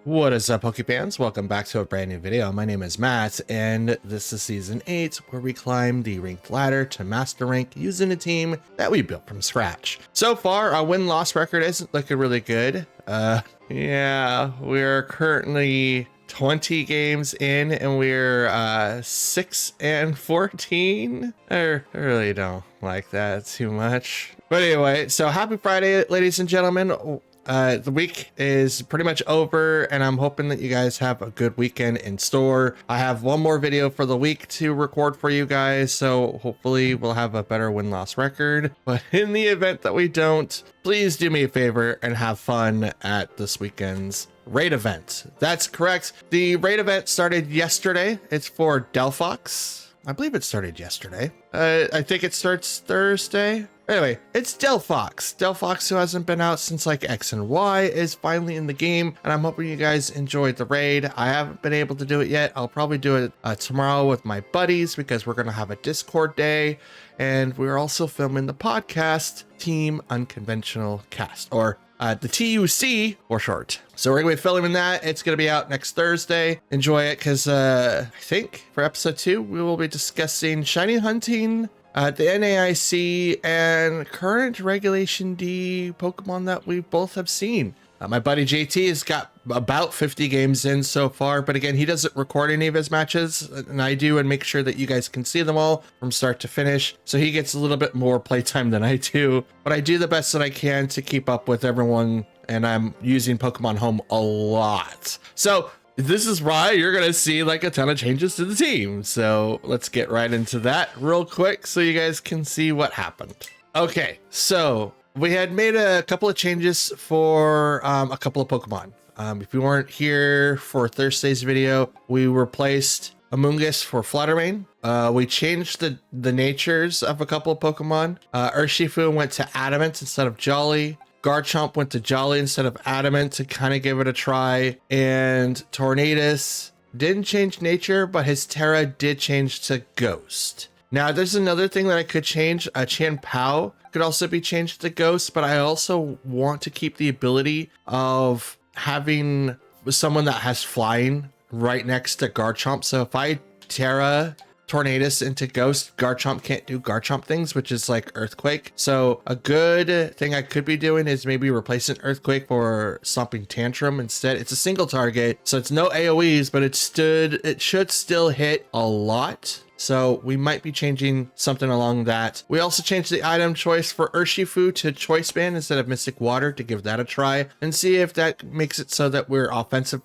What is up, Pokefans? Welcome back to a brand new video. My name is Matt, and this is Season 8, where we climb the ranked ladder to Master Rank using a team that we built from scratch. So far, our win-loss record isn't looking really good. Yeah, we're currently 20 games in, and we're 6-14. I really don't like that too much. But anyway, so happy Friday, ladies and gentlemen. The week is pretty much over, and I'm hoping that you guys have a good weekend in store. I have one more video for the week to record for you guys, so hopefully we'll have a better win-loss record. But in the event that we don't, please do me a favor and have fun at this weekend's raid event. That's correct. The raid event started yesterday. It's for Delphox. I believe it started yesterday. I think it starts Thursday. Anyway, it's Delphox. Delphox, who hasn't been out since like X and Y, is finally in the game, and I'm hoping you guys enjoyed the raid. I haven't been able to do it yet. I'll probably do it tomorrow with my buddies because we're going to have a Discord day, and we're also filming the podcast Team Unconventional Cast, or the TUC for short. So we're going to be filming that. It's going to be out next Thursday. Enjoy it because I think for episode 2, we will be discussing shiny hunting, the NAIC, and current Regulation D Pokemon that we both have seen. My buddy JT has got about 50 games in so far, but again, he doesn't record any of his matches, and I do, and make sure that you guys can see them all from start to finish. So he gets a little bit more playtime than I do, but I do the best that I can to keep up with everyone, and I'm using Pokemon Home a lot. So this is why you're going to see like a ton of changes to the team. So let's get right into that real quick so you guys can see what happened. Okay, so we had made a couple of changes for a couple of Pokemon. If you weren't here for Thursday's video, we replaced Amoonguss for Fluttermane. We changed the natures of a couple of Pokemon. Urshifu went to Adamant instead of Jolly. Garchomp went to Jolly instead of Adamant to kind of give it a try. And Tornadus didn't change nature, but his Terra did change to Ghost. Now, there's another thing that I could change. Chanpao could also be changed to Ghost, but I also want to keep the ability of having someone that has flying right next to Garchomp. So if I Terra Tornadus into Ghost, Garchomp can't do Garchomp things, which is like Earthquake. So a good thing I could be doing is maybe replacing Earthquake for Stomping Tantrum instead. It's a single target, so it's no AoEs, but it should still hit a lot. So we might be changing something along that. We also changed the item choice for Urshifu to Choice Band instead of Mystic Water to give that a try and see if that makes it so that we're offensive,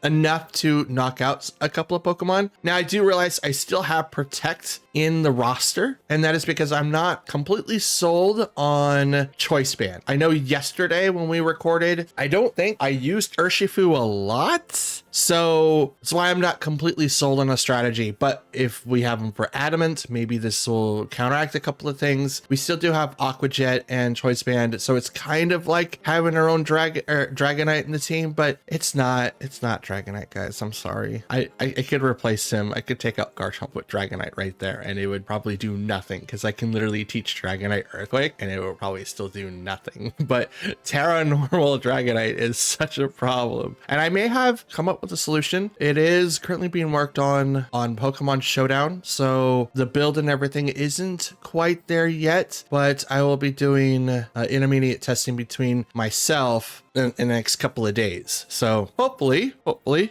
enough to knock out a couple of Pokemon. Now, I do realize I still have Protect in the roster, and that is because I'm not completely sold on Choice Band. I know yesterday when we recorded, I don't think I used Urshifu a lot, so that's why I'm not completely sold on a strategy. But if we have them for Adamant, maybe this will counteract a couple of things. We still do have Aqua Jet and Choice Band, so it's kind of like having our own Dragonite in the team, but it's not Dragonite, guys. I'm sorry. I could replace him. I could take out Garchomp with Dragonite right there, and it would probably do nothing because I can literally teach Dragonite Earthquake and it will probably still do nothing. But Terra normal Dragonite is such a problem, and I may have come up with a solution. It is currently being worked on Pokemon Showdown, so the build and everything isn't quite there yet, but I will be doing intermediate testing between myself in the next couple of days. So hopefully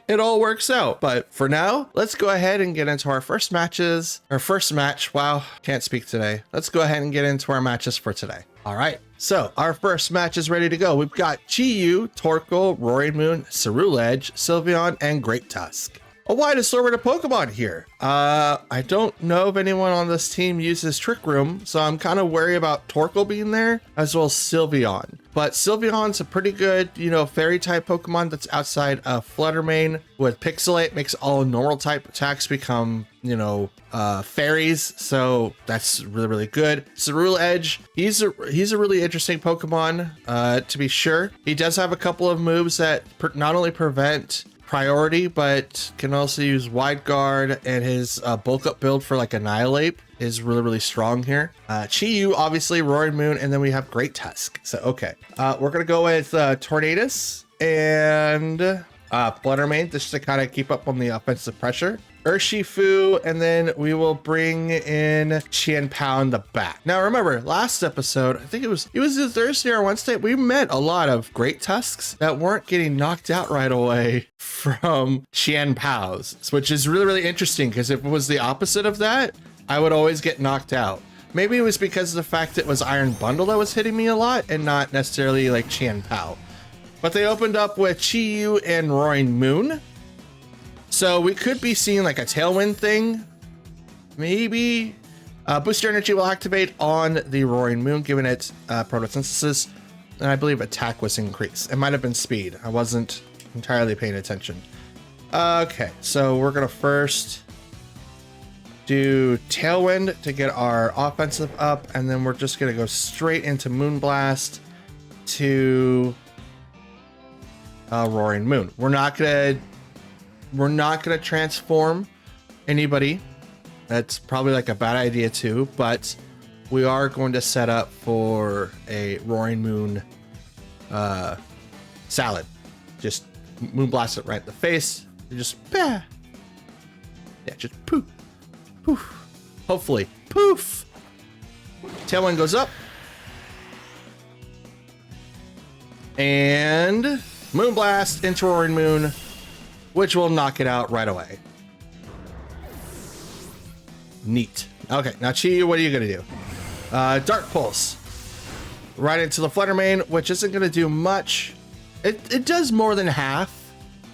it all works out. But for now, let's go ahead and get into our first matches. Our first match. Wow, can't speak today. Let's go ahead and get into our matches for today. All right, so our first match is ready to go. We've got Chi-Yu, Torkoal, Roaring Moon, Ceruledge, Sylveon, and Great Tusk. A wide assortment of Pokemon here. I don't know if anyone on this team uses Trick Room, so I'm kind of wary about Torkoal being there, as well as Sylveon. But Sylveon's a pretty good, fairy type Pokemon that's outside of Fluttermane. With Pixelate, makes all normal type attacks become, fairies. So that's really, really good. Ceruledge, he's a really interesting Pokemon, to be sure. He does have a couple of moves that not only prevent priority, but can also use Wide Guard, and his bulk up build for like Annihilate is really, really strong here. Chi-Yu, obviously, Roaring Moon, and then we have Great Tusk. So, okay. We're going to go with Tornadus, and Fluttermane just to kind of keep up on the offensive pressure. Urshifu, and then we will bring in Qianpao in the back. Now remember, last episode, I think it was a Thursday or Wednesday, we met a lot of Great Tusks that weren't getting knocked out right away from Qianpao's, which is really, really interesting because if it was the opposite of that, I would always get knocked out. Maybe it was because of the fact it was Iron Bundle that was hitting me a lot and not necessarily like Qianpao. But they opened up with Chi-Yu and Roaring Moon. So we could be seeing like a Tailwind thing. Maybe. Booster Energy will activate on the Roaring Moon, giving it photosynthesis. And I believe attack was increased. It might have been speed. I wasn't entirely paying attention. Okay, so we're going to first do Tailwind to get our offensive up. And then we're just going to go straight into Moonblast to Roaring Moon. We're not gonna transform anybody. That's probably like a bad idea too, but we are going to set up for a Roaring Moon salad. Just Moonblast it right in the face. You just bah. Yeah, just poof. Poof. Hopefully. Poof. Tailwind goes up. And Moonblast into Roaring Moon, which will knock it out right away. Neat. Okay, now Chi-Yu, what are you gonna do? Dark Pulse. Right into the Fluttermane, which isn't gonna do much. It does more than half.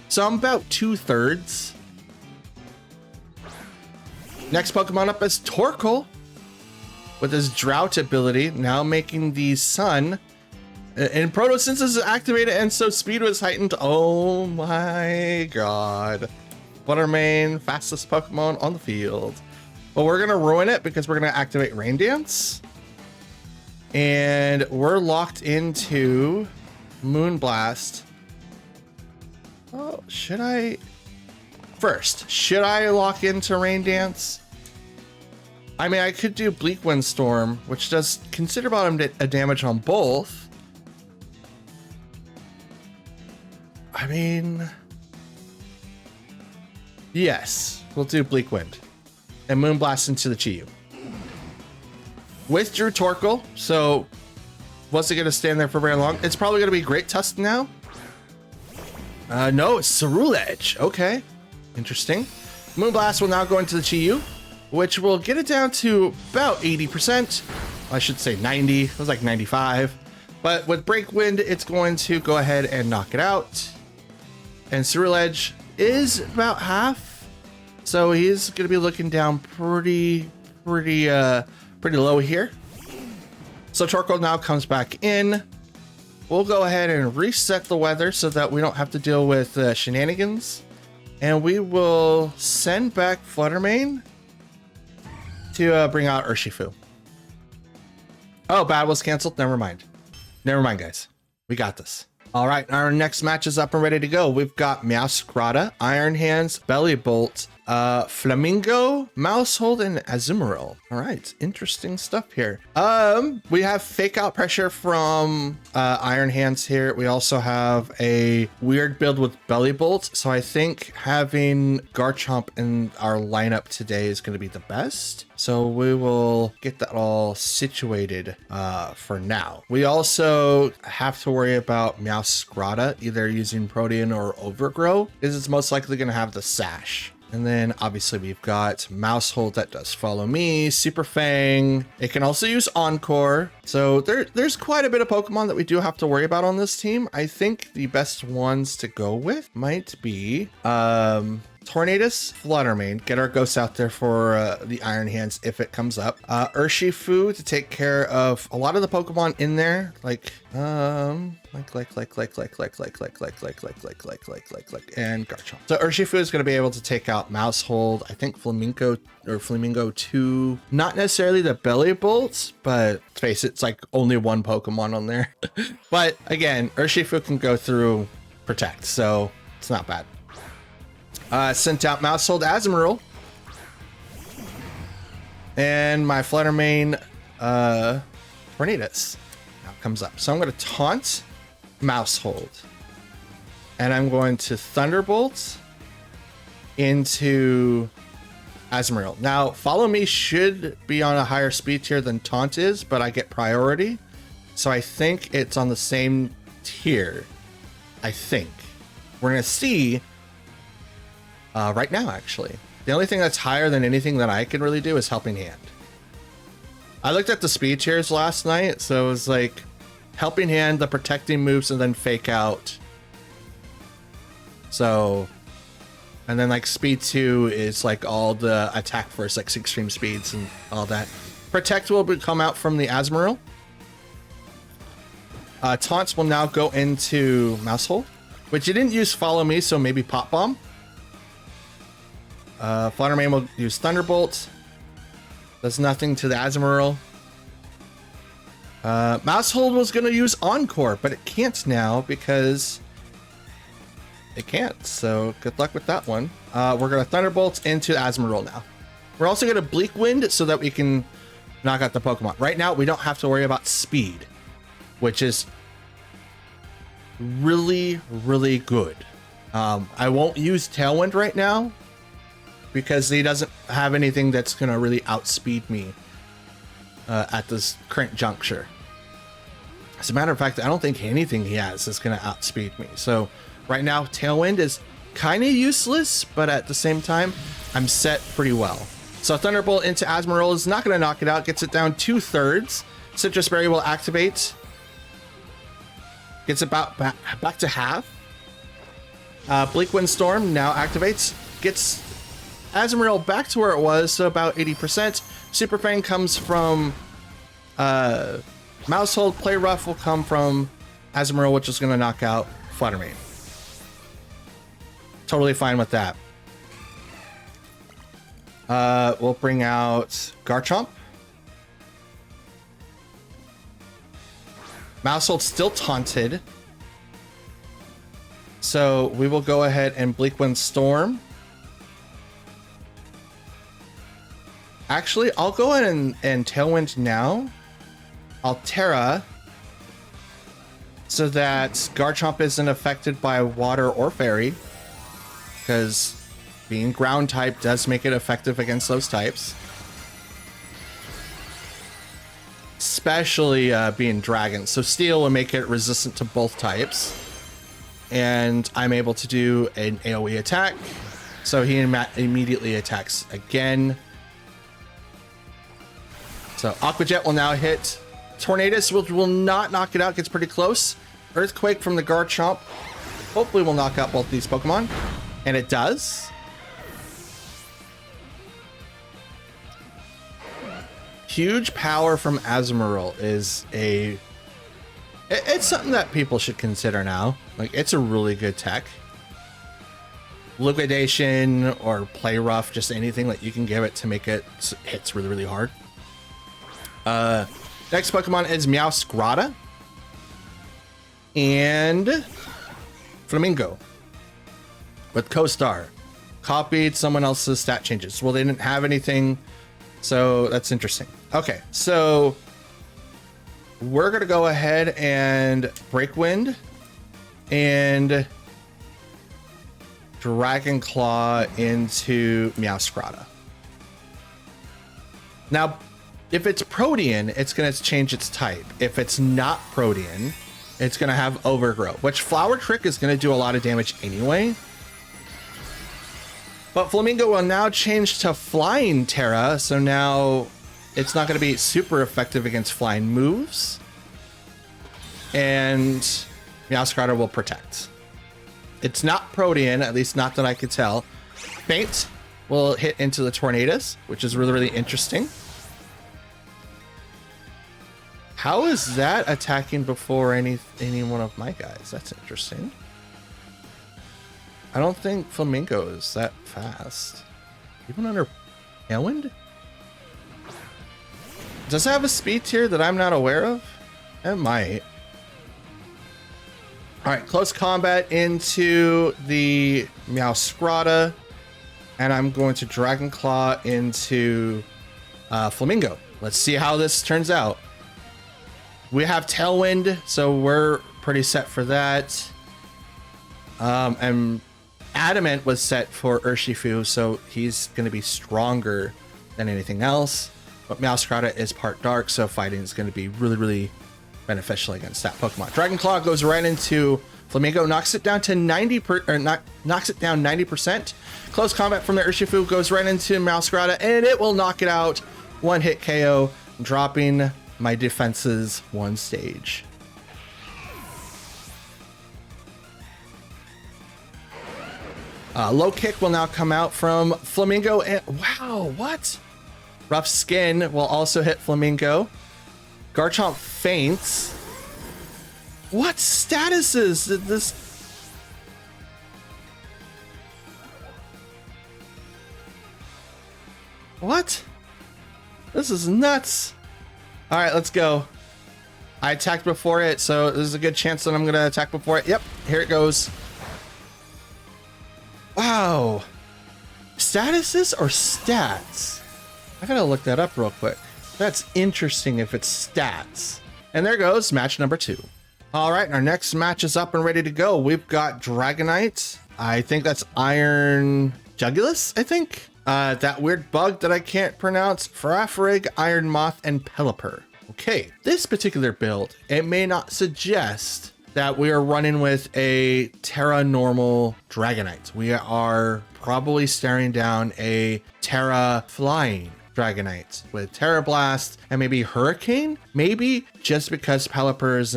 So I'm about 2/3. Next Pokemon up is Torkoal. With his Drought ability, now making the Sun. And photosynthesis is activated, and so speed was heightened. Oh my god. Fluttermane, fastest Pokemon on the field. Well, we're gonna ruin it because we're gonna activate Rain Dance. And we're locked into Moonblast. Oh, should I lock into Rain Dance? I mean, I could do Bleak Windstorm, which does considerable amount of damage on both. I mean, yes, we'll do Bleak Wind and Moonblast into the Chi-Yu. Withdrew Torkoal, so wasn't going to stand there for very long. It's probably going to be Great Tusk now. No, it's Ceruledge. Okay, interesting. Moonblast will now go into the Chi-Yu, which will get it down to about 80%. I should say 90. It was like 95. But with Break Wind, it's going to go ahead and knock it out. And Ceruledge is about half, so he's going to be looking down pretty low here. So Torkoal now comes back in. We'll go ahead and reset the weather so that we don't have to deal with shenanigans, and we will send back Fluttermane to bring out Urshifu. Oh, battle was canceled. Never mind, guys. We got this. All right, our next match is up and ready to go. We've got Meowscarada, Iron Hands, Belly Bolt, Flamingo, Mousehold, and Azumarill. All right, interesting stuff here. We have Fake Out Pressure from Iron Hands here. We also have a weird build with Belly Bolt. So I think having Garchomp in our lineup today is going to be the best. So we will get that all situated for now. We also have to worry about Meowscarada either using Protean or Overgrow, because it's most likely going to have the Sash. And then obviously we've got Mousehold that does Follow Me, Super Fang. It can also use Encore. So there's quite a bit of Pokemon that we do have to worry about on this team. I think the best ones to go with might be Tornadus, Fluttermane, get our ghosts out there for the Iron Hands if it comes up. Urshifu to take care of a lot of the Pokemon in there, like and Garchomp. So Urshifu is going to be able to take out Mousehold. I think Flamingo 2. Not necessarily the Belly Bolts, but let's face it, it's like only one Pokemon on there. But again, Urshifu can go through Protect, so it's not bad. Sent out Mousehold, Azumarill, and my Fluttermane Tornadus now comes up. So I'm going to taunt Mousehold, and I'm going to Thunderbolt into Azumarill. Now, Follow Me should be on a higher speed tier than Taunt is, but I get priority. So I think it's on the same tier. I think. We're going to see right now, actually. The only thing that's higher than anything that I can really do is Helping Hand. I looked at the speed tiers last night, so it was like Helping Hand, the protecting moves, and then Fake Out. So, and then like speed 2 is like all the attack first, like extreme speeds and all that. Protect will come out from the Azumarill. Taunts will now go into Mousehold, which you didn't use Follow Me, so maybe Pop Bomb. Fluttermane will use Thunderbolt. Does nothing to the Azumarill. Mousehold was going to use Encore, but it can't now because it can't. So good luck with that one. We're going to Thunderbolt into Azumarill now. We're also going to Bleak Wind so that we can knock out the Pokemon. Right now, we don't have to worry about speed, which is really, really good. I won't use Tailwind right now because he doesn't have anything that's going to really outspeed me at this current juncture. As a matter of fact, I don't think anything he has is going to outspeed me. So right now, Tailwind is kind of useless, but at the same time, I'm set pretty well. So Thunderbolt into Azumarill is not going to knock it out. Gets it down 2/3. Citrus Berry will activate. Gets about back to half. Bleak Wind Storm now activates. Gets Azumarill back to where it was, so about 80%. Super Fang comes from Mousehold. Play Rough will come from Azumarill, which is going to knock out Fluttermane. Totally fine with that. We'll bring out Garchomp. Mousehold still taunted. So we will go ahead and Bleak Wind Storm. Actually, I'll go ahead and Tailwind now. Altera. So that Garchomp isn't affected by Water or Fairy. Because being Ground type does make it effective against those types. Especially being Dragon. So Steel will make it resistant to both types. And I'm able to do an AoE attack. So he immediately attacks again. So Aqua Jet will now hit. Tornadus will not knock it out. Gets pretty close. Earthquake from the Garchomp hopefully will knock out both these Pokemon. And it does. Huge power from Azumarill is it's something that people should consider now. Like, it's a really good tech. Liquidation or Play Rough, just anything that you can give it to make it hits really, really hard. Next Pokemon is Meowscarada and Flamingo with Co-Star. Copied someone else's stat changes. Well, they didn't have anything, so that's interesting. Okay, so we're gonna go ahead and Break Wind and Dragon Claw into Meowscarada. Now, if it's Protean, it's going to change its type. If it's not Protean, it's going to have Overgrow, which Flower Trick is going to do a lot of damage anyway. But Flamingo will now change to Flying Terra, so now it's not going to be super effective against flying moves. And Meowscarada will protect. It's not Protean, at least not that I could tell. Faint will hit into the Tornadus, which is really, really interesting. How is that attacking before any one of my guys? That's interesting. I don't think Flamingo is that fast. Even under Tailwind? Does it have a speed tier that I'm not aware of? It might. Alright, close combat into the Meowscarada. And I'm going to Dragon Claw into Flamingo. Let's see how this turns out. We have Tailwind, so we're pretty set for that. And Adamant was set for Urshifu, so he's going to be stronger than anything else. But Meowscarada is part dark, so fighting is going to be really, really beneficial against that Pokemon. Dragon Claw goes right into Flamingo, knocks it down to 90%. Close combat from the Urshifu goes right into Meowscarada, and it will knock it out. One hit KO, dropping my defenses one stage. Low kick will now come out from Flamingo, and wow, what? Rough Skin will also hit Flamingo. Garchomp faints. What statuses did this? What? This is nuts. All right, let's go. I attacked before it, so there's a good chance that I'm gonna attack before it. Yep, here it goes. Wow. Statuses or stats? I gotta look that up real quick. That's interesting if it's stats. And there goes match number 2. All right, our next match is up and ready to go. We've got Dragonite. I think that's Iron Jugulis, I think. That weird bug that I can't pronounce. Farafrig, Iron Moth, and Pelipper. Okay, this particular build, it may not suggest that we are running with a Terra normal Dragonite. We are probably staring down a Terra flying Dragonite with Terra Blast and maybe Hurricane, maybe just because Pelipper is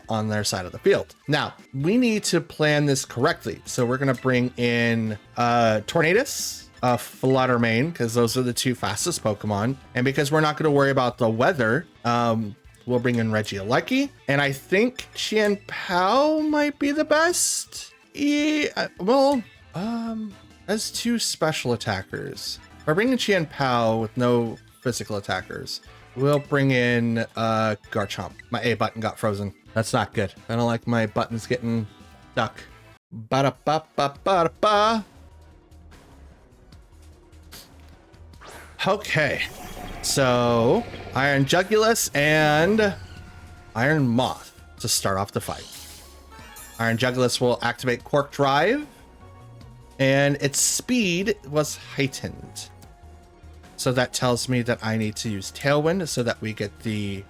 on their side of the field. Now, we need to plan this correctly. So we're gonna bring in Tornadus, Fluttermane, because those are the 2 fastest Pokemon. And because we're not gonna worry about the weather, we'll bring in Regieleki, and I think Qian Pao might be the best. As 2 special attackers. We're bringing Qian Pao with no physical attackers. We'll bring in Garchomp. My A button got frozen. That's not good. I don't like my buttons getting stuck. Ba-da-ba-ba-ba-da-ba. Okay. So, Iron Jugulis and Iron Moth to start off the fight. Iron Jugulis will activate Quark Drive, and its speed was heightened. So that tells me that I need to use Tailwind so that we get the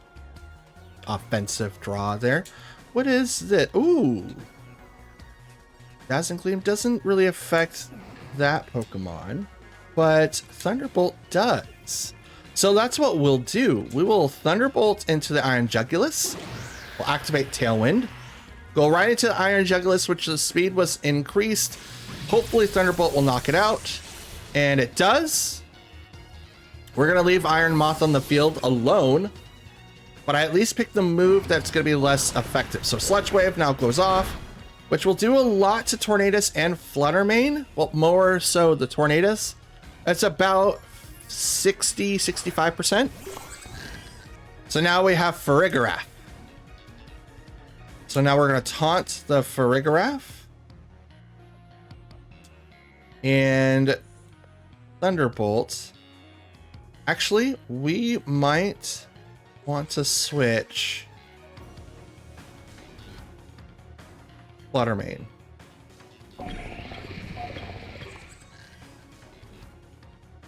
offensive draw there. What is that? Ooh. Dazzling Gleam doesn't really affect that Pokemon, but Thunderbolt does. So that's what we'll do. We will Thunderbolt into the Iron Jugulis. We'll activate Tailwind. Go right into the Iron Jugulis, which the speed was increased. Hopefully Thunderbolt will knock it out. And it does. We're going to leave Iron Moth on the field alone. But I at least picked the move that's going to be less effective. So Sludge Wave now goes off, which will do a lot to Tornadus and Fluttermane. Well, more so the Tornadus. That's about 60-65%. So now we have Farigiraf. So now we're going to taunt the Farigiraf. And Thunderbolt. Actually, we might want to switch Fluttermane.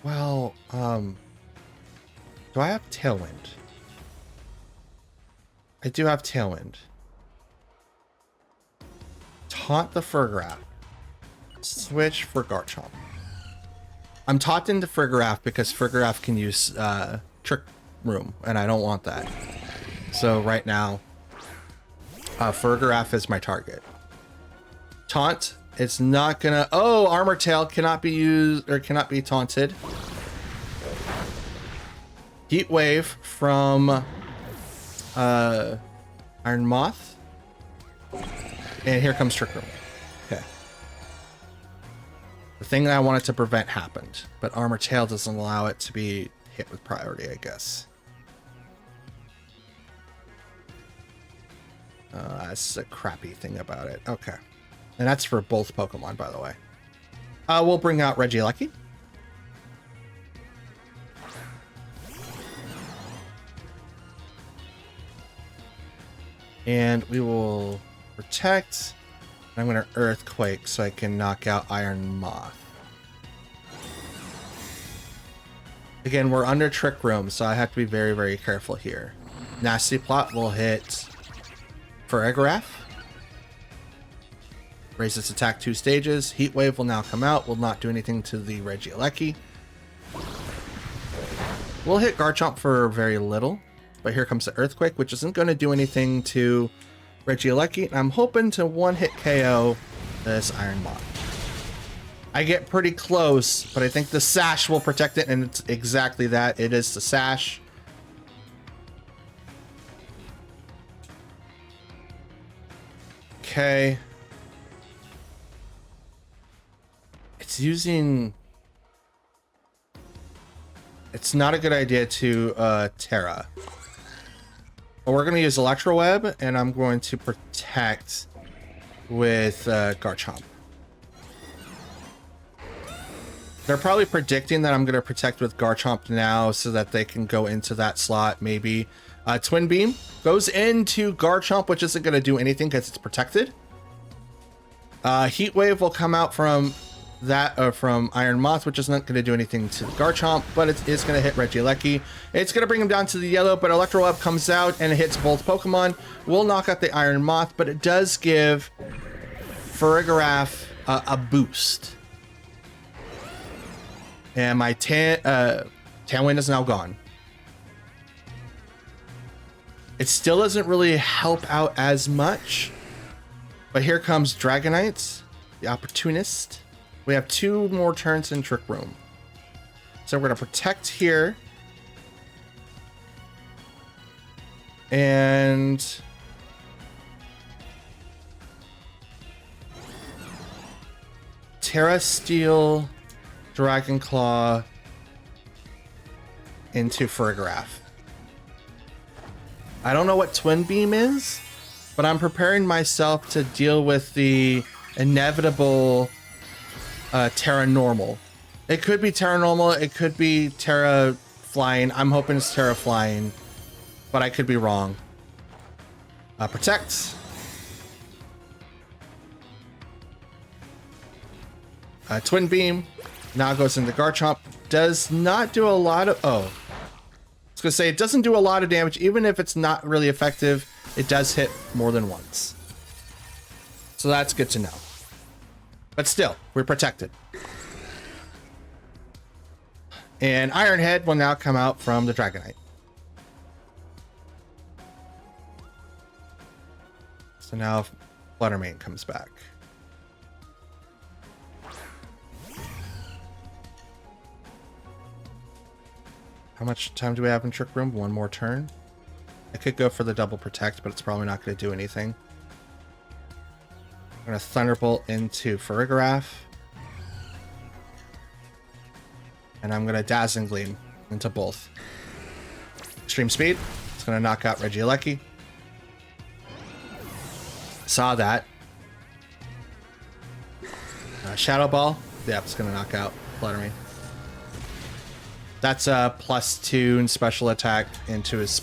Well, do I have Tailwind? I do have Tailwind. Taunt the Farigiraf. Switch for Garchomp. I'm taunting the Farigiraf because Farigiraf can use Trick Room, and I don't want that. So right now, Farigiraf is my target. Taunt. It's not gonna. Oh, Armor Tail cannot be used or cannot be taunted. Heat Wave from Iron Moth, and here comes Trick Room. Okay. The thing that I wanted to prevent happened, but Armor Tail doesn't allow it to be hit with priority, I guess. That's a crappy thing about it. Okay. And that's for both Pokemon, by the way. We'll bring out Regieleki. And we will protect. I'm gonna Earthquake so I can knock out Iron Moth. Again, we're under Trick Room, so I have to be very, very careful here. Nasty Plot will hit Farigiraf. Raise its attack 2 stages. Heat Wave will now come out. Will not do anything to the Regieleki. We'll hit Garchomp for very little. But here comes the Earthquake, which isn't going to do anything to Regieleki. I'm hoping to one-hit KO this Iron Moth. I get pretty close, but I think the Sash will protect it, and it's exactly that. It is the Sash. Okay. It's using... It's not a good idea to Terra. But we're going to use Electro Web, and I'm going to protect with Garchomp. They're probably predicting that I'm going to protect with Garchomp now so that they can go into that slot, maybe. Twin Beam goes into Garchomp, which isn't going to do anything because it's protected. Heat Wave will come out from that from Iron Moth, which is not going to do anything to Garchomp, but it is going to hit Regieleki. It's going to bring him down to the yellow, but Electro Web comes out and it hits both Pokemon. Will knock out the Iron Moth, but it does give Farigiraf a boost. And my Tailwind is now gone. It still doesn't really help out as much. But here comes Dragonite, the Opportunist. We have 2 more turns in Trick Room. So we're going to protect here. And... Terra Steel... Dragon Claw into Farigiraf. I don't know what Twin Beam is, but I'm preparing myself to deal with the inevitable Terra Normal. It could be Terra Normal, it could be Terra Flying. I'm hoping it's Terra Flying, but I could be wrong. Protect. Twin Beam. Now goes into Garchomp. Does not do a lot of... Oh. I was going to say, it doesn't do a lot of damage. Even if it's not really effective, it does hit more than once. So that's good to know. But still, we're protected. And Iron Head will now come out from the Dragonite. So now Fluttermane comes back. How much time do we have in Trick Room? 1 more turn. I could go for the double protect, but it's probably not going to do anything. I'm going to Thunderbolt into Farigiraf. And I'm going to Dazzling Gleam into both. Extreme Speed. It's going to knock out Regieleki. Saw that. Shadow Ball. Yeah, it's going to knock out Fluttermane. That's a +2 in special attack into his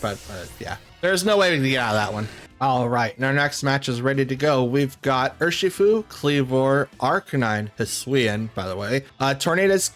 yeah. There's no way we can get out of that one. All right, and our next match is ready to go. We've got Urshifu, Kleavor, Arcanine, Hisuian, by the way. Tornadus,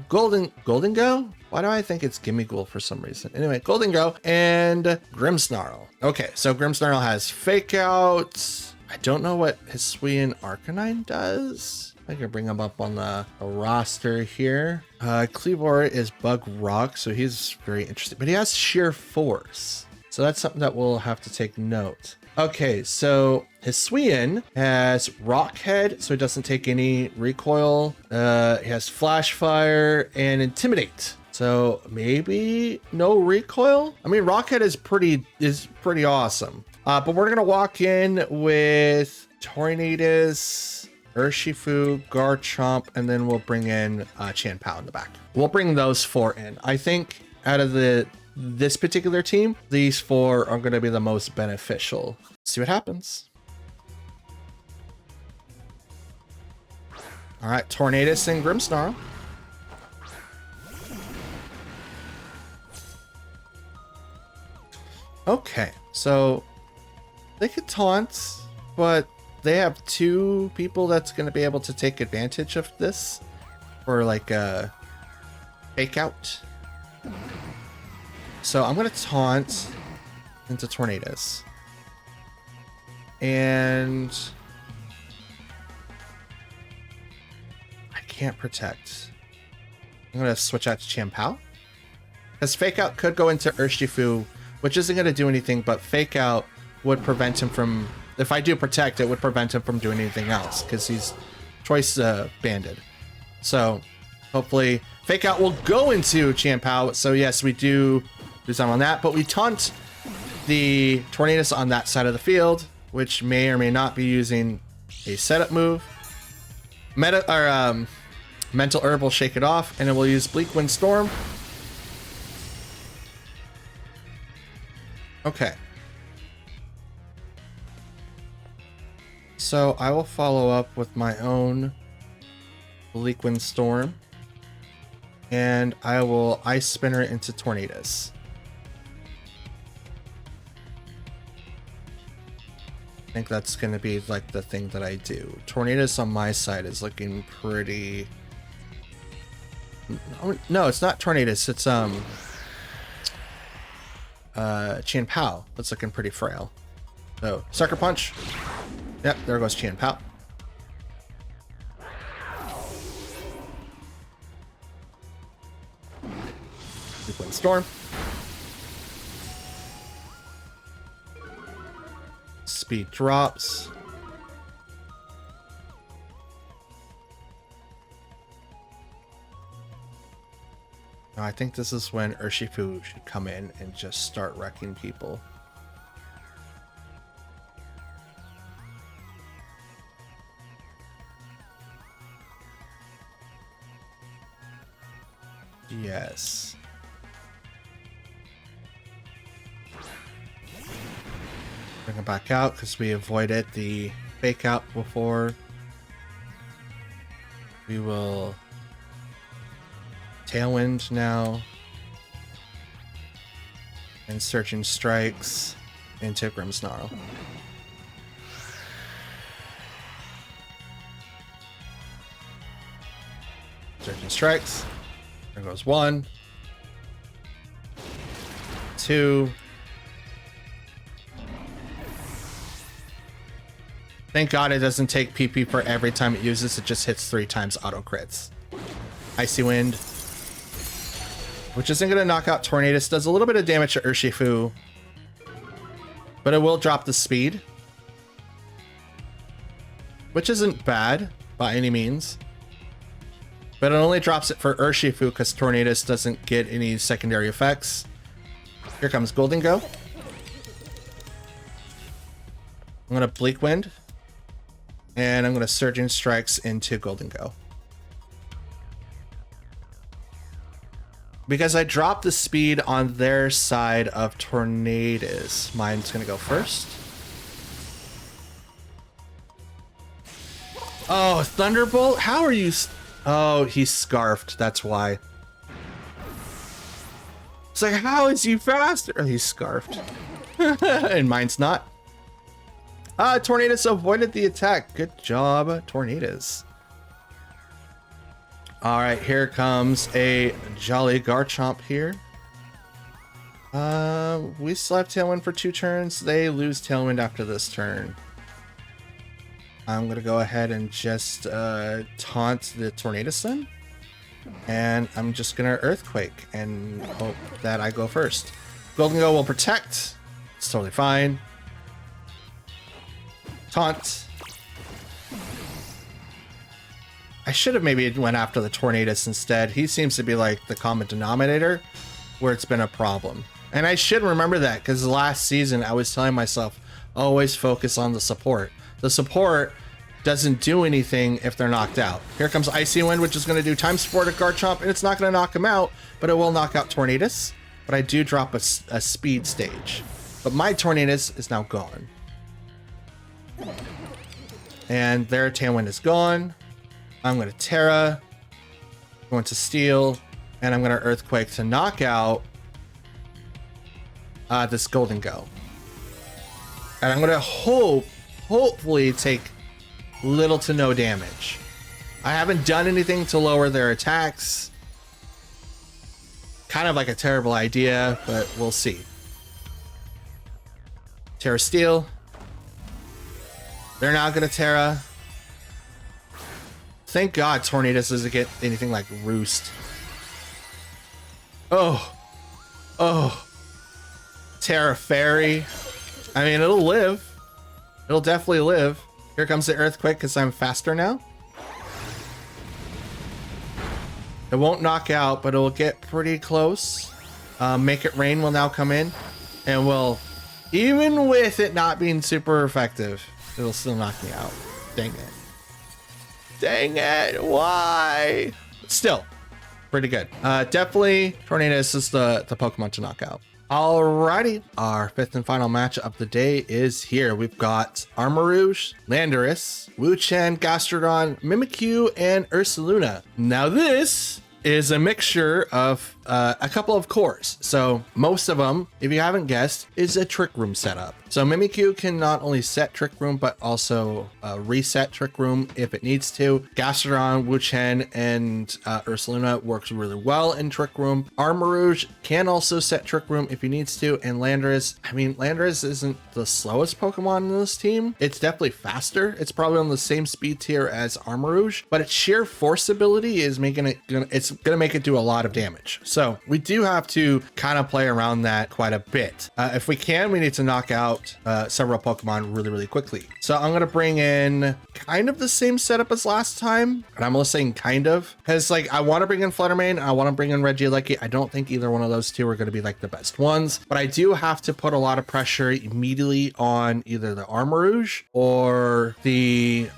Golden Go? Why do I think it's Gimmighoul for some reason? Anyway, Golden Go and Grimmsnarl. Okay, so Grimmsnarl has Fake Out. I don't know what Hisuian Arcanine does. I can bring him up on the roster here. Kleavor is Bug Rock, so he's very interesting. But he has Sheer Force. So that's something that we'll have to take note. Okay, so Hisuian has Rock Head, so he doesn't take any recoil. He has Flash Fire and Intimidate. So maybe no recoil? I mean, Rock Head is pretty awesome. But we're gonna walk in with Tornadus, Urshifu, Garchomp, and then we'll bring in Chanpao in the back. We'll bring those 4 in. I think out of this particular team, these 4 are going to be the most beneficial. See what happens. All right, Tornadus and Grimmsnarl. Okay, so they could taunt, but they have two people that's going to be able to take advantage of this for like a fake out. So I'm going to taunt into Tornadus. And I can't protect. I'm going to switch out to Chien-Pao. Because fake out could go into Urshifu, which isn't going to do anything, but fake out would prevent him from, if I do protect, it would prevent him from doing anything else because he's choice banded. So hopefully fake out will go into Chien-Pao. So yes, we do some on that, but we taunt the Tornadus on that side of the field, which may or may not be using a setup move. Mental Herb will shake it off, and it will use Bleak Wind Storm. Okay. So I will follow up with my own Bleak Wind Storm, and I will Ice Spinner into Tornadus. I think that's going to be like the thing that I do. Tornadus on my side is looking pretty... No, it's not Tornadus. It's Chien-Pao. That's looking pretty frail. So Sucker Punch. Yep, there goes Chien-Pao. Bleak Wind Storm. Speed drops. Now, I think this is when Urshifu should come in and just start wrecking people. Yes. Bring it back out because we avoided the fake out before. We will Tailwind now. And Surging Strikes into Grimmsnarl. Surging Strikes. There goes 1, 2. Thank God it doesn't take PP for every time it uses. It just hits 3 times auto crits. Icy Wind, which isn't going to knock out Tornadus. Does a little bit of damage to Urshifu, but it will drop the speed, which isn't bad by any means. But it only drops it for Urshifu because Tornadus doesn't get any secondary effects. Here comes Golden Go. I'm going to Bleak Wind. And I'm going to Surging Strikes into Golden Go. Because I dropped the speed on their side of Tornadus. Mine's going to go first. Oh, Thunderbolt? How are you... Oh, he's scarfed. That's why. It's like, how is he faster? Oh, he's scarfed. And mine's not. Tornadus avoided the attack. Good job, Tornadus. All right, here comes a Jolly Garchomp here. We still have Tailwind for 2 turns. They lose Tailwind after this turn. I'm going to go ahead and just taunt the Tornadus then. And I'm just going to Earthquake and hope that I go first. Golden Go will protect. It's totally fine. Taunt. I should have maybe went after the Tornadus instead. He seems to be like the common denominator where it's been a problem. And I should remember that because last season I was telling myself, always focus on the support. The support doesn't do anything if they're knocked out. Here comes Icy Wind, which is going to do time support at Garchomp, and it's not going to knock him out, but it will knock out Tornadus. But I do drop a speed stage. But my Tornadus is now gone. And their Tailwind is gone. I'm going to Terra, going to Steel, and I'm going to Earthquake to knock out this Golden Go. And I'm going to hope hopefully take little to no damage. I haven't done anything to lower their attacks. Kind of like a terrible idea, but we'll see. Terra Steel. They're not gonna Terra. Thank God Tornadus doesn't get anything like Roost. Oh. Oh. Terra Fairy. I mean, it'll live. It'll definitely live. Here comes the Earthquake because I'm faster now. It won't knock out, but it'll get pretty close. Make It Rain will now come in. And will, even with it not being super effective, it'll still knock me out. Dang it. Dang it, why? Still, pretty good. Definitely, Tornadus is the Pokemon to knock out. Alrighty, our fifth and final match of the day is here. We've got Armarouge, Landorus, Wu-Chen, Gastrodon, Mimikyu, and Ursaluna. Now this is a mixture of a couple of cores. So most of them, if you haven't guessed, is a Trick Room setup. So Mimikyu can not only set Trick Room, but also reset Trick Room if it needs to. Gastrodon, Wu-Chen, and Ursaluna works really well in Trick Room. Armarouge can also set Trick Room if he needs to. And Landorus, I mean, Landorus isn't the slowest Pokemon in this team. It's definitely faster. It's probably on the same speed tier as Armarouge, but its sheer force ability is making it, it's gonna make it do a lot of damage. So we do have to kind of play around that quite a bit. If we can, we need to knock out several Pokemon really quickly. So I'm gonna bring in kind of the same setup as last time, and I'm only saying kind of, because like I want to bring in Fluttermane, I want to bring in Regieleki. I don't think either one of those two are going to be like the best ones, but I do have to put a lot of pressure immediately on either the Armarouge or the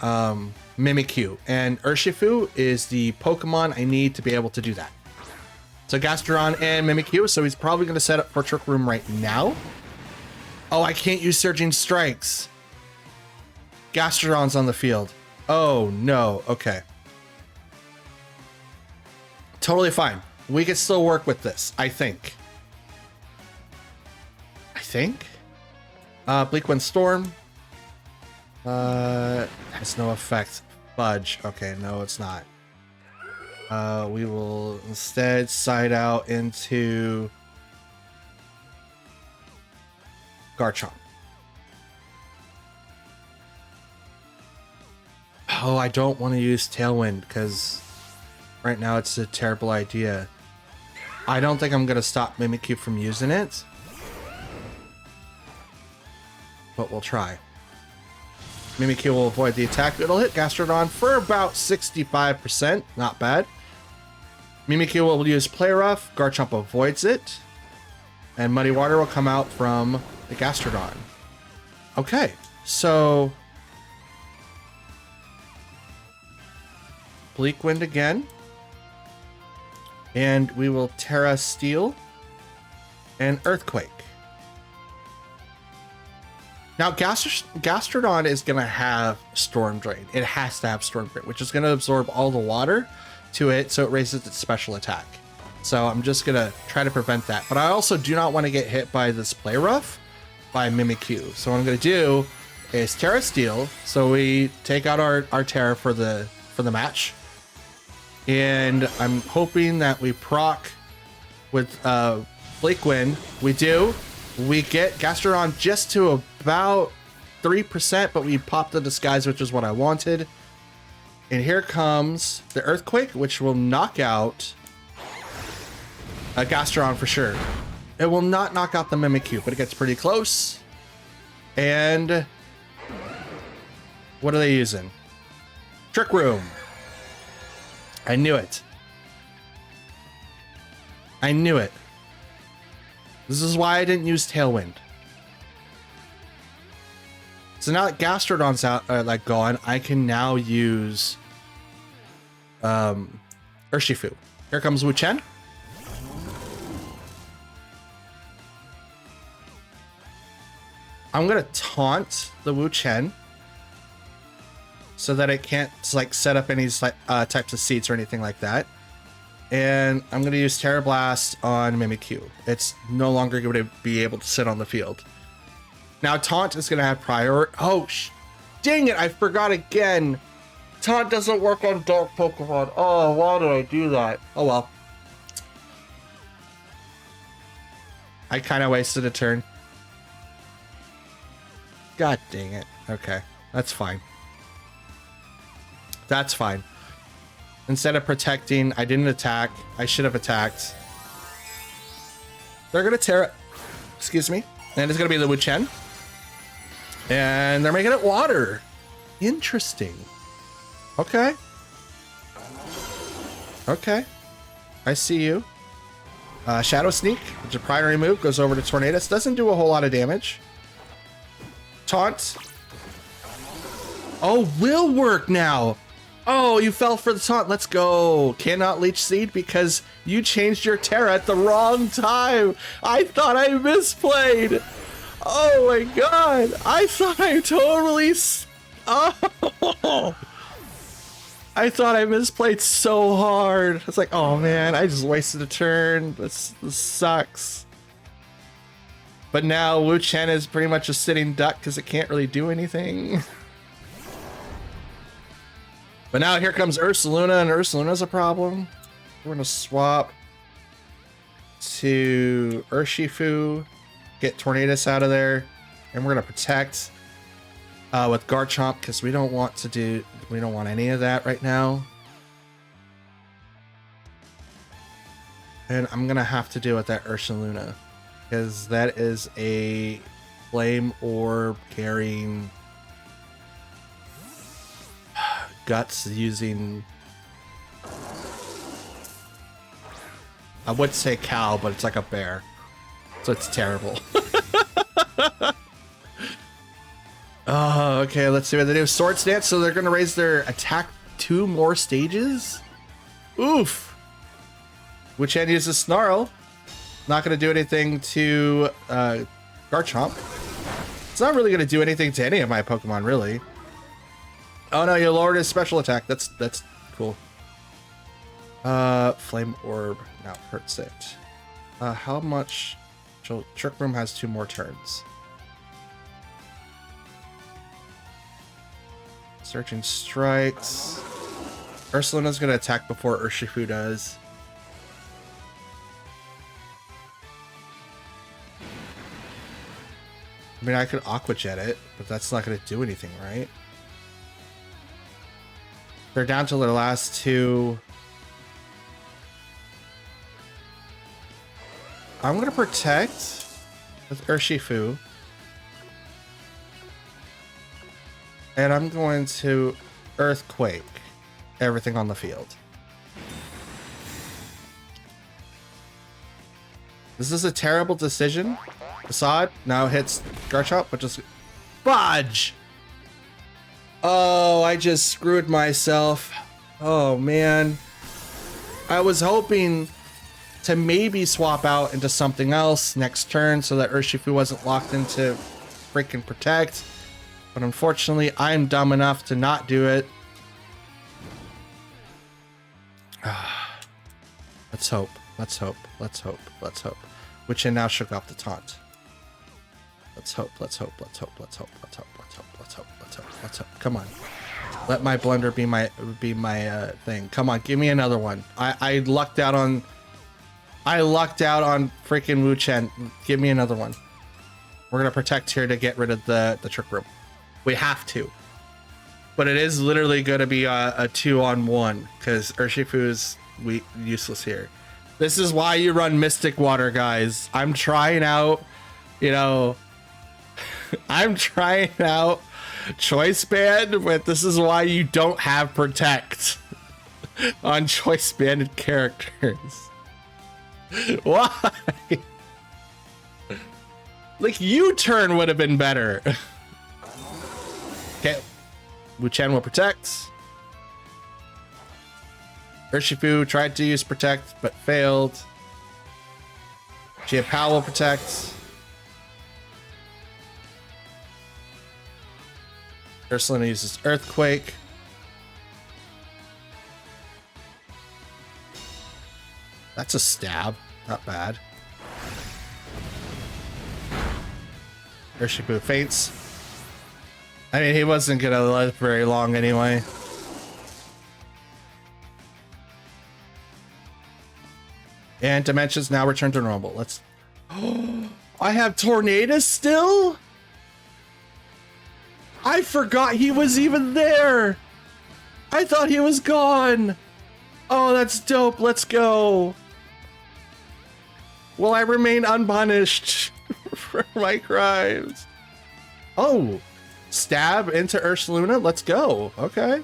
Mimikyu, and Urshifu is the Pokemon I need to be able to do that. So Gastrodon and Mimikyu, so he's probably going to set up for Trick Room right now. Oh, I can't use Surging Strikes. Gastrodon's on the field. Oh no, okay. Totally fine. We can still work with this, I think. Bleak Wind Storm. Has no effect. Fudge. Okay, no, it's not. We will instead side out into Garchomp. Oh, I don't want to use Tailwind because right now it's a terrible idea. I don't think I'm going to stop Mimikyu from using it, but we'll try. Mimikyu will avoid the attack. It'll hit Gastrodon for about 65%. Not bad. Mimikyu will use Play Rough. Garchomp avoids it. And Muddy Water will come out from the Gastrodon. Okay, so Bleak Wind again. And we will Terra Steel and Earthquake. Now, Gastrodon is going to have Storm Drain. It has to have Storm Drain, which is going to absorb all the water to it, so it raises its special attack. So I'm just going to try to prevent that. But I also do not want to get hit by this Play Rough by Mimikyu. So what I'm going to do is Terra Steel. So we take out our Terra for the match. And I'm hoping that we proc with Bleak Wind. We do. We get Gastrodon just to about 3%, but we pop the Disguise, which is what I wanted. And here comes the Earthquake, which will knock out a Gastrodon for sure. It will not knock out the Mimikyu, but it gets pretty close. And what are they using? Trick Room. I knew it. I knew it. This is why I didn't use Tailwind. So now that Gastrodon's out, like gone, I can now use Urshifu. Here comes Wu-Chen. I'm gonna taunt the Wu-Chen so that it can't like set up any types of seats or anything like that. And I'm gonna use Terra Blast on Mimikyu. It's no longer going to be able to sit on the field. Now Taunt is gonna have prior. Oh, Dang it, I forgot again. Taunt doesn't work on dark Pokemon. Oh, why did I do that? Oh well. I kind of wasted a turn. God dang it. Okay, that's fine. That's fine. Instead of protecting, I didn't attack. I should have attacked. They're gonna tear it. Excuse me. And it's gonna be the Wuchen. And they're making it water. Interesting. Okay. Okay. I see you. Shadow Sneak, which is a primary move, goes over to Tornadus. Doesn't do a whole lot of damage. Taunt. Oh, will work now. Oh, you fell for the taunt. Let's go. Cannot Leech Seed because you changed your Terra at the wrong time. I thought I misplayed. Oh my god. I thought I totally... Oh. I thought I misplayed so hard. It's like, oh man, I just wasted a turn. This sucks. But now Wuchen is pretty much a sitting duck because it can't really do anything. But now here comes Ursaluna, and Ursaluna's a problem. We're gonna swap to Urshifu, get Tornadus out of there, and we're gonna protect with Garchomp because we don't want any of that right now. And I'm gonna have to deal with that Ursaluna because that is a flame orb carrying guts using, I would say cow, but it's like a bear, so it's terrible. Oh, okay, let's see what they do. Swords Dance, so they're gonna raise their attack 2 more stages. Oof. Wuchen uses Snarl. Not gonna do anything to Garchomp. It's not really gonna do anything to any of my Pokemon, really. Oh no, you lowered his special attack. That's cool. Flame Orb now hurts it. How much? Trick Room has 2 more turns. Searching Strikes. Ursaluna's gonna attack before Urshifu does. I mean, I could Aqua Jet it, but that's not gonna do anything, right? They're down to their last 2. I'm gonna protect with Urshifu. And I'm going to Earthquake everything on the field. This is a terrible decision. Assad now hits Garchomp, which is fudge. Oh, I just screwed myself. Oh man. I was hoping to maybe swap out into something else next turn so that Urshifu wasn't locked into freaking Protect. But unfortunately, I'm dumb enough to not do it. Let's hope. Let's hope. Let's hope. Let's hope. Wuchen now shook off the taunt. Let's hope. Let's hope. Let's hope. Let's hope. Let's hope. Let's hope. Let's hope. Let's hope. Let's hope. Come on. Let my blunder be my thing. Come on, give me another one. I lucked out on freaking Wuchen. Give me another one. We're gonna protect here to get rid of the Trick Room. We have to. But it is literally going to be a 2-on-1 because Urshifu is useless here. This is why you run Mystic Water, guys. I'm trying out, I'm trying out Choice Band, but this is why you don't have Protect on Choice Banded characters. Why? Like, U-turn would have been better. Okay, Wuchen will protect. Urshifu tried to use Protect, but failed. Jiapao will protect. Ursaluna uses Earthquake. That's a stab. Not bad. Urshifu faints. I mean, he wasn't gonna live very long anyway. And dimensions now return to normal. Let's... I have Tornadus still? I forgot he was even there. I thought he was gone. Oh, that's dope. Let's go. Will I remain unpunished for my crimes? Oh, stab into Ursaluna. Let's go. Okay.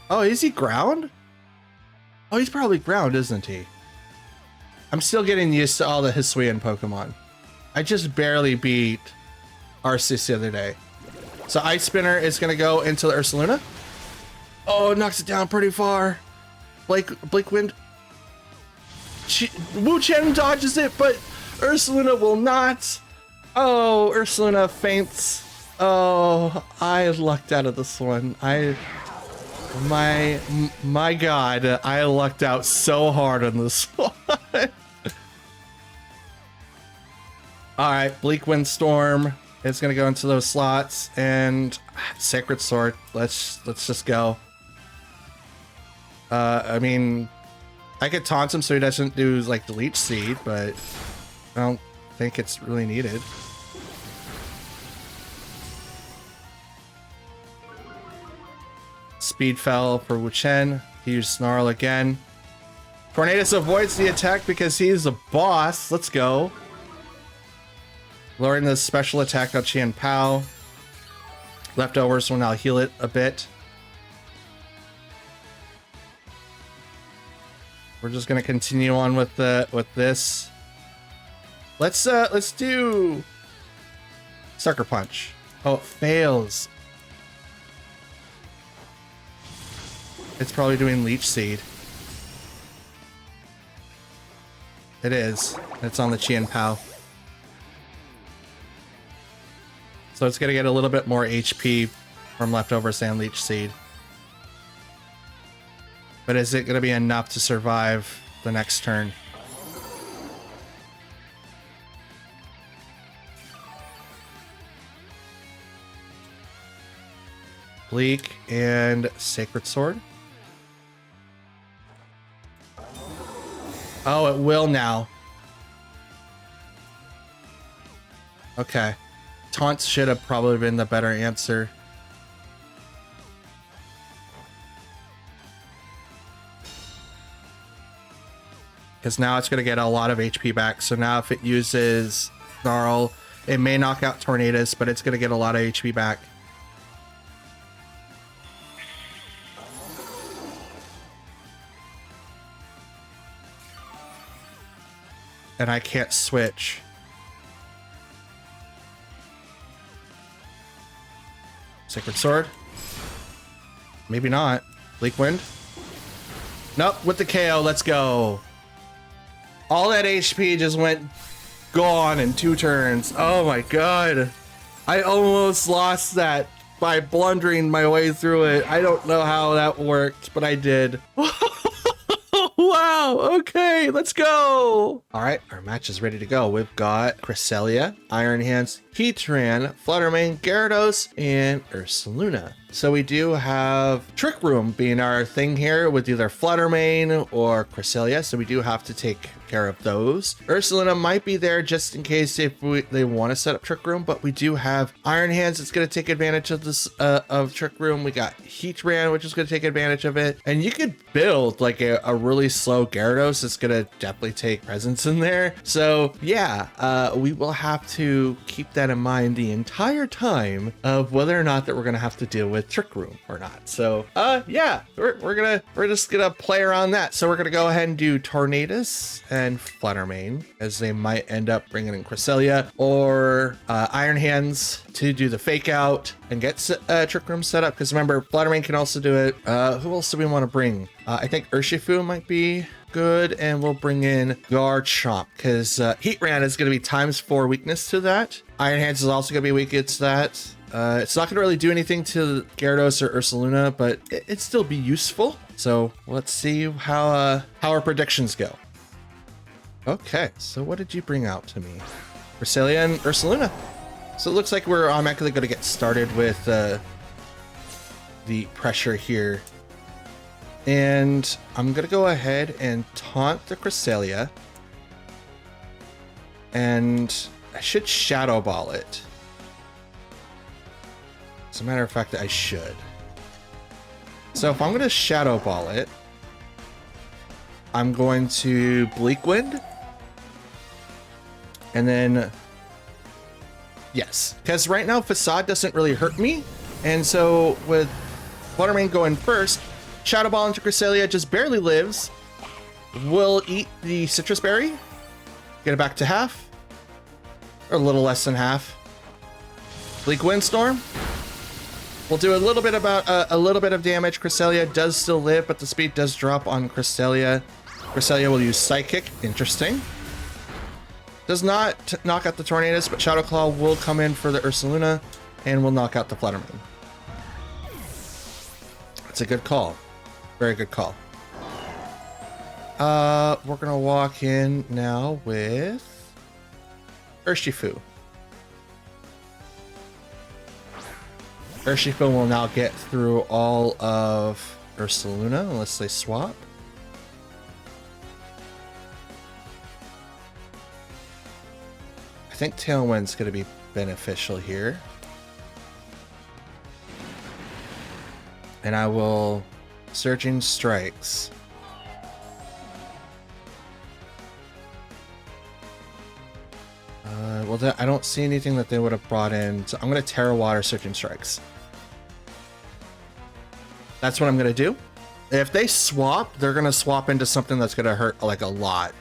Oh, is he ground? Oh, he's probably ground, isn't he? I'm still getting used to all the Hisuian Pokemon. I just barely beat Arceus the other day. So Ice Spinner is going to go into the Ursaluna. Oh, it knocks it down pretty far. Blake Wind. Wu Chen dodges it, but Ursaluna will not. Oh, Ursaluna faints. Oh, I lucked out of this one. My God, I lucked out so hard on this one. All right, Bleak Windstorm is gonna go into those slots, and Sacred Sword. Let's just go. I mean, I could taunt him so he doesn't do like the Leech Seed, but I don't think it's really needed. Speed fell for Wu Chen. He used Snarl again. Tornadus avoids the attack because he's a boss. Let's go. Lowering the special attack on Qian Pao. Leftovers will now heal it a bit. We're just gonna continue on with this. Let's do Sucker Punch. Oh, it fails. It's probably doing Leech Seed. It is. It's on the Qian Pao. So it's gonna get a little bit more HP from leftovers and Leech Seed. But is it gonna be enough to survive the next turn? Bleak and Sacred Sword. Oh, it will now. Okay. Taunts should have probably been the better answer. Because now it's going to get a lot of HP back. So now if it uses Snarl, it may knock out Tornadus, but it's going to get a lot of HP back. And I can't switch. Sacred Sword? Maybe not. Bleak Wind? Nope, with the KO, let's go. All that HP just went gone in 2 turns. Oh my God. I almost lost that by blundering my way through it. I don't know how that worked, but I did. Wow, okay, let's go. All right, our match is ready to go. We've got Cresselia, Iron Hands, Heatran, Fluttermane, Gyarados, and Ursaluna. So we do have Trick Room being our thing here with either Fluttermane or Cresselia, so we do have to take care of those. Ursaluna might be there just in case if they want to set up Trick Room, but we do have Iron Hands that's going to take advantage of this of Trick Room. We got Heatran, which is going to take advantage of it, and you could build like a really slow Gyarados that's going to definitely take presence in there. So yeah, we will have to keep that in mind the entire time of whether or not that we're going to have to deal with Trick Room or not. So yeah, we're just gonna play around that. So we're gonna go ahead and do Tornadus and Fluttermane, as they might end up bringing in Cresselia or Iron Hands to do the fake out and get Trick Room set up, because remember, Fluttermane can also do it. Who else do we want to bring? I think Urshifu might be good, and we'll bring in Garchomp, because Heatran is going to be ×4 weakness to that. Iron Hands is also going to be weak to that. It's not going to really do anything to Gyarados or Ursaluna, but it'd still be useful. So let's see how our predictions go. Okay, so what did you bring out to me? Cresselia and Ursaluna. So it looks like we're automatically going to get started with the pressure here. And I'm going to go ahead and taunt the Cresselia. And I should Shadow Ball it. As a matter of fact, I should. So if I'm going to Shadow Ball it, I'm going to Bleak Wind. And then, yes, because right now Facade doesn't really hurt me. And so with Fluttermane going first, Shadow Ball into Cresselia just barely lives. We'll eat the Citrus Berry. Get it back to half. Or a little less than half. Bleak Windstorm. We'll do a little bit of damage. Cresselia does still live, but the speed does drop on Cresselia. Cresselia will use Psychic. Interesting. Does not knock out the Tornadus, but Shadow Claw will come in for the Ursaluna and will knock out the Fluttermane. That's a good call. Very good call. We're gonna walk in now with Urshifu. Urshifu will now get through all of Ursaluna unless they swap. I think Tailwind's going to be beneficial here. And I will Surging Strikes. Well, I don't see anything that they would have brought in, so I'm going to Terra Water Surging Strikes. That's what I'm going to do. If they swap, they're going to swap into something that's going to hurt like a lot.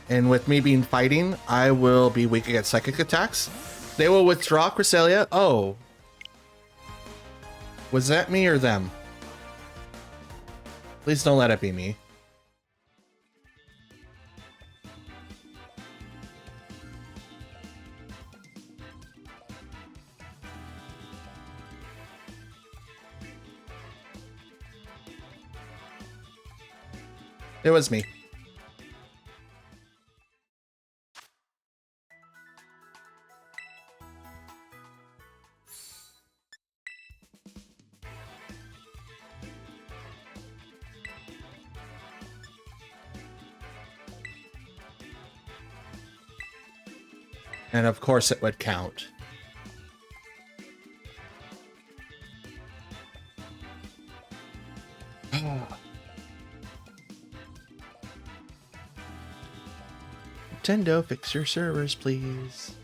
And with me being fighting, I will be weak against psychic attacks. They will withdraw Cresselia. Oh. Was that me or them? Please don't let it be me. It was me. And of course it would count. Nintendo, fix your servers, please.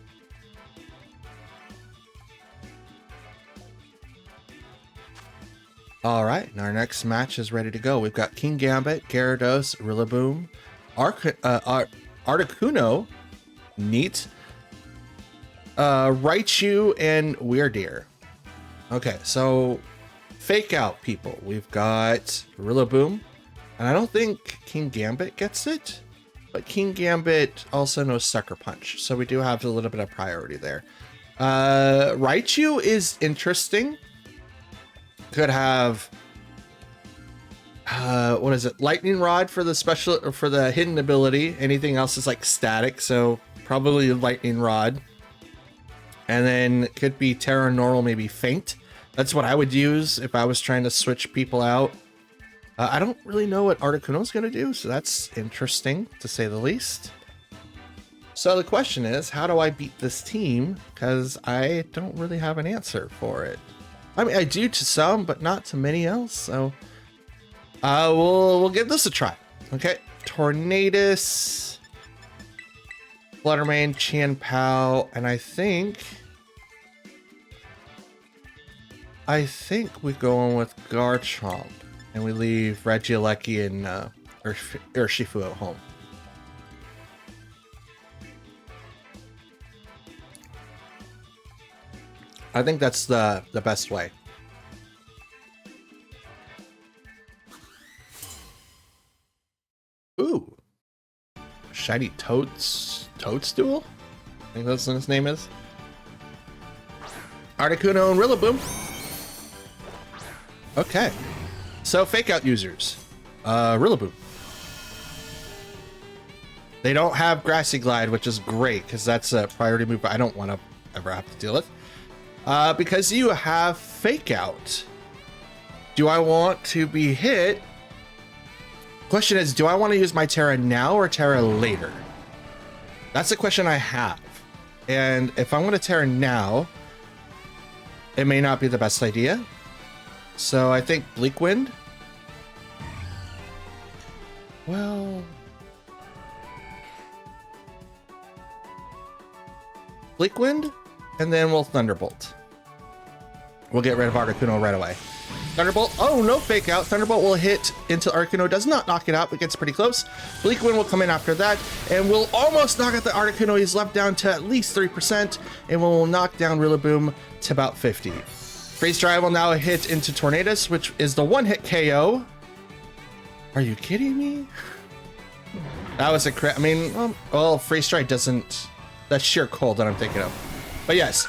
All right, and our next match is ready to go. We've got King Gambit, Gyarados, Rillaboom, Articuno, neat, Raichu, and Weirdeer. Okay, so fake out people. We've got Rillaboom, and I don't think King Gambit gets it, but King Gambit also knows Sucker Punch, so we do have a little bit of priority there. Raichu is interesting. Could have what is it? Lightning Rod for the special, or for the hidden ability. Anything else is like static, so probably Lightning Rod. And then could be Terra Normal, maybe Faint. That's what I would use if I was trying to switch people out. I don't really know what Articuno's going to do, so that's interesting to say the least. So the question is, how do I beat this team? Because I don't really have an answer for it. I mean, I do to some, but not to many else. So we'll give this a try. Okay, Tornadus, Fluttermane, Chien-Pao, and I think we go on with Garchomp, and we leave Regieleki and Urshifu at home. I think that's the best way. Ooh. Shiny Toadstool? I think that's what his name is. Articuno and Rillaboom. Okay. So fake out users. Rillaboom. They don't have Grassy Glide, which is great because that's a priority move I don't want to ever have to deal with. Because you have Fake Out. Do I want to be hit? Question is, do I want to use my Terra now or Terra later? That's the question I have. And if I'm going to Terra now, it may not be the best idea. So I think Bleak Wind. Well, Bleak Wind, and then we'll Thunderbolt. We'll get rid of Articuno right away. Thunderbolt. Oh, no Fake Out. Thunderbolt will hit into Articuno. Does not knock it out, but gets pretty close. Bleak Wind will come in after that, and we'll almost knock out the Articuno. He's left down to at least 3%, and we'll knock down Rillaboom to about 50. Freeze Dry will now hit into Tornadus, which is the one-hit KO. Are you kidding me? That was a crit. I mean, well, Freeze Dry doesn't... That's sheer cold that I'm thinking of. But yes.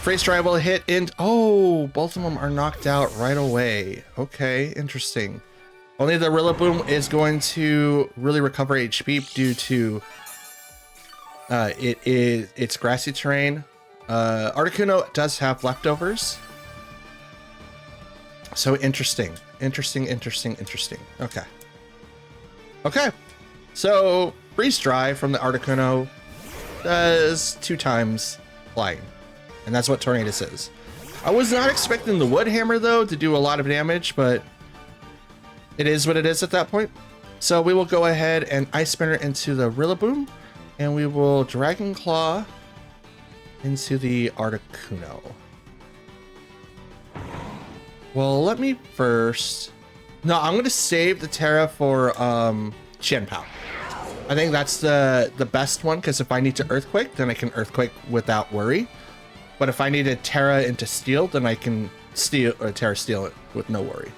Freeze Dry will hit in... Oh, both of them are knocked out right away. Okay, interesting. Only the Rillaboom is going to really recover HP due to... it's grassy terrain. Articuno does have leftovers. So interesting. Interesting. Okay. Okay. So Freeze Dry from the Articuno does 2 times flying. And that's what Tornadus is. I was not expecting the Wood Hammer though to do a lot of damage, but it is what it is at that point. So we will go ahead and Ice Spinner into the Rillaboom, and we will Dragon Claw into the Articuno. Well, let me first... No, I'm going to save the Terra for Qianpao. I think that's the best one, because if I need to Earthquake, then I can Earthquake without worry. But if I need a Terra into Steel, then I can Terra Steel it with no worry.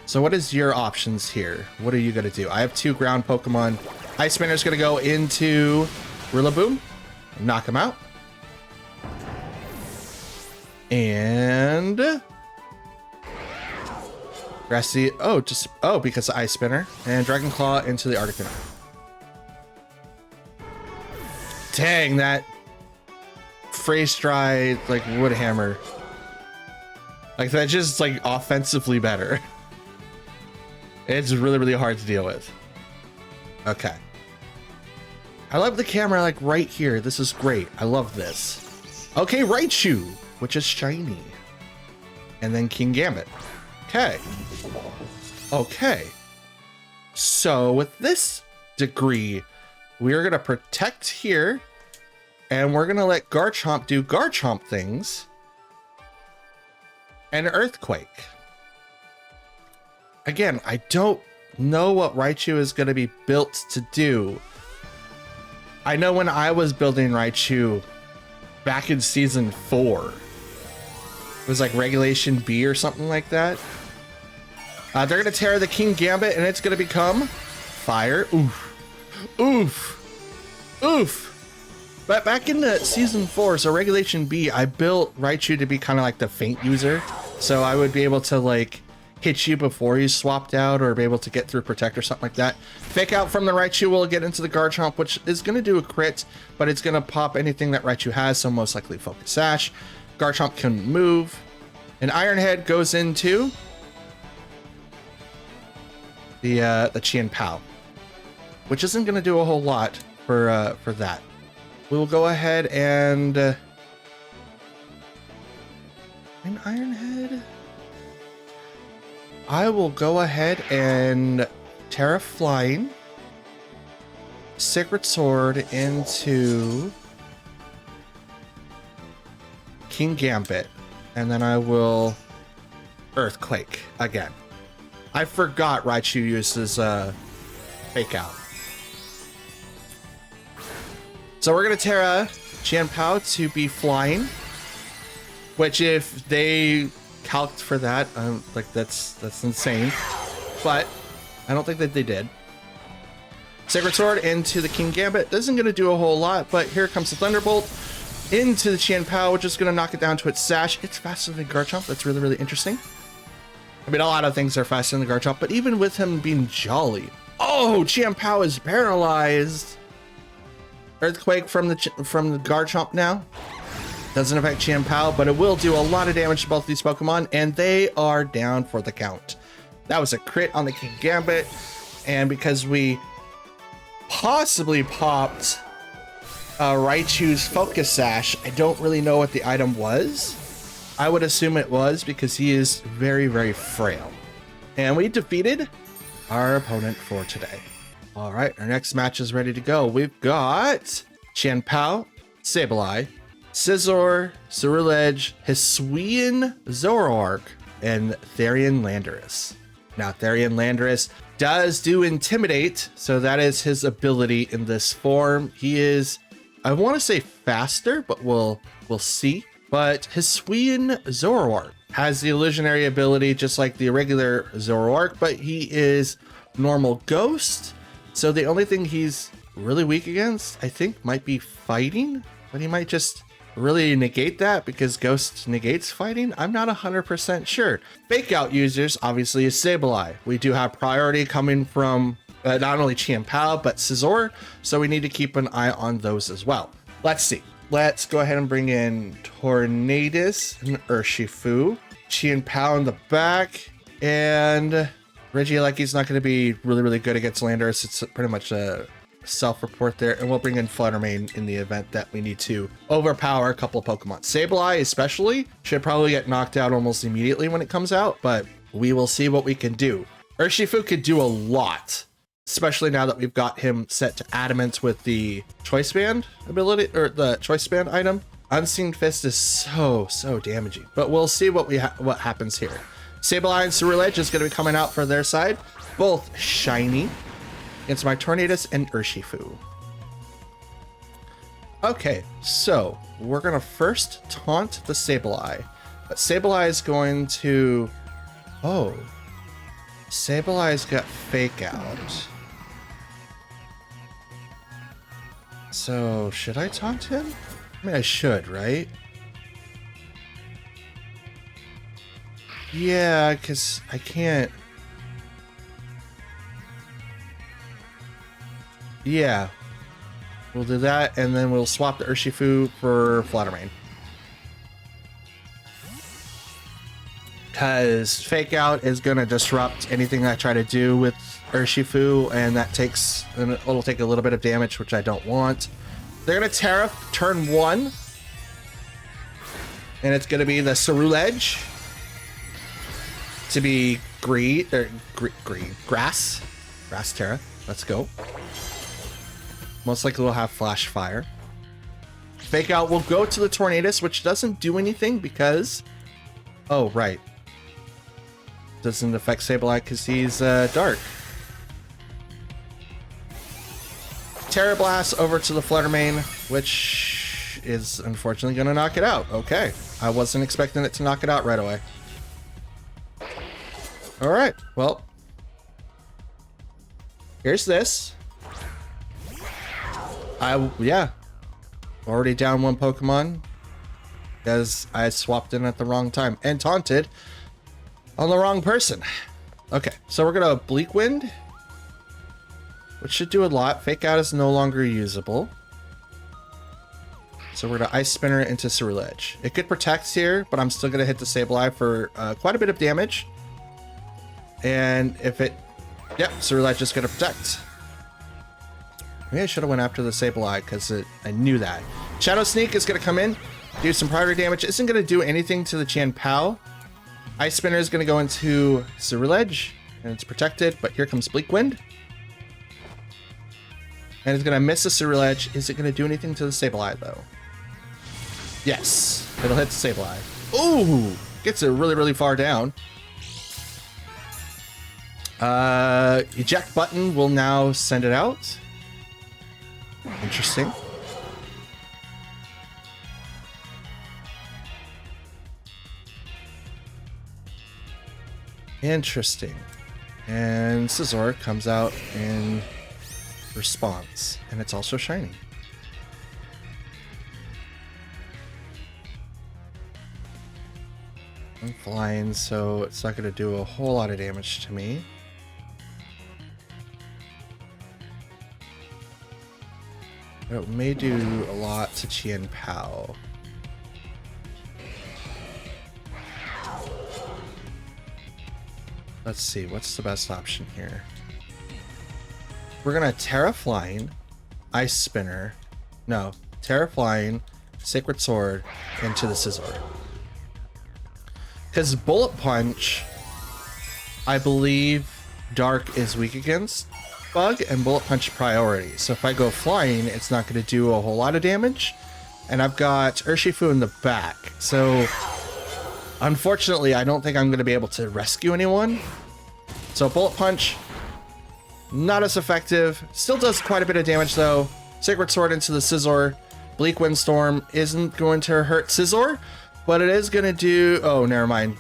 So what is your options here? What are you going to do? I have 2 ground Pokemon. Ice Spinner's going to go into Rillaboom. Knock him out. And Grassy, because of Ice Spinner. And Dragon Claw into the Articuno. Dang, that Freeze Dry, like, Wood Hammer. Like, that's just, like, offensively better. It's really, really hard to deal with. Okay. I love the camera, like, right here. This is great. I love this. Okay, Raichu, which is shiny. And then King Gambit. Okay. Okay. So with this degree, we're going to protect here. And we're going to let Garchomp do Garchomp things. And Earthquake. Again, I don't know what Raichu is going to be built to do. I know when I was building Raichu back in season 4, it was like Regulation B or something like that. They're going to tear the King Gambit, and it's going to become Fire. Oof. Oof. Oof. But back in the season 4, so Regulation B, I built Raichu to be kind of like the feint user. So I would be able to like hit you before you swapped out, or be able to get through Protect or something like that. Fake Out from the Raichu will get into the Garchomp, which is going to do a crit, but it's going to pop anything that Raichu has, so most likely Focus Sash. Garchomp can move. And Iron Head goes into the Qianpao, which isn't going to do a whole lot for that. We will go ahead and Iron Head. I will go ahead and Terra Flying, Sacred Sword into King Gambit, and then I will Earthquake again. I forgot Raichu uses Fake Out. So we're gonna Terra Qianpao to be flying, which if they calced for that, like that's insane, but I don't think that they did. Sacred Sword into the King Gambit isn't gonna do a whole lot, but here comes the Thunderbolt into the Qianpao, which is gonna knock it down to its Sash. It's faster than Garchomp. That's really, really interesting. I mean, a lot of things are faster than the Garchomp, but even with him being jolly. Oh, Qianpao is paralyzed. Earthquake from the Garchomp now. Doesn't affect Chien-Pao, but it will do a lot of damage to both these Pokemon, and they are down for the count. That was a crit on the King Gambit, and because we possibly popped Raichu's Focus Sash, I don't really know what the item was. I would assume it was because he is very, very frail. And we defeated our opponent for today. All right, our next match is ready to go. We've got Chien-Pao, Sableye, Scizor, Ceruledge, Hisuian Zoroark, and Therian Landorus. Now, Therian Landorus does do Intimidate, so that is his ability in this form. He is, I want to say faster, but we'll see. But Hisuian Zoroark has the illusionary ability just like the regular Zoroark, but he is normal ghost. So the only thing he's really weak against, I think, might be fighting, but he might just really negate that because Ghost negates fighting. I'm not 100% sure. Fake out users obviously is Sableye. We do have priority coming from not only Chien-Pao but Scizor, so we need to keep an eye on those as well. Let's see. Let's go ahead and bring in Tornadus and Urshifu. Chien-Pao in the back, and Regieleki's not going to be really good against Landorus. It's pretty much a self-report there, and we'll bring in Fluttermane in the event that we need to overpower a couple of Pokemon. Sableye especially should probably get knocked out almost immediately when it comes out, but we will see what we can do. Urshifu could do a lot, especially now that we've got him set to Adamant with the Choice Band ability, or the Choice Band item. Unseen Fist is so damaging, but we'll see what happens here. Sableye and Ceruledge is going to be coming out for their side, both shiny. It's my Tornadus and Urshifu. Okay, so we're gonna first taunt the Sableye, but Sableye is going to, oh, Sableye's got Fake Out. So should I taunt him? I mean, I should, right? Yeah, because I can't. Yeah, we'll do that, and then we'll swap the Urshifu for Fluttermane. Because Fake Out is going to disrupt anything I try to do with Urshifu, and it'll take a little bit of damage, which I don't want. They're going to Tariff turn 1, and it's going to be the Ceruledge to be Grass Terra. Let's go. Most likely we'll have Flash Fire. Fake Out will go to the Tornadus, which doesn't do anything because... Oh, right. Doesn't affect Sableye because he's dark. Terra Blast over to the Fluttermane, which is unfortunately going to knock it out. Okay. I wasn't expecting it to knock it out right away. Alright, well. Here's this. Yeah, already down one Pokemon because I swapped in at the wrong time and taunted on the wrong person. Okay, so we're gonna Bleak Wind, which should do a lot. Fake Out is no longer usable, so we're gonna Ice Spinner into Ceruledge. It could protect here, but I'm still gonna hit the Sableye for quite a bit of damage. And if it, yep, Ceruledge is gonna protect. Maybe I should have went after the Sableye because I knew that. Shadow Sneak is going to come in, do some priority damage. Isn't going to do anything to the Chien-Pao. Ice Spinner is going to go into Ceruledge, and it's protected, but here comes Bleak Wind. And it's going to miss the Ceruledge. Is it going to do anything to the Sableye, though? Yes, it'll hit the Sableye. Ooh, gets it really far down. Eject button will now send it out. Interesting. Interesting. And Scizor comes out in response, and it's also shiny. I'm flying, so it's not going to do a whole lot of damage to me. It may do a lot to Chien Pao. Let's see, what's the best option here? We're gonna Terra Flying, Ice Spinner. No, Terra Flying, Sacred Sword into the Scizor. Because Bullet Punch, I believe Dark is weak against Bug, and Bullet Punch priority. So if I go flying, it's not going to do a whole lot of damage. And I've got Urshifu in the back. So unfortunately, I don't think I'm going to be able to rescue anyone. So Bullet Punch, not as effective. Still does quite a bit of damage though. Sacred Sword into the Scizor. Bleak Windstorm isn't going to hurt Scizor, but it is going to do... Oh, never mind.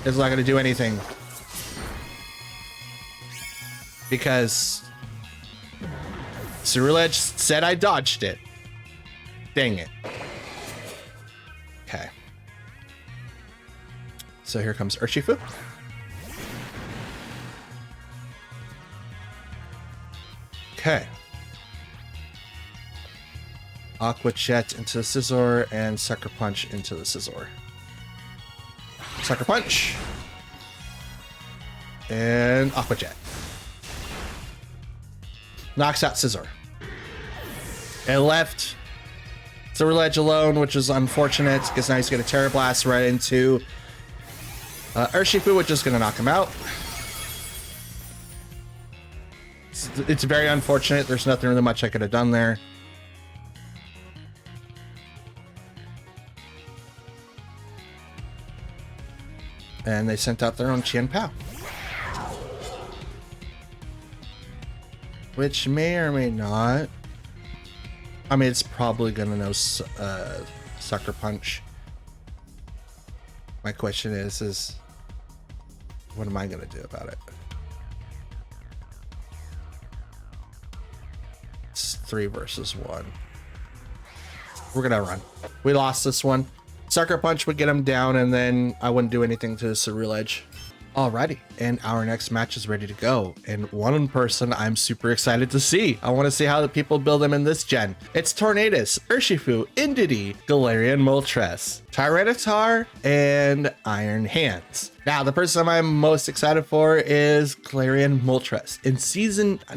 It's not going to do anything. Because Ceruledge said I dodged it. Dang it. Okay. So here comes Urshifu. Okay. Aqua Jet into the Scizor and Sucker Punch into the Scizor. Sucker Punch. And Aqua Jet. Knocks out Scizor. And left Ceruledge alone, which is unfortunate because now he's going to Terra Blast right into Urshifu, which is going to knock him out. It's very unfortunate. There's nothing really much I could have done there. And they sent out their own Chien Pao. Which may or may not. I mean, it's probably gonna know Sucker Punch. My question is what am I gonna do about it? It's 3 versus 1. We're gonna run. We lost this one. Sucker Punch would get him down, and then I wouldn't do anything to Ceruledge. Alrighty, and our next match is ready to go, and one person I'm super excited to see. I want to see how the people build them in this gen. It's Tornadus, Urshifu, Indeedee, Galarian Moltres, Tyranitar, and Iron Hands. Now, the person I'm most excited for is Galarian Moltres.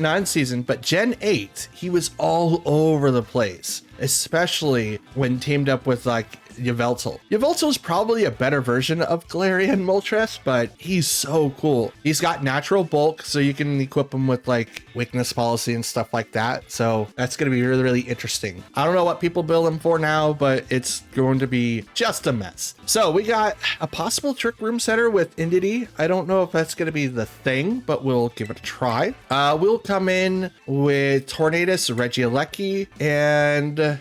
Not in season, but Gen 8, he was all over the place, especially when teamed up with like Yveltal. Yveltal is probably a better version of Galarian Moltres, but he's so cool. He's got natural bulk, so you can equip him with like weakness policy and stuff like that. So that's going to be really, really interesting. I don't know what people build him for now, but it's going to be just a mess. So we got a possible Trick Room Setter with Indeedee. I don't know if that's going to be the thing, but we'll give it a try. We'll come in with Tornadus, Regieleki, and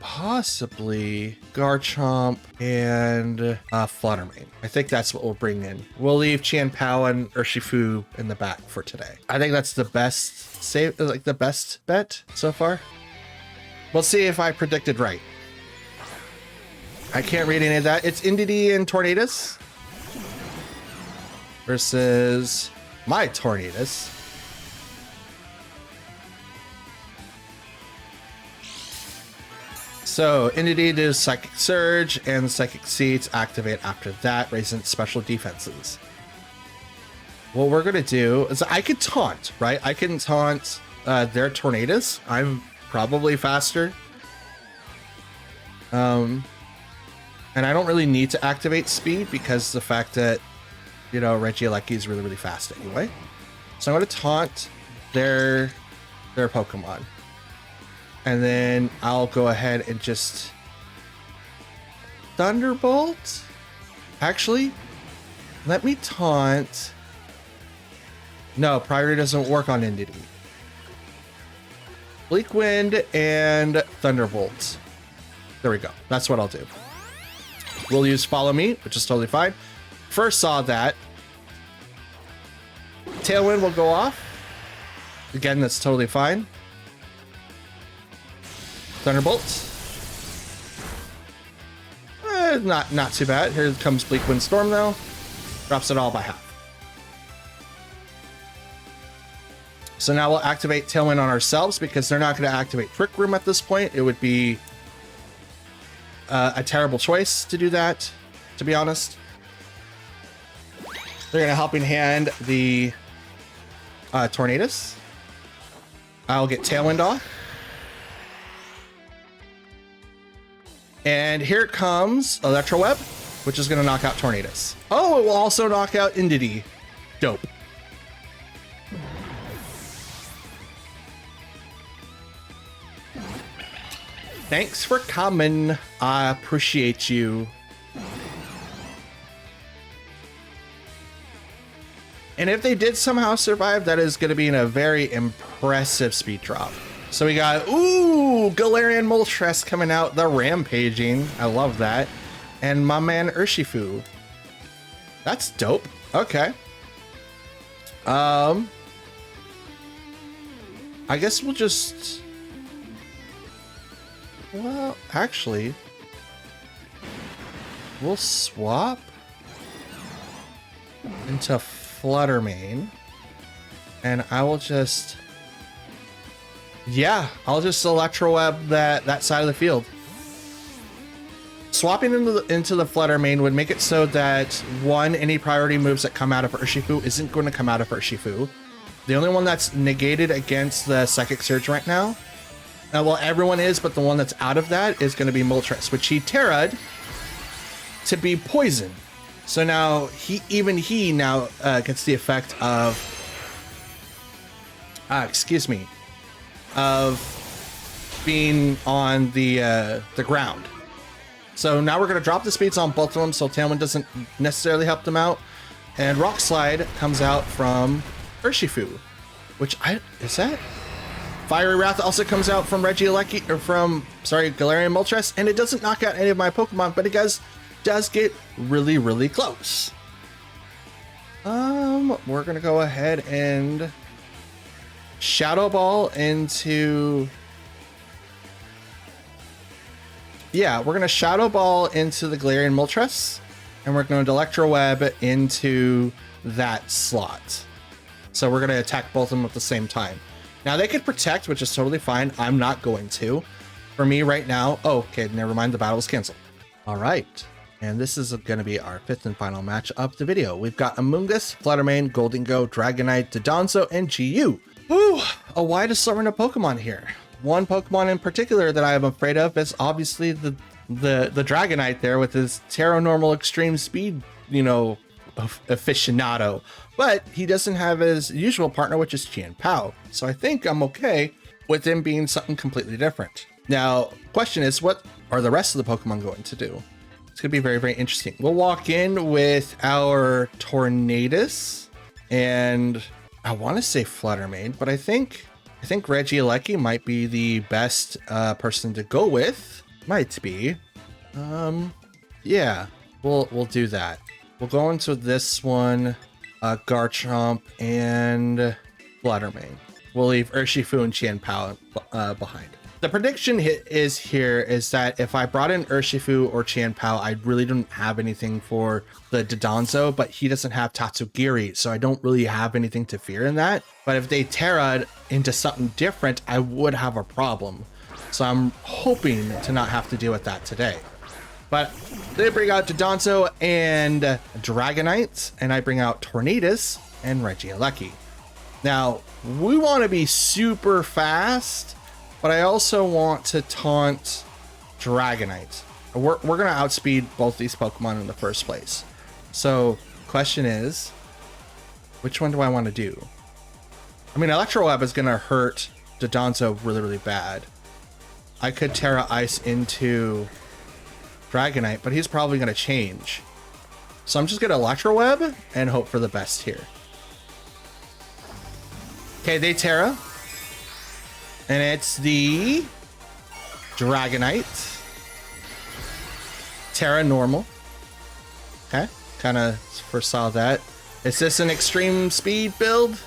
possibly Garchomp and Fluttermane. I think that's what we'll bring in. We'll leave Chien Pao and Urshifu in the back for today. I think that's the best save, like the best bet so far. We'll see if I predicted right. I can't read any of that. It's Indeedee and Tornadus versus my Tornadus. So Indeedee does Psychic Surge, and Psychic Seeds activate after that, raising special defenses. What we're gonna do is I could taunt, right? I can taunt their Tornadus. I'm probably faster. And I don't really need to activate speed because the fact that, you know, Regieleki is really, really fast anyway. So I'm gonna taunt their Pokemon. And then I'll go ahead and just Thunderbolt. Actually, let me taunt. No, priority doesn't work on Indeedee. Bleak Wind and Thunderbolt. There we go. That's what I'll do. We'll use Follow Me, which is totally fine. First saw that. Tailwind will go off. Again, that's totally fine. Thunderbolt. Not too bad. Here comes Bleak Wind Storm though. Drops it all by half. So now we'll activate Tailwind on ourselves because they're not going to activate Trick Room at this point. It would be a terrible choice to do that, to be honest. They're going to Helping Hand the Tornadus. I'll get Tailwind off. And here comes Electro Web, which is going to knock out Tornadus. Oh, it will also knock out Indity. Dope. Thanks for coming. I appreciate you. And if they did somehow survive, that is going to be in a very impressive speed drop. So we got, ooh, Galarian Moltres coming out, the Rampaging. I love that. And my man Urshifu. That's dope. Okay. I guess we'll just... Well, actually, we'll swap into Fluttermane, and I will just, yeah, I'll just Electro Web that side of the field. Swapping into the Fluttermane would make it so that one, any priority moves that come out of Urshifu isn't going to come out of Urshifu. The only one that's negated against the Psychic Surge right now, well, everyone is, but the one that's out of that is going to be Moltres, which he Terra'd to be poison. So now he now gets the effect of, of being on the ground. So now we're going to drop the speeds on both of them, so Tailwind doesn't necessarily help them out. And Rock Slide comes out from Urshifu, which is that? Fiery Wrath also comes out from Galarian Moltres, and it doesn't knock out any of my Pokemon, but it does get really, really close. We're gonna go ahead and Shadow Ball into... Yeah, we're gonna Shadow Ball into the Galarian Moltres, and we're going to Electro Web into that slot. So we're gonna attack both of them at the same time. Now they could protect, which is totally fine. I'm not going to. For me right now, oh, okay, never mind. The battle was canceled. All right. And this is going to be our fifth and final match of the video. We've got Amoonguss, Fluttermane, Goldingo, Dragonite, Dodonzo, and GU. Whew, a wide assortment of Pokemon here. One Pokemon in particular that I am afraid of is obviously the Dragonite there with his Terra Normal Extreme Speed, aficionado. But he doesn't have his usual partner, which is Qian Pao. So I think I'm okay with him being something completely different. Now, question is, what are the rest of the Pokemon going to do? It's going to be very, very interesting. We'll walk in with our Tornadus, and I want to say Fluttermane, but I think Regieleki might be the best person to go with. Might be. Yeah, we'll do that. We'll go into this one, Garchomp and Fluttermane. We'll leave Urshifu and Qian Pao behind. The prediction is that if I brought in Urshifu or Qian Pao, I really don't have anything for the Dodonzo, but he doesn't have Tatsugiri, so I don't really have anything to fear in that. But if they Terra'd into something different, I would have a problem. So I'm hoping to not have to deal with that today. But they bring out Dodonzo and Dragonite, and I bring out Tornadus and Regieleki. Now, we want to be super fast, but I also want to taunt Dragonite. We're going to outspeed both these Pokemon in the first place. So, question is, which one do I want to do? I mean, Electro Web is going to hurt Dodonzo really, really bad. I could Terra Ice into Dragonite, but he's probably going to change. So I'm just going to Electro Web and hope for the best here. Okay, they Terra. And it's the Dragonite. Terra Normal. Okay, kind of foresaw that. Is this an extreme speed build?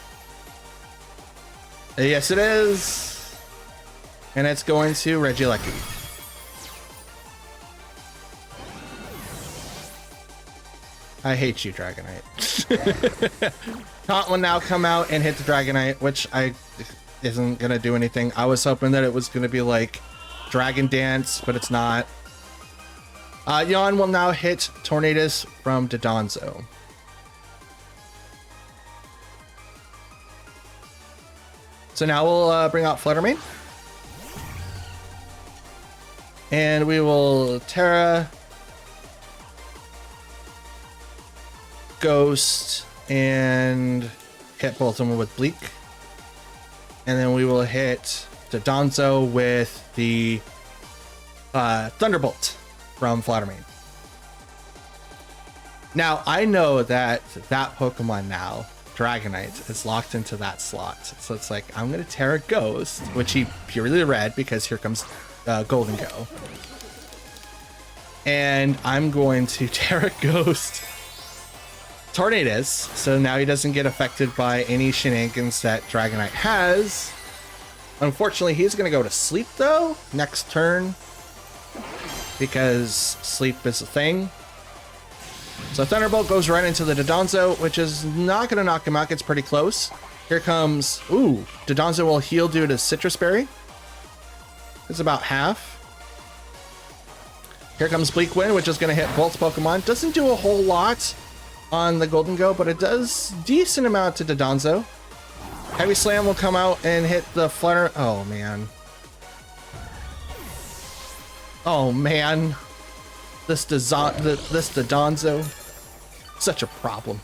Yes, it is. And it's going to Regieleki. I hate you, Dragonite. Taunt will now come out and hit the Dragonite, which isn't gonna do anything. I was hoping that it was gonna be like Dragon Dance, but it's not. Yawn will now hit Tornadus from Dodonzo. So now we'll bring out Fluttermane. And we will Terra, Ghost, and hit both of them with Bleak. And then we will hit Dodonzo with the Thunderbolt from Fluttermane. Now, I know that Pokemon now, Dragonite, is locked into that slot. So it's like, I'm going to Terra Ghost, which he purely read because here comes Golden Go. And I'm going to Terra Ghost Tornadus, so now he doesn't get affected by any shenanigans that Dragonite has. Unfortunately, he's going to go to sleep, though, next turn, because sleep is a thing. So Thunderbolt goes right into the Dodonzo, which is not going to knock him out. Gets pretty close. Here comes... Ooh, Dodonzo will heal due to Citrus Berry. It's about half. Here comes Bleak Wind, which is going to hit both Pokemon. Doesn't do a whole lot on the Golden Go, but it does decent amount to Dodonzo. Heavy Slam will come out and hit the Flutter. Oh, man. Oh, man. This Dodonzo. Such a problem.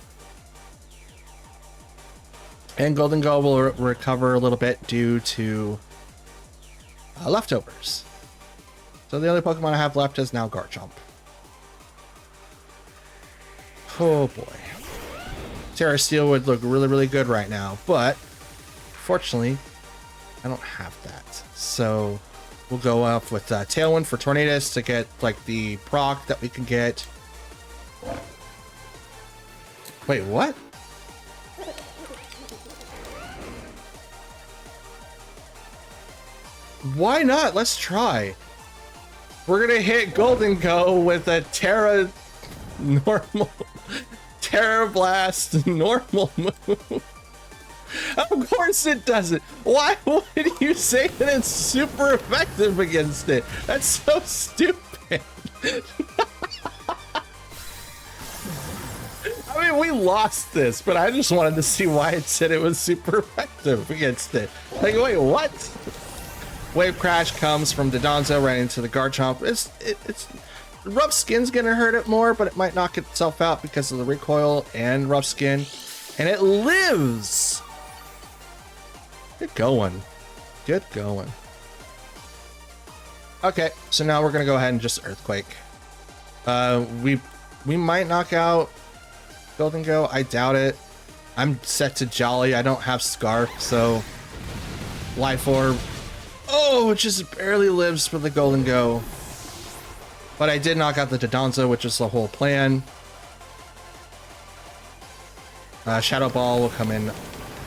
And Golden Go will recover a little bit due to leftovers. So the only Pokemon I have left is now Garchomp. Oh boy. Terra Steel would look really, really good right now, but fortunately, I don't have that. So we'll go up with Tailwind for Tornadus to get like the proc that we can get. Wait, what? Why not? Let's try. We're gonna hit Golden Go with a Terra normal, Terra Blast normal move. Of course it doesn't. Why would you say that it's super effective against it? That's so stupid. I mean, we lost this, but I just wanted to see why it said it was super effective against it. Like, wait, what? Wave Crash comes from Dodonzo right into the Garchomp. It's Rough Skin's gonna hurt it more, but it might knock itself out because of the recoil and Rough Skin. And it lives! Good going. Good going. Okay, so now we're gonna go ahead and just Earthquake. We might knock out Golden Go. I doubt it. I'm set to Jolly. I don't have Scarf, so Life Orb. Oh, it just barely lives for the Golden Go. But I did knock out the Dodonzo, which is the whole plan. Shadow Ball will come in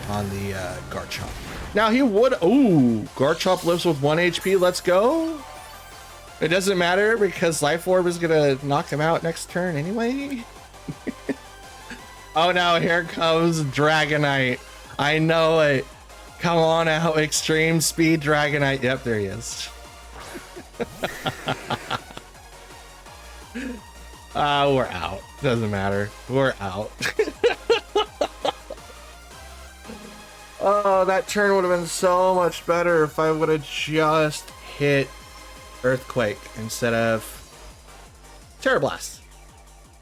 on the Garchomp. Now he would... Ooh, Garchomp lives with 1 HP. Let's go. It doesn't matter because Life Orb is going to knock him out next turn anyway. Oh, no, here comes Dragonite. I know it. Come on out, Extreme Speed Dragonite. Yep, there he is. We're out. Doesn't matter. We're out. Oh, that turn would have been so much better if I would have just hit Earthquake instead of Terra Blast.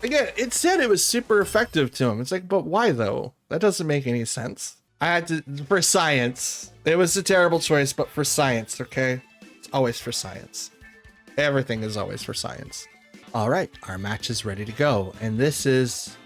Again, it said it was super effective to him. It's like, but why though? That doesn't make any sense. I had to, for science. It was a terrible choice, but for science, okay? It's always for science. Everything is always for science. All right, our match is ready to go. And this is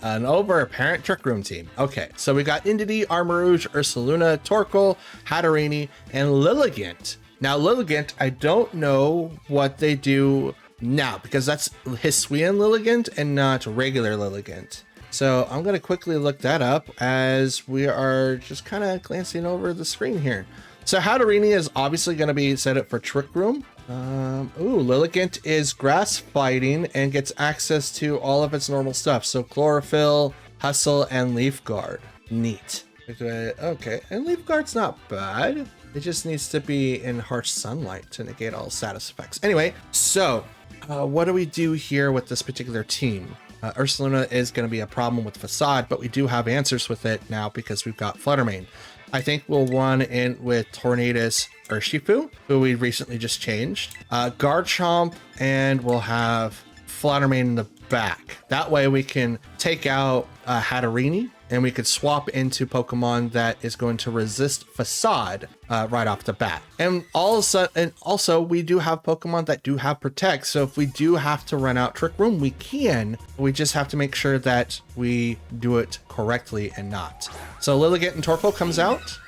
an over-apparent Trick Room team. Okay, so we got Indeedee, Armarouge, Ursaluna, Torkoal, Hatterene, and Lilligant. Now, Lilligant, I don't know what they do now because that's Hisuian Lilligant and not regular Lilligant. So I'm going to quickly look that up as we are just kind of glancing over the screen here. So Hatterene is obviously going to be set up for Trick Room. Ooh, Lilligant is grass fighting and gets access to all of its normal stuff. So chlorophyll, hustle, and leaf guard. Neat. Okay, and leaf guard's not bad. It just needs to be in harsh sunlight to negate all status effects. Anyway, so what do we do here with this particular team? Ursaluna is going to be a problem with Facade, but we do have answers with it now because we've got Fluttermane. I think we'll run in with Tornadus Urshifu, who we recently just changed. Garchomp, and we'll have Fluttermane in the back. That way we can take out Hatterene, and we could swap into Pokemon that is going to resist Facade right off the bat. And all of a sudden, and also we do have Pokemon that do have Protect. So if we do have to run out Trick Room, we can. We just have to make sure that we do it correctly and not. So Lilligant and Torkoal comes out.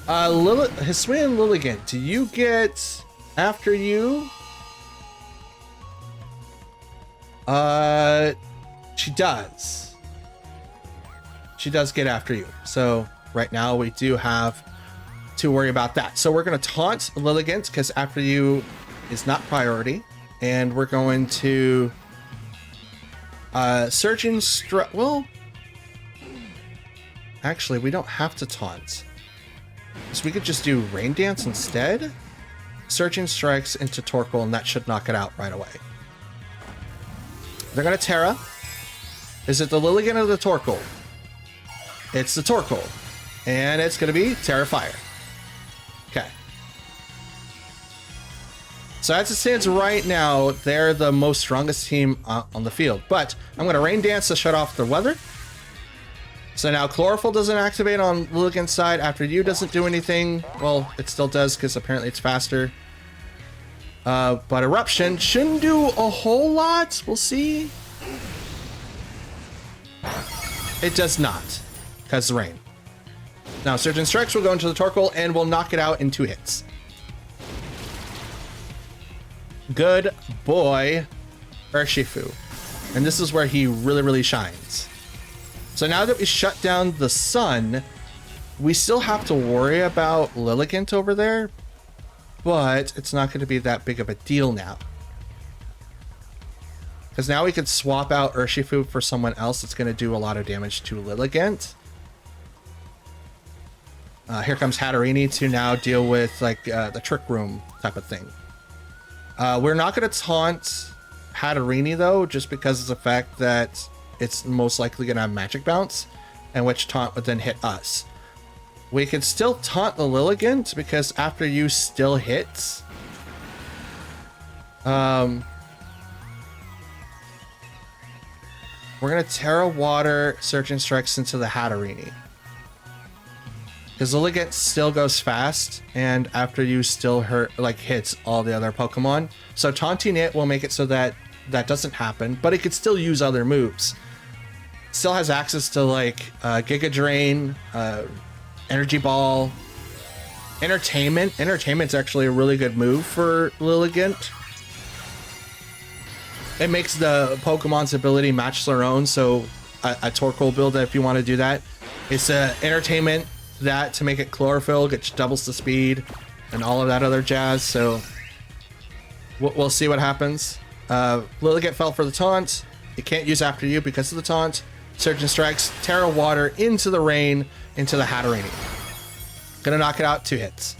Hisui and Lilligant, do you get after you? She does. She does get after you. So right now we do have to worry about that. So we're going to taunt Lilligant because after you is not priority. And we're going to Surging Strike. Well, actually, we don't have to taunt. So we could just do Rain Dance instead. Surging Strikes into Torkoal, and that should knock it out right away. They're going to Terra. Is it the Lilligant or the Torkoal? It's the Torkoal. And it's going to be Terra Fire. Okay. So as it stands right now, they're the most strongest team on the field. But I'm going to Rain Dance to shut off the weather. So now Chlorophyll doesn't activate on Lilligant's side. After you doesn't do anything. Well, it still does because apparently it's faster. But Eruption shouldn't do a whole lot. We'll see. It does not. Because of rain. Now Surgeon Strikes will go into the Torkoal and will knock it out in 2 hits. Good boy, Urshifu. And this is where he really shines. So now that we shut down the sun, we still have to worry about Lilligant over there, but it's not going to be that big of a deal now. Because now we could swap out Urshifu for someone else that's going to do a lot of damage to Lilligant. Here comes Hatterene to now deal with like the Trick Room type of thing. We're not going to taunt Hatterene though, just because of the fact that it's most likely going to have Magic Bounce, and which taunt would then hit us. We can still taunt the Lilligant because after you still hits. We're going to Terra Water Surging Strikes into the Hatterene. Because Lilligant still goes fast, and after you still hits all the other Pokemon. So taunting it will make it so that that doesn't happen, but it could still use other moves. Still has access to Giga Drain, Energy Ball, Entertainment. Entertainment's actually a really good move for Lilligant. It makes the Pokemon's ability match their own, so a Torkoal build, if you want to do that. It's Entertainment that to make it Chlorophyll, which doubles the speed and all of that other jazz. So we'll see what happens. Lilligant fell for the taunt. It can't use after you because of the taunt. Surgeon Strikes, Terra Water into the rain, into the Hatterene. Gonna knock it out 2 hits.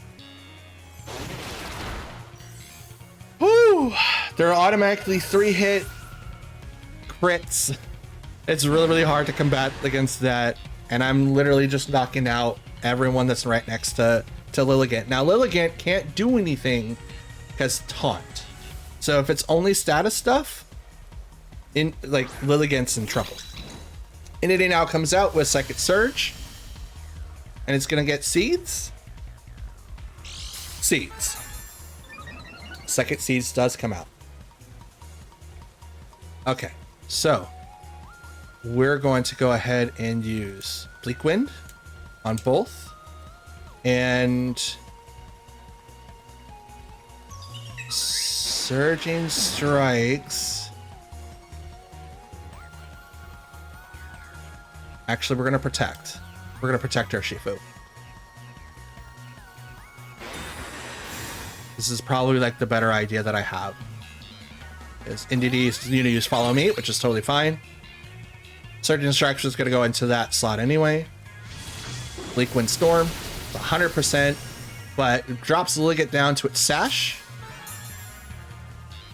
Woo! They're automatically 3-hit crits. It's really hard to combat against that. And I'm literally just knocking out everyone that's right next to Lilligant. Now Lilligant can't do anything because taunt. So if it's only status stuff, Lilligant's in trouble. Entity now comes out with Psychic Surge. And it's gonna get Seeds. Seeds. Psychic Seeds does come out. Okay, so we're going to go ahead and use Bleak Wind on both. And Surging Strikes. Actually, we're going to protect. We're going to protect Urshifu. This is probably like the better idea that I have. Is NDD is going to use Follow Me, which is totally fine. Surging Strike is going to go into that slot anyway. Bleak Wind Storm, 100%, but it drops Lilligant down to its Sash.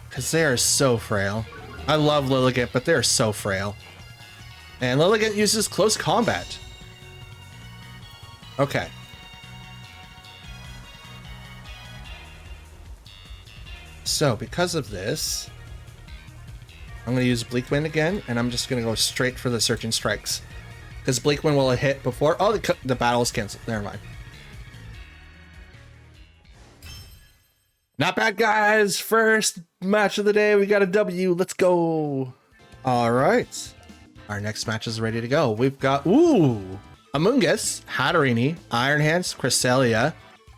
Because they are so frail. I love Lilligant, but they're so frail. And Lilligant uses Close Combat. Okay. So, because of this, I'm going to use Bleak Wind again, and I'm just going to go straight for the Searching Strikes. Because Bleak Wind will hit before... Oh, the battle is canceled. Never mind. Not bad, guys. First match of the day. We got a W. Let's go. All right. Our next match is ready to go. We've got... Ooh! Amoonguss, Hatterene, Iron Hands, Cresselia,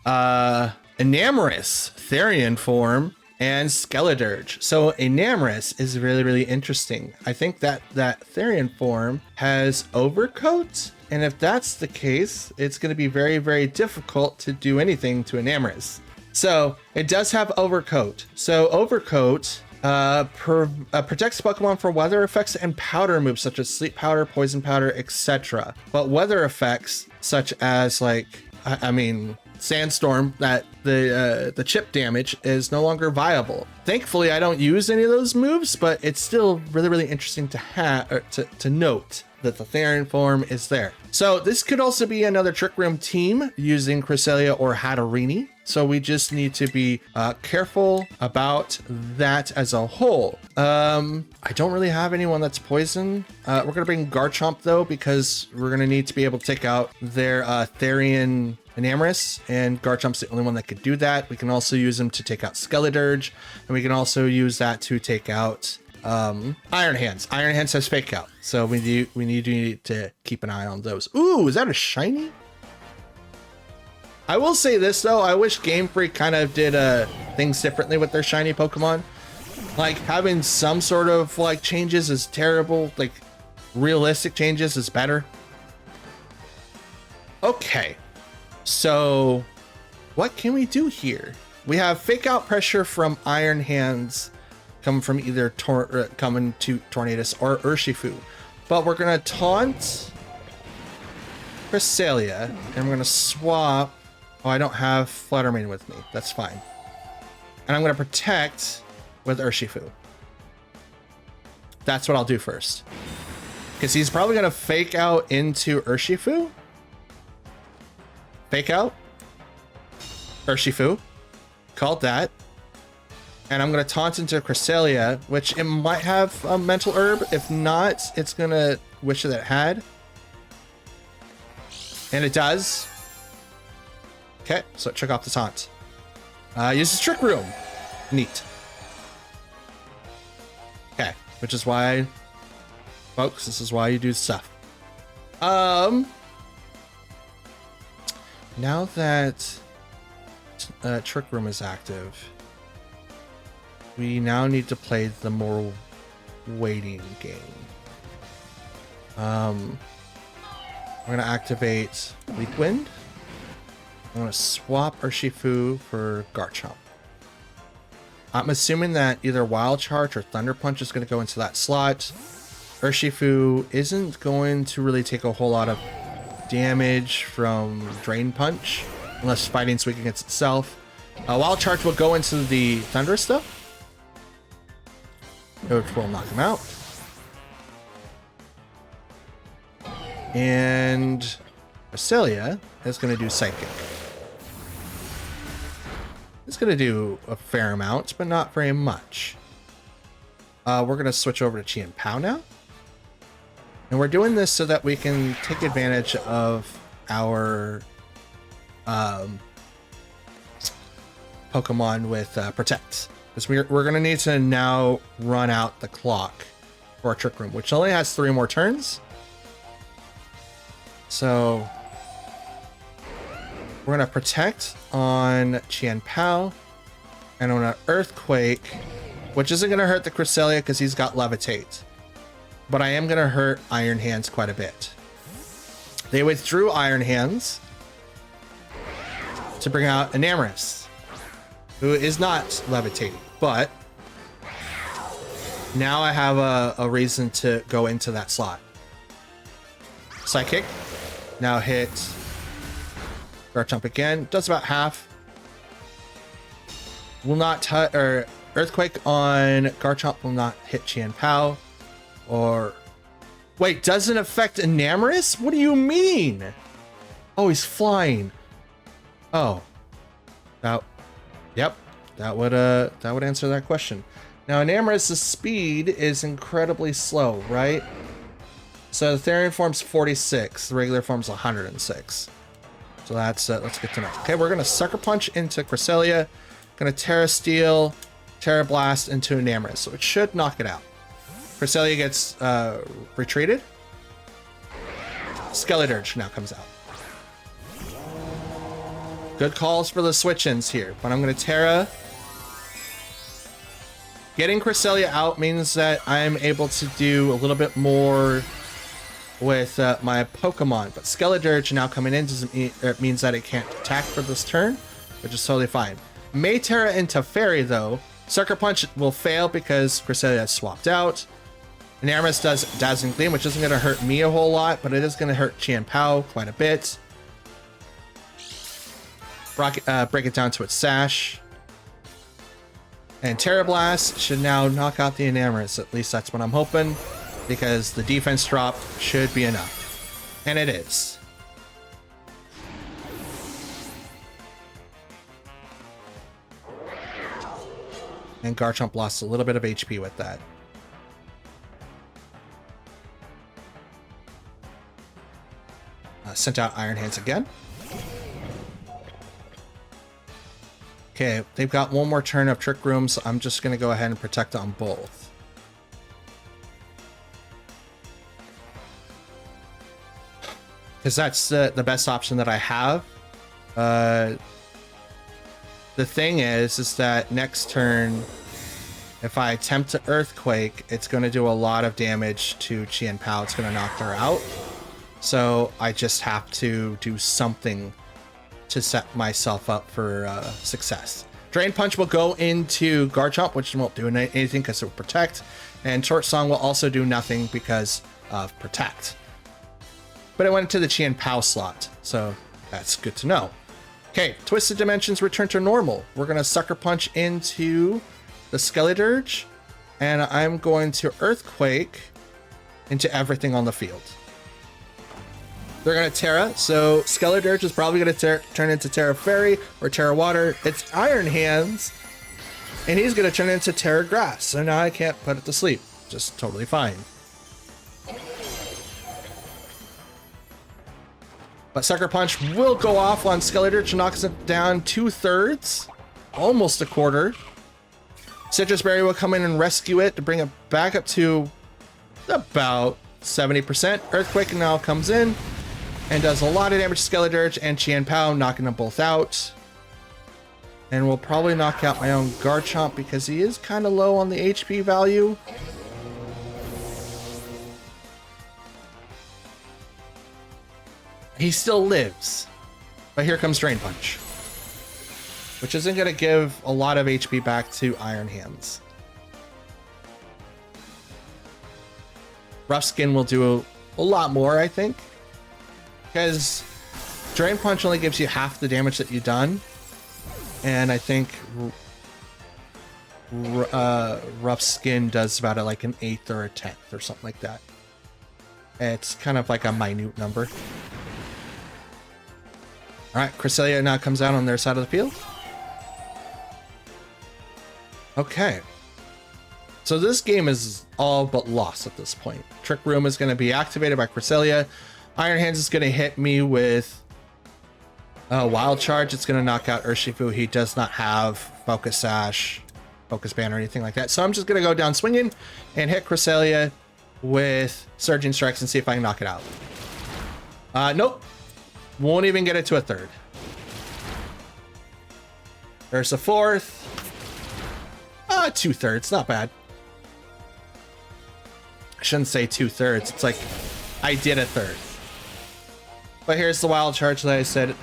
Enamorus, Therian Form, and Skeledirge. So Enamorus is really, really interesting. I think that Therian Form has Overcoat, and if that's the case, it's going to be very, very difficult to do anything to Enamorus. So it does have Overcoat. So Overcoat protects Pokemon from weather effects and powder moves such as Sleep Powder, Poison Powder, etc. But weather effects such as like, I mean, Sandstorm, that the chip damage is no longer viable. Thankfully, I don't use any of those moves, but it's still really, really interesting to have to note that the Therian Form is there. So this could also be another Trick Room team using Cresselia or Hatterene. So we just need to be careful about that as a whole. I don't really have anyone that's poison. We're gonna bring Garchomp though, because we're gonna need to be able to take out their Therian Enamorus, and Garchomp's the only one that could do that. We can also use him to take out Skeledirge, and we can also use that to take out Iron Hands. Iron Hands has Fake Out, so we need to keep an eye on those. Ooh, is that a shiny? I will say this though, I wish Game Freak kind of did things differently with their shiny Pokemon. Like having some sort of like changes is terrible, like realistic changes is better. Okay, so what can we do here? We have Fake Out Pressure from Iron Hands coming from either coming to Tornadus or Urshifu, but we're gonna taunt Cresselia and we're gonna swap. Oh, I don't have Fluttermane with me. That's fine. And I'm gonna protect with Urshifu. That's what I'll do first, because he's probably gonna Fake Out into Urshifu. Fake Out, Urshifu, called that. And I'm gonna taunt into Cresselia, which it might have a Mental Herb. If not, it's gonna wish that it had. And it does. Okay, so check off the taunt. Uses Trick Room. Neat. Okay, which is why, folks, this is why you do stuff. Now that Trick Room is active, we now need to play the more waiting game. We're gonna activate Bleak Wind. I'm gonna swap Urshifu for Garchomp. I'm assuming that either Wild Charge or Thunder Punch is gonna go into that slot. Urshifu isn't going to really take a whole lot of damage from Drain Punch unless fighting's weak against itself. Wild Charge will go into the Thunderous though, which will knock him out. And Cresselia is going to do Psychic. It's going to do a fair amount, but not very much. We're going to switch over to Chien Pao now. And we're doing this so that we can take advantage of our Pokemon with Protect. Because we're going to need to now run out the clock for our Trick Room, which only has 3 more turns. So we're going to Protect on Chien Pao and on an Earthquake, which isn't going to hurt the Cresselia because he's got Levitate. But I am going to hurt Iron Hands quite a bit. They withdrew Iron Hands to bring out Enamorus. who is not levitating, but now I have a reason to go into that slot. Psychic. Now hit Garchomp again. Does about half. Will not touch, or Earthquake on Garchomp will not hit Chien-Pao. Or wait, doesn't affect Enamorus? What do you mean? Oh, he's flying. Oh. Yep. That would answer that question. Now Enamorus' speed is incredibly slow, right? So the Therian form's 46, the regular form's 106. So that's let's get to know. Okay, we're gonna Sucker Punch into Cresselia, gonna Terra Steel, Terra Blast into Enamorus, so it should knock it out. Cresselia gets retreated. Skeledirge now comes out. Good calls for the switch-ins here, but I'm gonna Terra. Getting Cresselia out means that I'm able to do a little bit more with my Pokemon, but Skeledirge now coming in doesn't mean, it means that it can't attack for this turn, which is totally fine. May Terra into Fairy though. Sucker Punch will fail because Cresselia has swapped out. Enamorus does Dazzling Gleam, which isn't going to hurt me a whole lot, but it is going to hurt Chien-Pao quite a bit. Break it down to its Sash. And Terra Blast should now knock out the Enamorus. At least that's what I'm hoping, because the defense drop should be enough. And it is. And Garchomp lost a little bit of HP with that. Sent out Iron Hands again. Okay, they've got one more turn of Trick Room, so I'm just going to go ahead and protect on both. Because that's the best option that I have. The thing is that next turn, if I attempt to Earthquake, it's going to do a lot of damage to Chien-Pao. It's going to knock her out. So I just have to do something to set myself up for success. Drain Punch will go into Garchomp, which won't do anything because it will protect. And Short Song will also do nothing because of protect. But it went into the Chien-Pao slot, so that's good to know. Okay, Twisted Dimensions return to normal. We're going to Sucker Punch into the Skeledirge, and I'm going to Earthquake into everything on the field. They're going to Terra, so Skeledirge is probably going to turn into Terra Fairy or Terra Water. It's Iron Hands, and he's going to turn into Terra Grass, so now I can't put it to sleep. Just totally fine. But Sucker Punch will go off on Skeledirge, knocks it down 2/3, almost a quarter. Citrus Berry will come in and rescue it to bring it back up to about 70%. Earthquake now comes in and does a lot of damage to Skeledirge and Chien-Pao, knocking them both out. And we'll probably knock out my own Garchomp because he is kind of low on the HP value. He still lives, but here comes Drain Punch, which isn't going to give a lot of HP back to Iron Hands. Rough Skin will do a lot more, I think, because Drain Punch only gives you half the damage that you've done, and I think Rough Skin does about like an 1/8 or a 1/10 or something like that. It's kind of like a minute number. All right, Cresselia now comes out on their side of the field. Okay. So this game is all but lost at this point. Trick Room is going to be activated by Cresselia. Iron Hands is going to hit me with Wild Charge. It's going to knock out Urshifu. He does not have Focus Sash, Focus Band, or anything like that. So I'm just going to go down swinging and hit Cresselia with Surging Strikes and see if I can knock it out. Nope. Won't even get it to a 1/3. There's a 4th. 2/3. Not bad. I shouldn't say 2/3. It's like I did a 1/3. But here's the Wild Charge that I stated,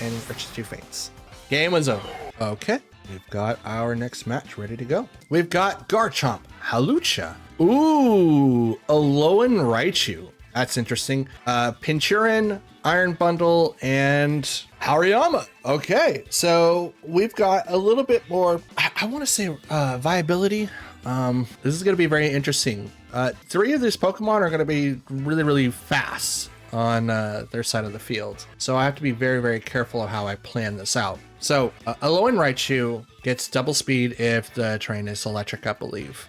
and Urshifu faints. Game was over. Okay. we've got our next match ready to go. We've got Garchomp, Halucha. Ooh, Alolan Raichu. That's interesting. Pinchurin, Iron Bundle, and Hariyama. Okay, so we've got a little bit more, I want to say viability. This is going to be very interesting. 3 of these Pokemon are going to be really, really fast on their side of the field. So I have to be very, very careful of how I plan this out. So Alolan Raichu gets double speed if the terrain is electric, I believe.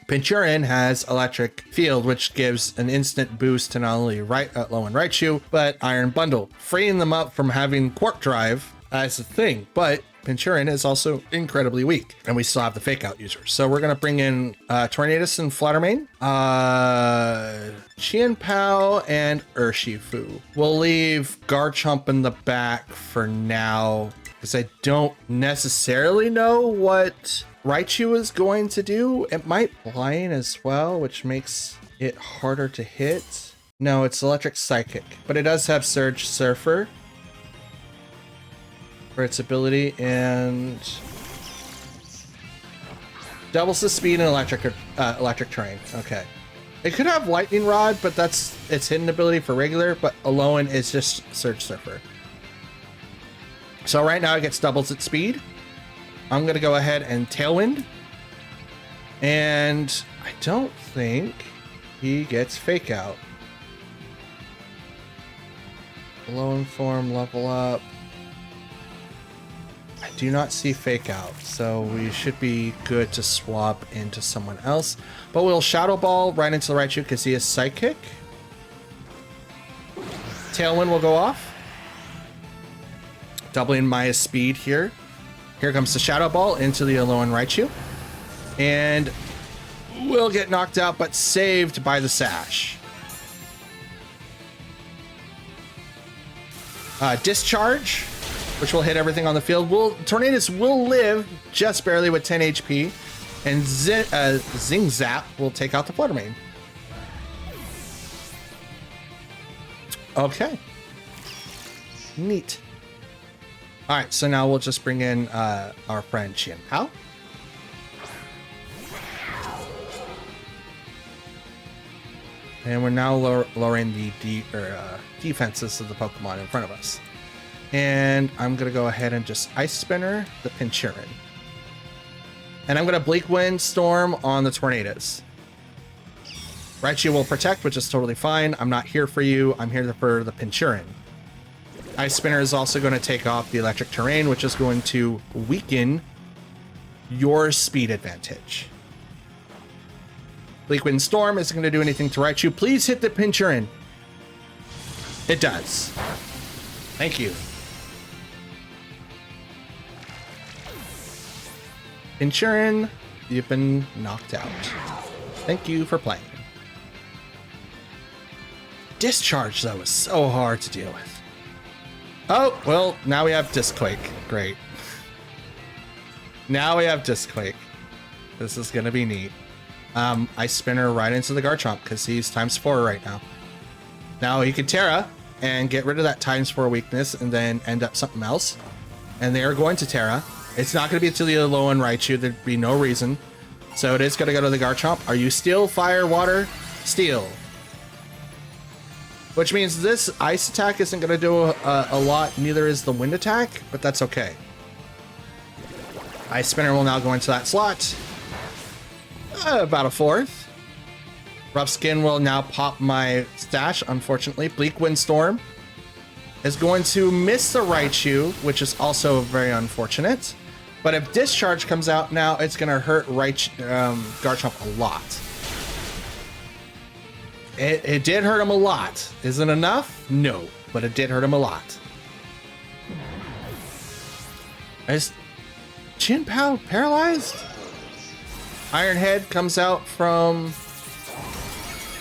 Pinchurin has electric field, which gives an instant boost to not only Alolan Raichu, but Iron Bundle, freeing them up from having Quark Drive as a thing. But Pinchurin is also incredibly weak, and we still have the fake out users. So we're gonna bring in Tornadus and Fluttermane, Qianpao, and Urshifu. We'll leave Garchomp in the back for now, because I don't necessarily know what Raichu is going to do. It might blind as well, which makes it harder to hit. No, it's Electric Psychic, but it does have Surge Surfer for its ability, and doubles the speed in electric terrain. Okay. It could have Lightning Rod, but that's its hidden ability for regular, but Alolan is just Surge Surfer. So right now it gets doubles its speed. I'm going to go ahead and Tailwind. And I don't think he gets Fake Out. Alolan form, level up. I do not see Fake Out, so we should be good to swap into someone else. But we'll Shadow Ball right into the Raichu because he is Psychic. Tailwind will go off, doubling my speed here. Here comes the Shadow Ball into the Alolan Raichu. And will get knocked out, but saved by the Sash. Discharge, which will hit everything on the field. Tornadus will live just barely with 10 HP. And Zing Zap will take out the Fluttermane. Okay. Neat. All right, so now we'll just bring in our friend Qianpao. And we're now lowering the defenses of the Pokemon in front of us. And I'm going to go ahead and just Ice Spinner the Pinchurin. And I'm going to Bleak Wind Storm on the Tornadus. Raichu will protect, which is totally fine. I'm not here for you. I'm here for the Pinchurin. Ice Spinner is also going to take off the electric terrain, which is going to weaken your speed advantage. Bleak Wind Storm isn't going to do anything to Raichu. Please hit the Pinchurin. It does. Thank you. Pinchurin, you've been knocked out. Thank you for playing. Discharge, though, is so hard to deal with. Oh, well, now we have Discquake. Great. Now we have Discquake. This is going to be neat. Ice Spinner right into the Garchomp because he's ×4 right now. Now he can Terra and get rid of that ×4 weakness and then end up something else. And they are going to Terra. It's not going to be to the Alolan Raichu. There'd be no reason. So it is going to go to the Garchomp. Are you Steel, Fire, Water? Steel. Which means this Ice attack isn't going to do a lot. Neither is the Wind attack, but that's okay. Ice Spinner will now go into that slot. About a 4th. Rough Skin will now pop my stash, unfortunately. Bleak Wind Storm is going to miss the Raichu, which is also very unfortunate. But if Discharge comes out now, it's going to hurt Garchomp a lot. It did hurt him a lot. Is it enough? No, but it did hurt him a lot. Is Qianpao paralyzed? Iron Head comes out from...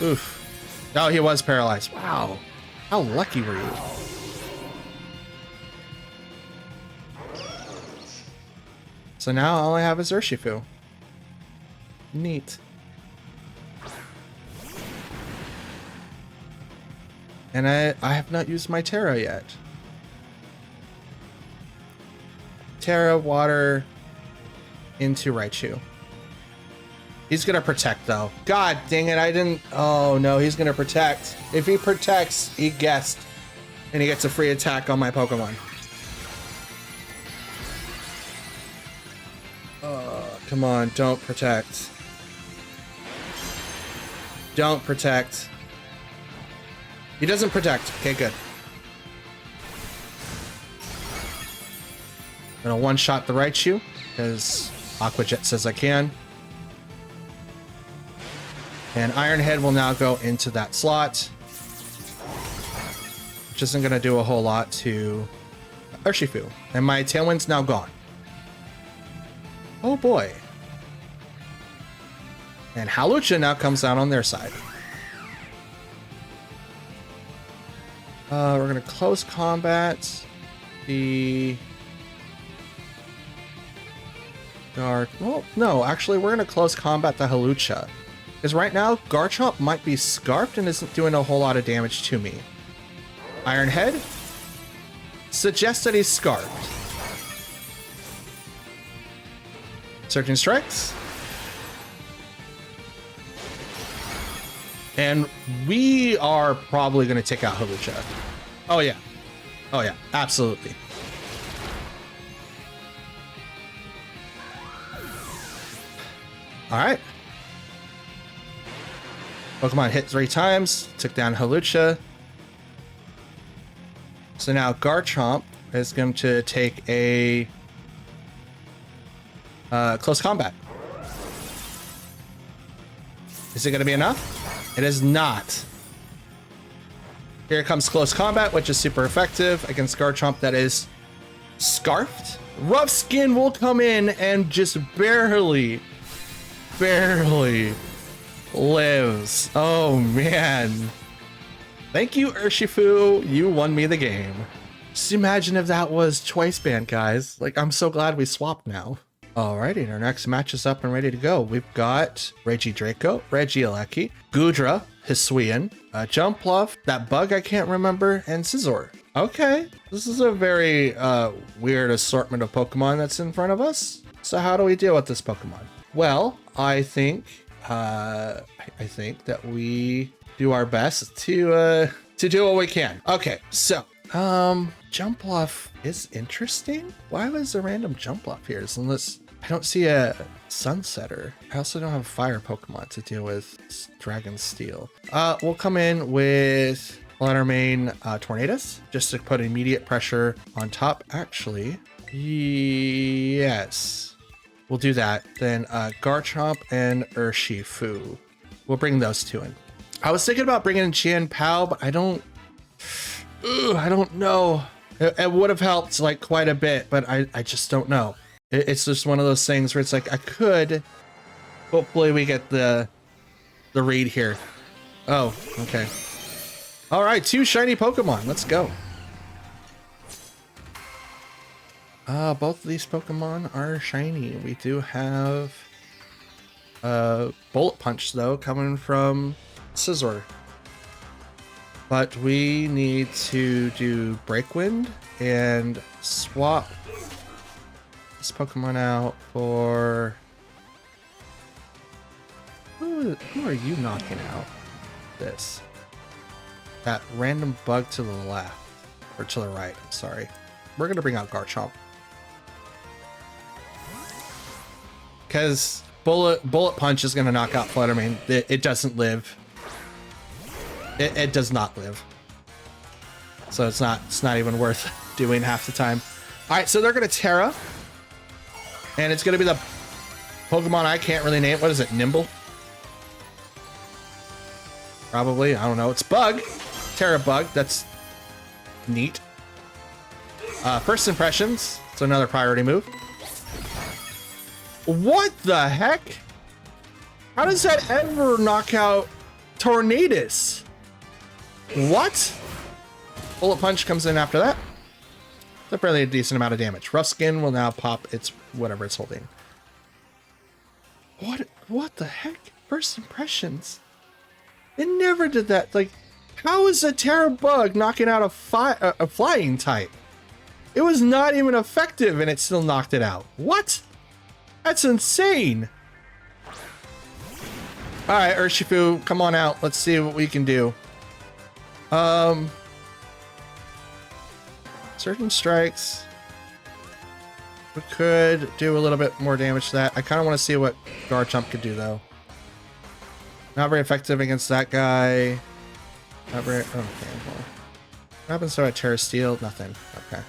Oof. Oh, he was paralyzed. Wow. How lucky were you? So now all I have is Urshifu. Neat. And I have not used my Terra yet. Terra Water into Raichu. He's gonna protect though. God dang it, I didn't. Oh no, he's gonna protect. If he protects, he guessed. And he gets a free attack on my Pokemon. Come on, don't protect. Don't protect. He doesn't protect. Okay, good. I'm gonna one-shot the Raichu, because Aqua Jet says I can. And Iron Head will now go into that slot, which isn't gonna do a whole lot to Urshifu. And my Tailwind's now gone. Oh boy. And Hawlucha now comes out on their side. We're gonna close combat the Gar. Well, no, actually, we're gonna close combat the Hawlucha, because right now Garchomp might be scarfed and isn't doing a whole lot of damage to me. Iron Head suggests that he's scarfed. Surging Strikes. And we are probably going to take out Hawlucha. Oh, yeah. Oh, yeah. Absolutely. All right. Pokemon hit 3 times. Took down Hawlucha. So now Garchomp is going to take a close combat. Is it going to be enough? It is not. Here comes close combat, which is super effective against Garchomp that is scarfed. Rough Skin will come in and just barely lives. Oh man. Thank you, Urshifu. You won me the game. Just imagine if that was Choice Band, guys. Like, I'm so glad we swapped now. Alrighty, our next match is up and ready to go. We've got Regidraco, Regieleki, Gudra, Hisuian, Jumpluff, that bug I can't remember, and Scizor. Okay, this is a very weird assortment of Pokemon that's in front of us. So how do we deal with this Pokemon? Well, I think that we do our best to do what we can. Okay, so Jumpluff is interesting. Why was a random Jumpluff here? Unless I don't see a Sunsetter. I also don't have fire Pokemon to deal with Dragon Steel. We'll come in with Lettermane Tornadus just to put immediate pressure on top. Actually, yes, we'll do that. Then Garchomp and Urshifu. We'll bring those two in. I was thinking about bringing in Qian Pao, but I don't know. It would have helped like quite a bit, but I just don't know. It's just one of those things where it's like I could. Hopefully we get the read here. Oh, okay. All right, 2 shiny Pokemon. Let's go. Both of these Pokemon are shiny. We do have Bullet Punch though coming from Scizor. But we need to do Break Wind and swap this Pokemon out for... Who are you knocking out? This. That random bug to the left. Or to the right, I'm sorry. We're going to bring out Garchomp. Because Bullet Punch is going to knock out Fluttermane. It doesn't live. It does not live. So it's not even worth doing half the time. All right, so they're going to Terra. And it's going to be the Pokemon I can't really name. What is it? Nimble? Probably. I don't know. It's Bug. Terra Bug. That's neat. First Impressions. It's another priority move. What the heck? How does that ever knock out Tornadus? What? Bullet Punch comes in after that. It's a fairly decent amount of damage. Rough Skin will now pop its whatever it's holding. What the heck? First Impressions. It never did that. Like, how is a Terra Bug knocking out a flying type? It was not even effective and it still knocked it out. What? That's insane. All right, Urshifu, come on out. Let's see what we can do. Certain strikes. We could do a little bit more damage to that. I kind of want to see what Garchomp could do, though. Not very effective against that guy. Not very... Okay, well. What happens to a Terra Steel? Nothing. Okay.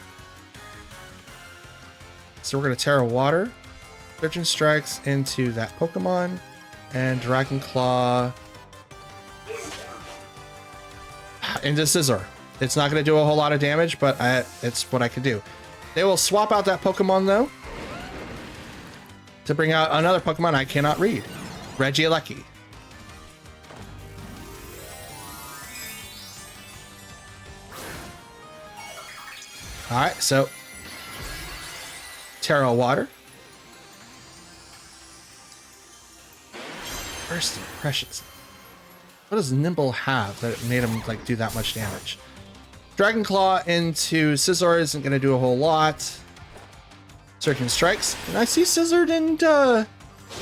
So we're going to Terra Water. Surging Strikes into that Pokemon. And Dragon Claw into Scizor. It's not going to do a whole lot of damage, but it's what I can do. They will swap out that Pokemon, though, to bring out another Pokemon I cannot read. Regieleki. All right, so Terra Water. First impressions. What does Nimble have that it made him like do that much damage? Dragon Claw into Scizor isn't going to do a whole lot. Surging Strikes. And I see Scizor didn't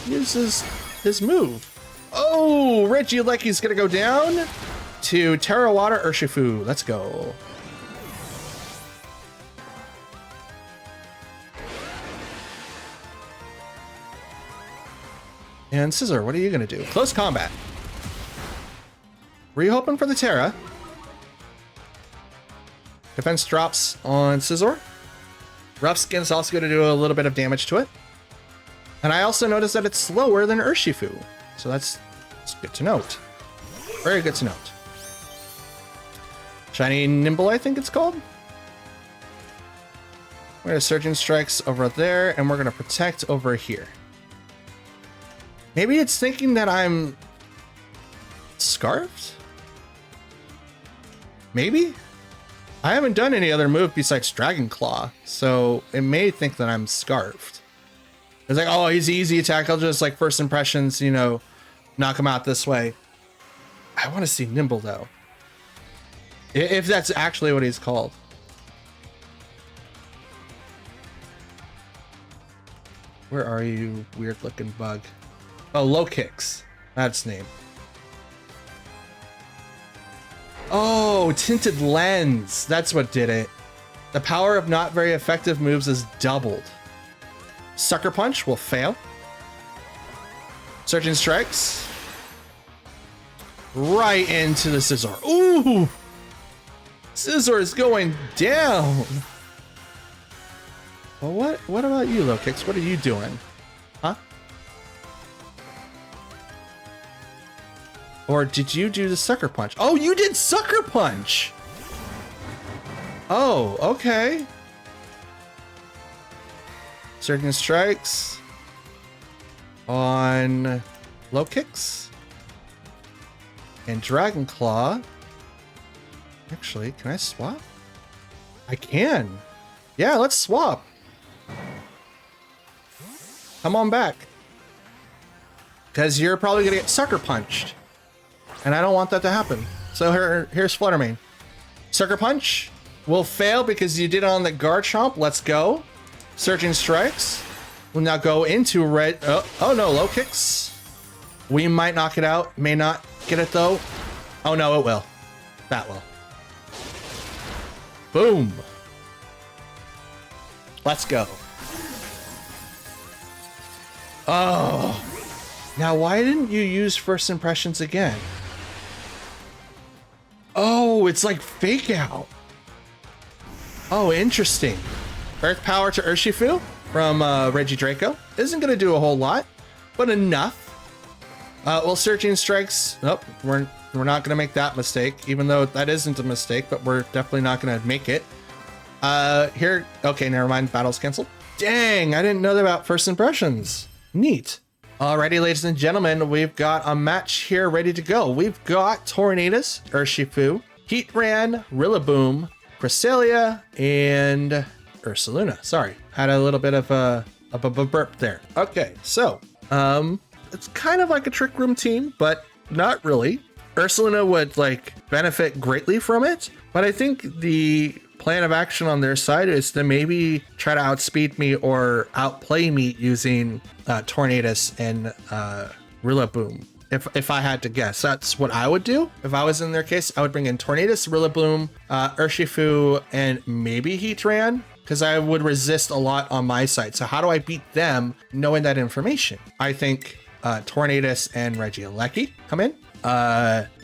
use his move. Oh, Regieleki's going to go down to Terra Water Urshifu. Let's go. And Scizor, what are you going to do? Close combat. Were you hoping for the Terra? Defense drops on Scizor. Rough Skin's also going to do a little bit of damage to it. And I also noticed that it's slower than Urshifu. So that's good to note. Very good to note. Shiny Nimble, I think it's called. We're going to Surging Strikes over there, and we're going to Protect over here. Maybe it's thinking that I'm Scarfed? Maybe? I haven't done any other move besides Dragon Claw, so it may think that I'm Scarfed. It's like, oh, he's easy attack. I'll just, like, first impressions, you know, knock him out this way. I want to see Nimble, though. If that's actually what he's called. Where are you, weird-looking bug? Oh, Low Kicks. That's his name. Oh, Tinted Lens. That's what did it. The power of not very effective moves is doubled. Sucker Punch will fail. Surging Strikes. Right into the Scizor. Ooh! Scizor is going down. Well, what about you, Low Kicks? What are you doing? Huh? Or did you do the Sucker Punch? Oh, you did Sucker Punch! Oh, okay. Surging Strikes on Low Kicks and Dragon Claw. Actually, can I swap? I can. Yeah, let's swap. Come on back. Because you're probably going to get Sucker Punched. And I don't want that to happen. So here's Fluttermane. Sucker Punch will fail because you did it on the Garchomp. Let's go. Surging Strikes will now go into red. Oh no, Low Kicks. We might knock it out. May not get it though. Oh no, it will. That will. Boom. Let's go. Oh. Now why didn't you use First Impressions again? Oh, it's like Fake Out. Oh, interesting. Earth Power to Urshifu from Regidraco. Isn't going to do a whole lot, but enough. Well, Surging Strikes. Nope, we're not going to make that mistake, even though that isn't a mistake, but we're definitely not going to make it. Here. Okay, never mind. Battle's canceled. Dang, I didn't know about First Impressions. Neat. Alrighty, ladies and gentlemen, we've got a match here ready to go. We've got Tornadus, Urshifu, Heatran, Rillaboom, Cresselia, and Ursaluna. Sorry, had a little bit of a burp there. Okay, so it's kind of like a Trick Room team, but not really. Ursaluna would like benefit greatly from it, but I think the plan of action on their side is to maybe try to outspeed me or outplay me using Tornadus and Rillaboom. If I had to guess, that's what I would do. If I was in their case, I would bring in Tornadus, Rillaboom, Urshifu, and maybe Heatran, because I would resist a lot on my side. So how do I beat them knowing that information? I think Tornadus and Regieleki come in.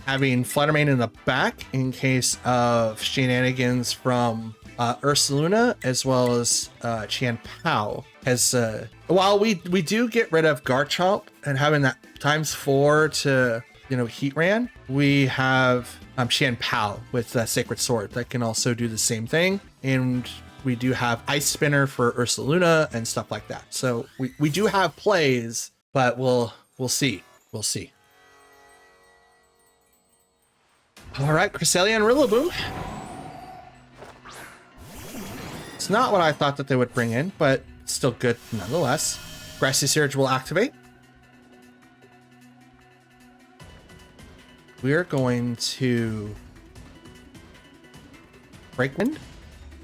Having Fluttermane in the back in case of shenanigans from Ursaluna, as well as Chien-Pao. As while we do get rid of Garchomp and having that ×4 to Heatran, we have Chien-Pao with Sacred Sword that can also do the same thing, and we do have Ice Spinner for Ursaluna and stuff like that. So we do have plays, but we'll see. We'll see. All right, Cresselia and Rillaboom. It's not what I thought that they would bring in, but it's still good nonetheless. Grassy Surge will activate. We're going to Break Wind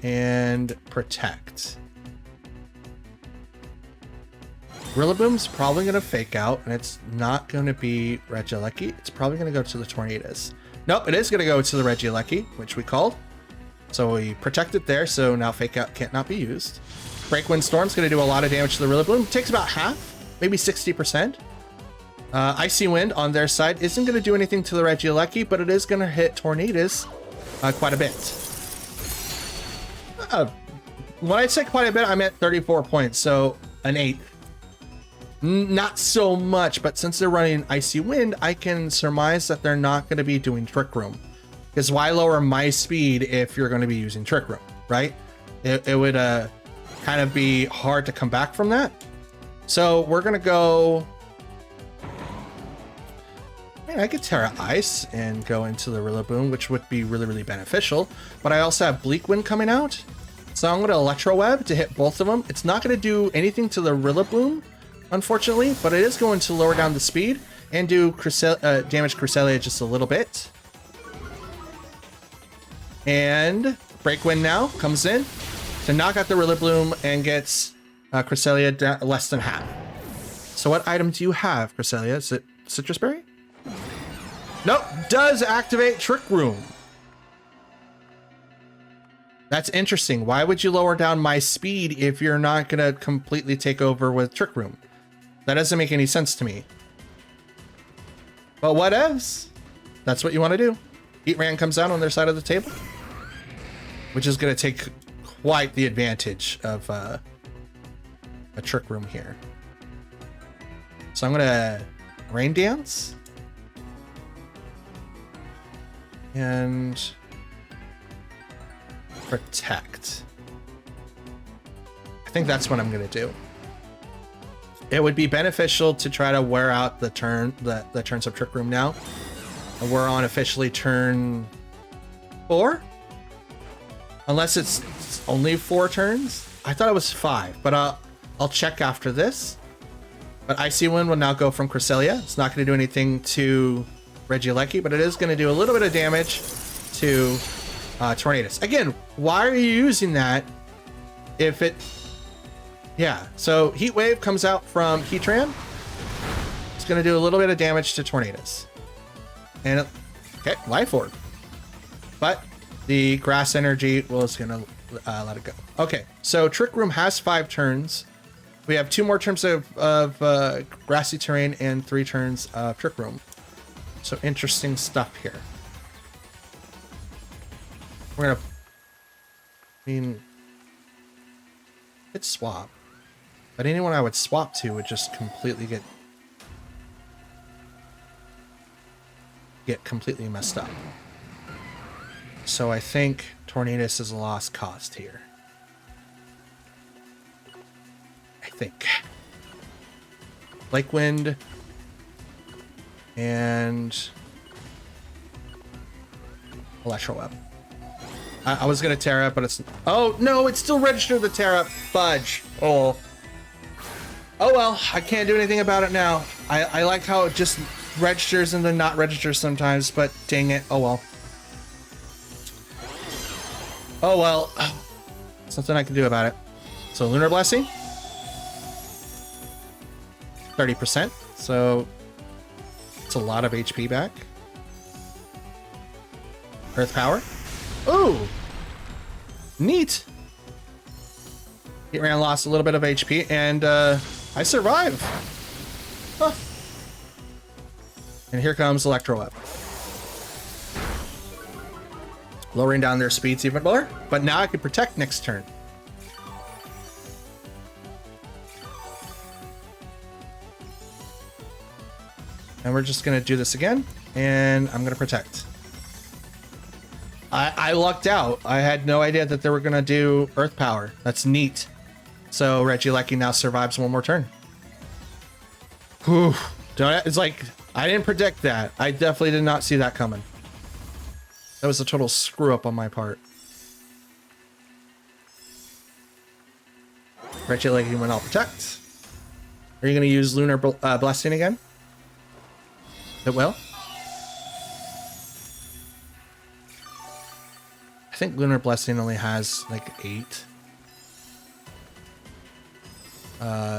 and Protect. Rillaboom's probably going to fake out, and it's not going to be Regieleki. It's probably going to go to the Tornadus. Nope, it is going to go to the Regieleki, which we called. So we protect it there, so now fake out can't not be used. Break Wind Storm's going to do a lot of damage to the Rillaboom. It takes about half, maybe 60%. Icy Wind on their side isn't going to do anything to the Regieleki, but it is going to hit Tornadus quite a bit. When I say quite a bit, I meant 34 points, so an 8. Not so much, but since they're running Icy Wind, I can surmise that they're not going to be doing Trick Room. Because why lower my speed if you're going to be using Trick Room, right? It would kind of be hard to come back from that. So we're going to go... Man, I could Terra Ice and go into the Rillaboom, which would be really, really beneficial. But I also have Bleak Wind coming out. So I'm going to Electro Web to hit both of them. It's not going to do anything to the Rillaboom, unfortunately, but it is going to lower down the speed and do damage Cresselia just a little bit. And Break Wind now comes in to knock out the Rillaboom and gets Cresselia less than half. So what item do you have, Cresselia? Is it Citrus Berry? Nope, does activate Trick Room. That's interesting. Why would you lower down my speed if you're not going to completely take over with Trick Room? That doesn't make any sense to me. But what else? That's what you want to do. Heatran comes out on their side of the table, which is going to take quite the advantage of a Trick Room here. So I'm going to Rain Dance. And Protect. I think that's what I'm going to do. It would be beneficial to try to wear out the turns of Trick Room now. We're on officially turn 4. Unless it's only 4 turns. I thought it was 5, but I'll check after this. But Icy Wind will now go from Cresselia. It's not going to do anything to Regieleki, but it is going to do a little bit of damage to Tornadus. Again, why are you using that if it... Yeah, so Heat Wave comes out from Heatran. It's going to do a little bit of damage to Tornadus. And, okay, Life Orb. But the Grass Energy is going to let it go. Okay, so Trick Room has 5 turns. We have 2 more turns of Grassy Terrain and 3 turns of Trick Room. So interesting stuff here. We're gonna... I mean... It's swap. But anyone I would swap to would just completely get completely messed up. So I think Tornadus is a lost cost here. I think. Lake Wind. And Electro Web. I was gonna Terra, but it's... Oh, no, it still registered the Terra. Fudge. Oh well, I can't do anything about it now. I like how it just registers and then not registers sometimes, but dang it. Oh well. Oh, well. Something I can do about it. So Lunar Blessing. 30%. So it's a lot of HP back. Earth Power. Ooh. Neat. Heatran lost a little bit of HP, and I survived. Huh. And here comes Electro Web. Lowering down their speeds even more, but now I can protect next turn. And we're just gonna do this again, and I'm gonna protect. I lucked out. I had no idea that they were gonna do Earth Power. That's neat. So Regieleki now survives one more turn. Whew. It's like, I didn't predict that. I definitely did not see that coming. That was a total screw up on my part. Regieleki went all protect. Are you gonna use Lunar Blessing again? It will. I think Lunar Blessing only has like 8.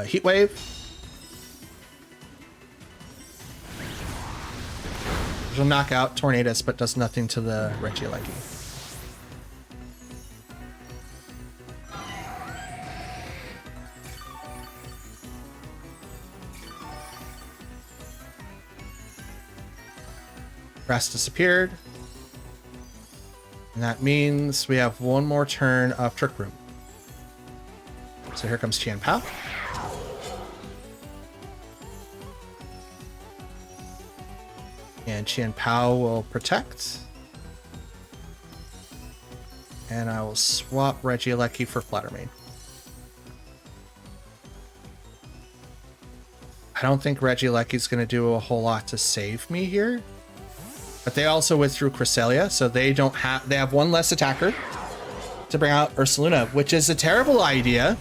Heat Wave. Which will knock out Tornadus, but does nothing to the Regieleki. Grass disappeared. And that means we have one more turn of Trick Room. So here comes Tian Pao. And Tian Pao will protect. And I will swap Regieleki for Flattermane. I don't think Regieleki is going to do a whole lot to save me here. But they also withdrew Cresselia, so they have one less attacker to bring out Ursaluna, which is a terrible idea.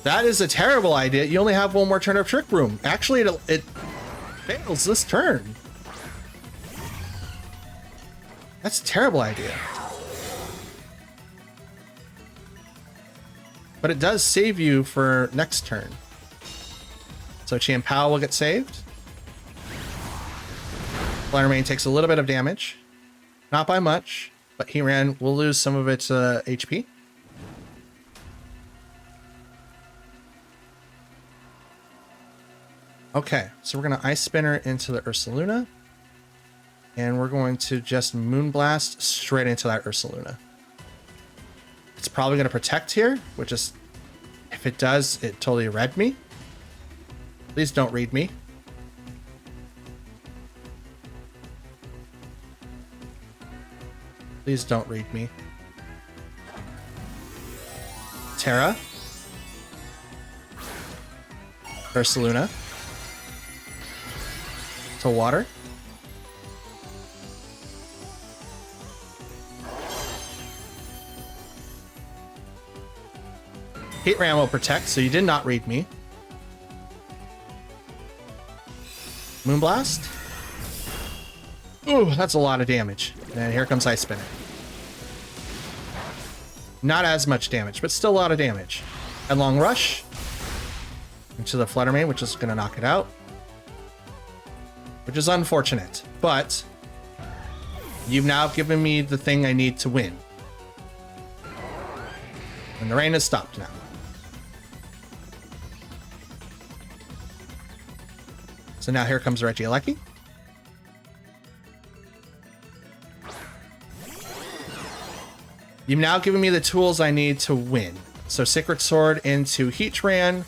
That is a terrible idea. You only have one more turn of Trick Room. Actually, it fails this turn. That's a terrible idea. But it does save you for next turn. So Tian Pao will get saved. Flattermane takes a little bit of damage. Not by much, but Heatran will lose some of its HP. Okay, so we're going to Ice Spinner into the Ursaluna. And we're going to just Moonblast straight into that Ursaluna. It's probably going to protect here, which is, if it does, it totally read me. Please don't read me. Please don't read me. Terra. Ursaluna. To water. Heatran will protect, so you did not read me. Moonblast. Ooh, that's a lot of damage. And here comes Ice Spinner. Not as much damage, but still a lot of damage. Headlong Rush into the Fluttermane, which is going to knock it out. Which is unfortunate, but you've now given me the thing I need to win. And the rain has stopped now. So now here comes Regieleki. You've now given me the tools I need to win. So Sacred Sword into Heatran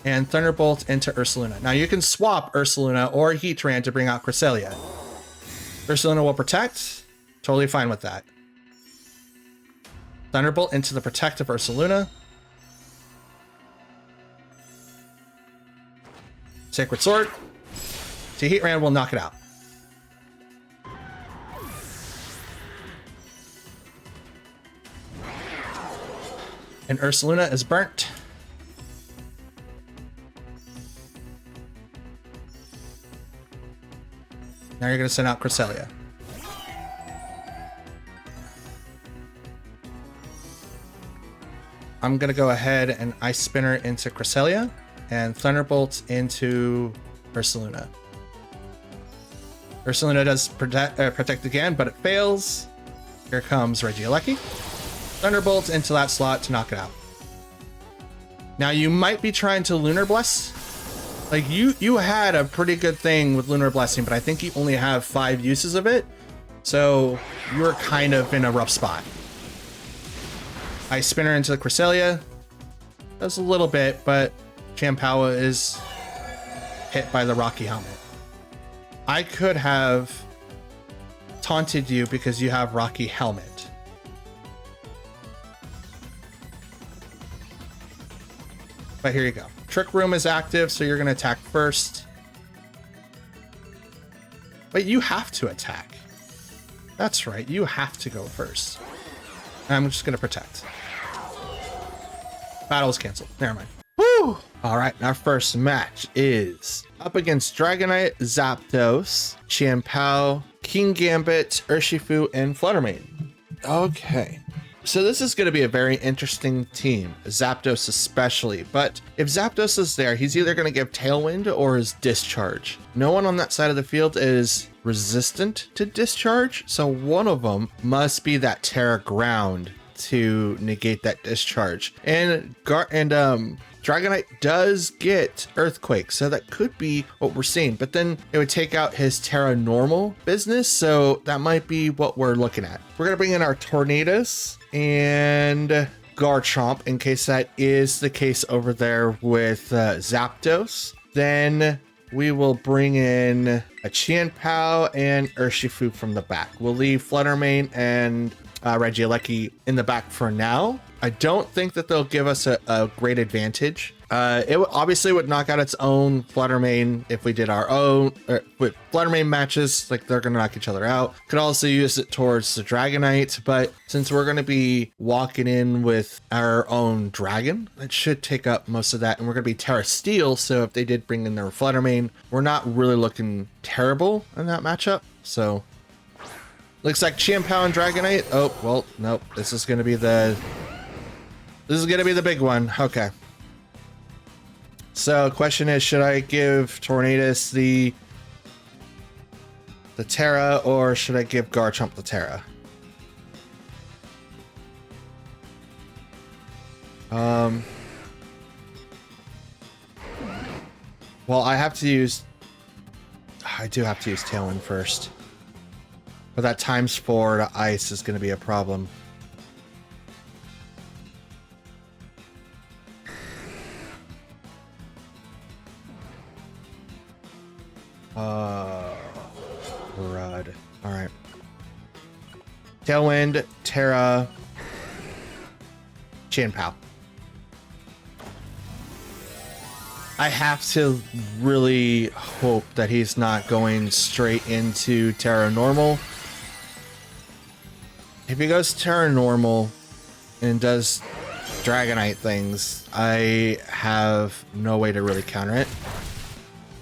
and Thunderbolt into Ursaluna. Now you can swap Ursaluna or Heatran to bring out Cresselia. Ursaluna will protect. Totally fine with that. Thunderbolt into the protective Ursaluna. Sacred Sword. So Heatran will knock it out. And Ursaluna is burnt. Now you're going to send out Cresselia. I'm gonna go ahead and Ice Spinner into Cresselia and Thunderbolt into Ursaluna. Ursaluna does protect again, but it fails. Here comes Regieleki. Thunderbolt into that slot to knock it out. Now you might be trying to Lunar Bless. Like you had a pretty good thing with Lunar Blessing, but I think you only have 5 uses of it. So you're kind of in a rough spot. Ice Spinner into the Cresselia. Does a little bit, but Champawa is hit by the Rocky Helmet. I could have taunted you because you have Rocky Helmet. But here you go. Trick Room is active, so you're going to attack first. But you have to attack. That's right, you have to go first. I'm just going to protect. Battle's canceled. Never mind. Woo! All right, our first match is up against Dragonite, Zapdos, Champao, King Gambit, Urshifu, and Fluttermane. Okay. So this is going to be a very interesting team, Zapdos especially, but if Zapdos is there, he's either going to give Tailwind or his Discharge. No one on that side of the field is resistant to Discharge, so one of them must be that Terra Ground to negate that Discharge. And Dragonite does get Earthquake, so that could be what we're seeing, but then it would take out his Terra Normal business, so that might be what we're looking at. We're going to bring in our Tornadus and Garchomp in case that is the case over there with Zapdos. Then we will bring in a Chanpao and Urshifu from the back. We'll leave Fluttermane and Regieleki in the back for now. I don't think that they'll give us a great advantage. It obviously would knock out its own Fluttermane if we did our own with Fluttermane matches. Like, they're going to knock each other out. Could also use it towards the Dragonite, but since we're going to be walking in with our own Dragon, it should take up most of that. And we're going to be Terra Steel, so if they did bring in their Fluttermane, we're not really looking terrible in that matchup. So looks like Champao and Dragonite. Oh, well, nope. This is going to be the big one. Okay. So question is, should I give Tornadus the Terra, or should I give Garchomp the Terra? Well, I do have to use Tailwind first. But that ×4 to Ice is going to be a problem. Rud. All right. Tailwind, Terra, Chanpao. I have to really hope that he's not going straight into Terra Normal. If he goes Terra Normal and does Dragonite things, I have no way to really counter it.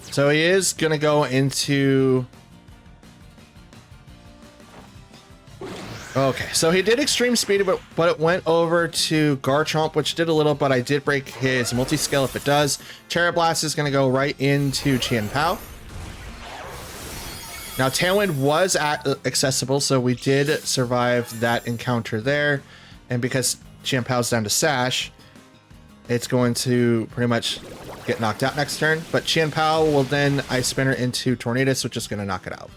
So he is going to go into... Okay, so he did Extreme Speed, but it went over to Garchomp, which did a little, but I did break his Multi-Scale if it does. Terra Blast is going to go right into Chanpao. Now, Tailwind was accessible, so we did survive that encounter there. And because Champao's down to Sash, it's going to pretty much get knocked out next turn. But Chanpao will then Ice Spinner into Tornadus, which is going to knock it out.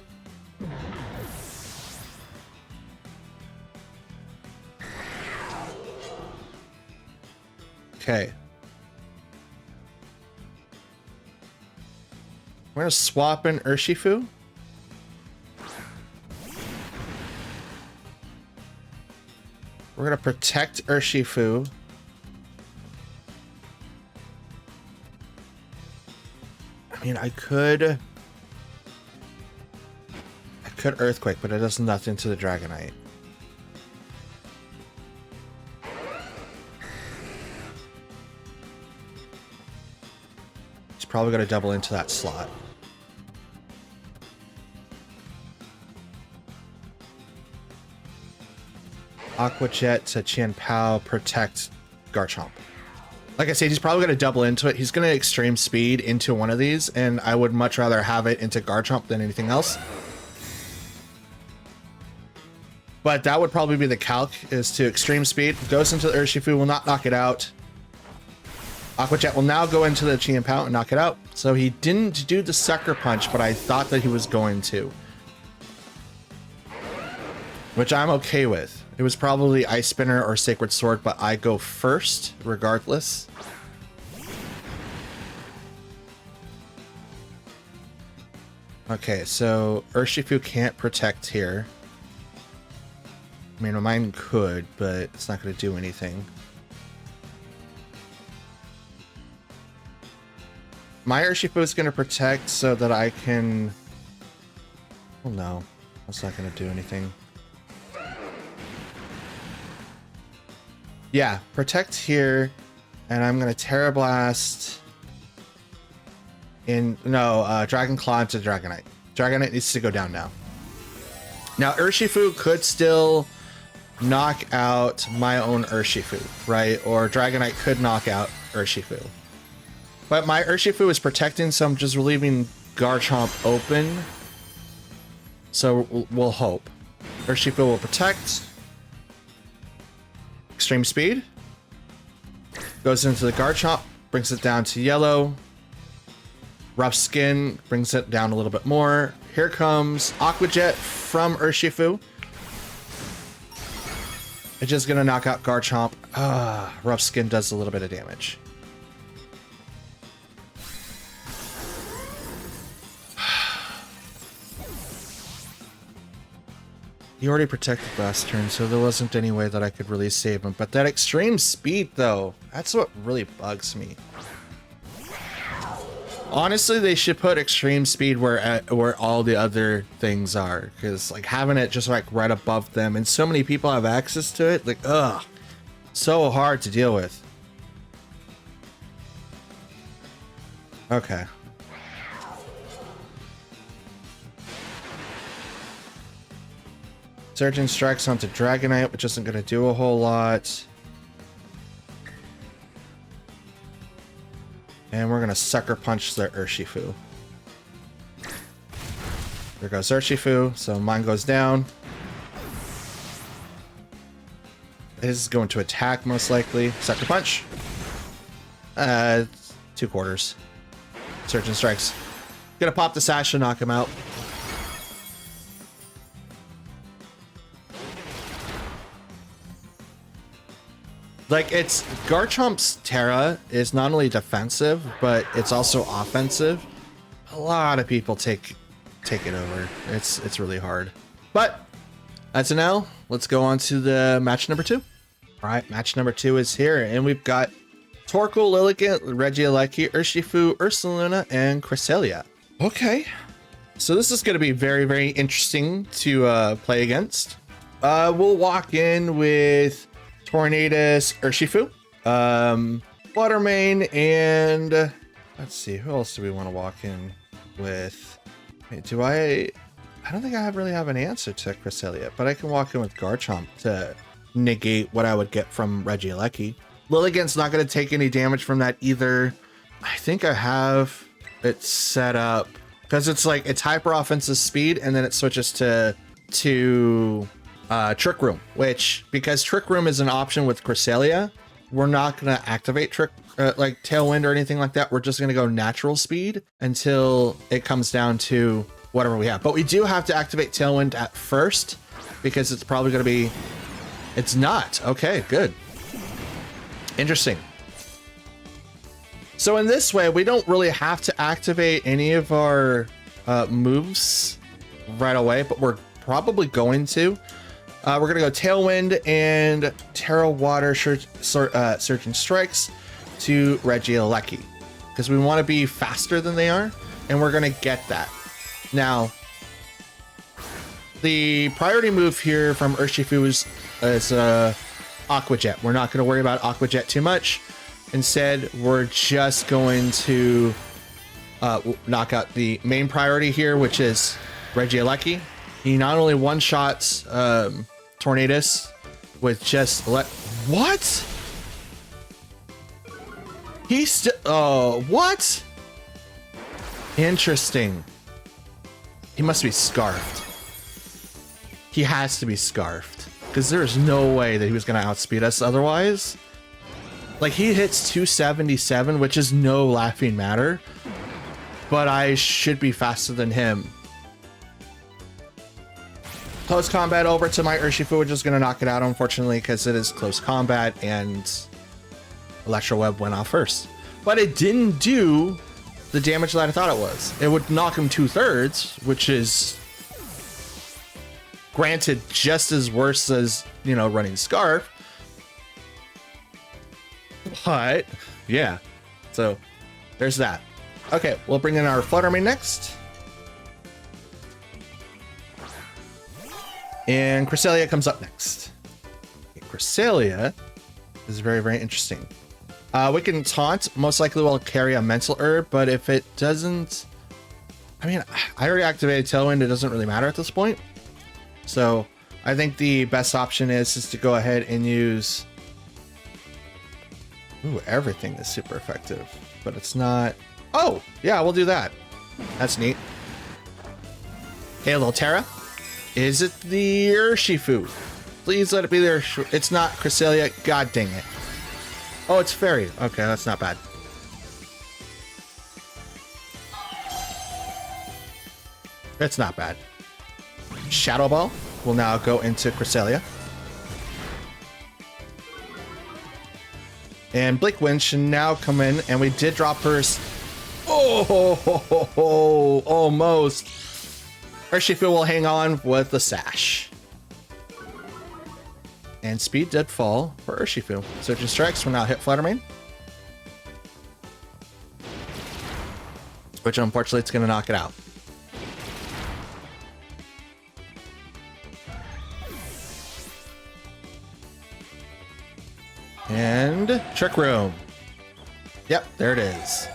Okay. We're going to swap in Urshifu. We're going to protect Urshifu. I mean, I could Earthquake, but it does nothing to the Dragonite. He's probably going to double into that slot. Aqua Jet to Chanpao, protect Garchomp. Like I said, he's probably going to double into it. He's going to extreme speed into one of these, and I would much rather have it into Garchomp than anything else. But that would probably be the calc, is to extreme speed. Goes into the Urshifu, will not knock it out. Aqua Jet will now go into the Chi and Pout and knock it out. So he didn't do the Sucker Punch, but I thought that he was going to. Which I'm okay with. It was probably Ice Spinner or Sacred Sword, but I go first, regardless. Okay, so Urshifu can't protect here. I mean, mine could, but it's not going to do anything. My Urshifu is going to protect so that I can... Oh no, that's not going to do anything. Yeah, protect here, and I'm going to Terra Blast in... No, Dragon Claw into Dragonite. Dragonite needs to go down now. Now, Urshifu could still knock out my own Urshifu, right? Or Dragonite could knock out Urshifu. But my Urshifu is protecting, so I'm just leaving Garchomp open. So we'll hope. Urshifu will protect. Extreme speed. Goes into the Garchomp, brings it down to yellow. Rough Skin brings it down a little bit more. Here comes Aqua Jet from Urshifu. It's just gonna knock out Garchomp. Rough Skin does a little bit of damage. He already protected last turn, so there wasn't any way that I could really save him. But that extreme speed, though, that's what really bugs me. Honestly, they should put extreme speed where all the other things are, because like having it just like right above them, and so many people have access to it, like so hard to deal with. Okay. Surgeon strikes onto Dragonite, which isn't going to do a whole lot. And we're going to Sucker Punch their Urshifu. There goes Urshifu, so mine goes down. His is going to attack, most likely. Sucker Punch. 2 quarters. Surgeon strikes. Gonna pop the Sash and knock him out. Like, it's Garchomp's Terra is not only defensive, but it's also offensive. A lot of people take it over. It's really hard. But as of now, let's go on to the match number 2. All right, match number 2 is here, and we've got Torkoal, Lilligant, Regieleki, Urshifu, Ursaluna, and Cresselia. Okay, so this is going to be very, very interesting to play against. We'll walk in with Tornadus, Urshifu, Watermane, and let's see, who else do we want to walk in with? Wait, I don't think I really have an answer to Cresselia, but I can walk in with Garchomp to negate what I would get from Regieleki. Lilligant's not going to take any damage from that either. I think I have it set up because it's like it's hyper offensive speed, and then it switches to Trick Room, which, because Trick Room is an option with Cresselia, we're not going to activate like Tailwind or anything like that. We're just going to go natural speed until it comes down to whatever we have. But we do have to activate Tailwind at first because it's probably going to be... It's not. Okay, good. Interesting. So in this way, we don't really have to activate any of our moves right away, but we're probably going to. We're going to go Tailwind and Terra Water Surgeon Strikes to Regieleki because we want to be faster than they are, and we're going to get that. Now, the priority move here from Urshifu is Aqua Jet. We're not going to worry about Aqua Jet too much. Instead, we're just going to knock out the main priority here, which is Regieleki. He not only one-shots Tornadus with just what? He's still... Oh, what? Interesting. He must be scarfed. He has to be scarfed. Because there's no way that he was going to outspeed us otherwise. Like, he hits 277, which is no laughing matter. But I should be faster than him. Close combat over to my Urshifu, which is going to knock it out, unfortunately, because it is close combat and Electro Web went off first. But it didn't do the damage that I thought it was. It would knock him 2/3, which is, granted, just as worse as, you know, running Scarf. But, yeah. So, there's that. Okay, we'll bring in our Fluttermane next. And Cresselia comes up next. Cresselia is very, very interesting. We can taunt, most likely will carry a mental herb, but if it doesn't, I mean, I already activated Tailwind, it doesn't really matter at this point. So I think the best option is to go ahead and use, ooh, everything is super effective, but it's not, oh, yeah, we'll do that. That's neat. Hey, little Terra. Is it the Urshifu? Please let it be there. It's not Cresselia. God dang it. Oh, it's Fairy. Okay, that's not bad. It's not bad. Shadow Ball will now go into Cresselia. And Blink Wind should now come in, and we did drop her. Oh, almost. Urshifu will hang on with the Sash. And speed did fall for Urshifu. Surgeon Strikes will now hit Fluttermane. Which unfortunately it's going to knock it out. And Trick Room. Yep, there it is.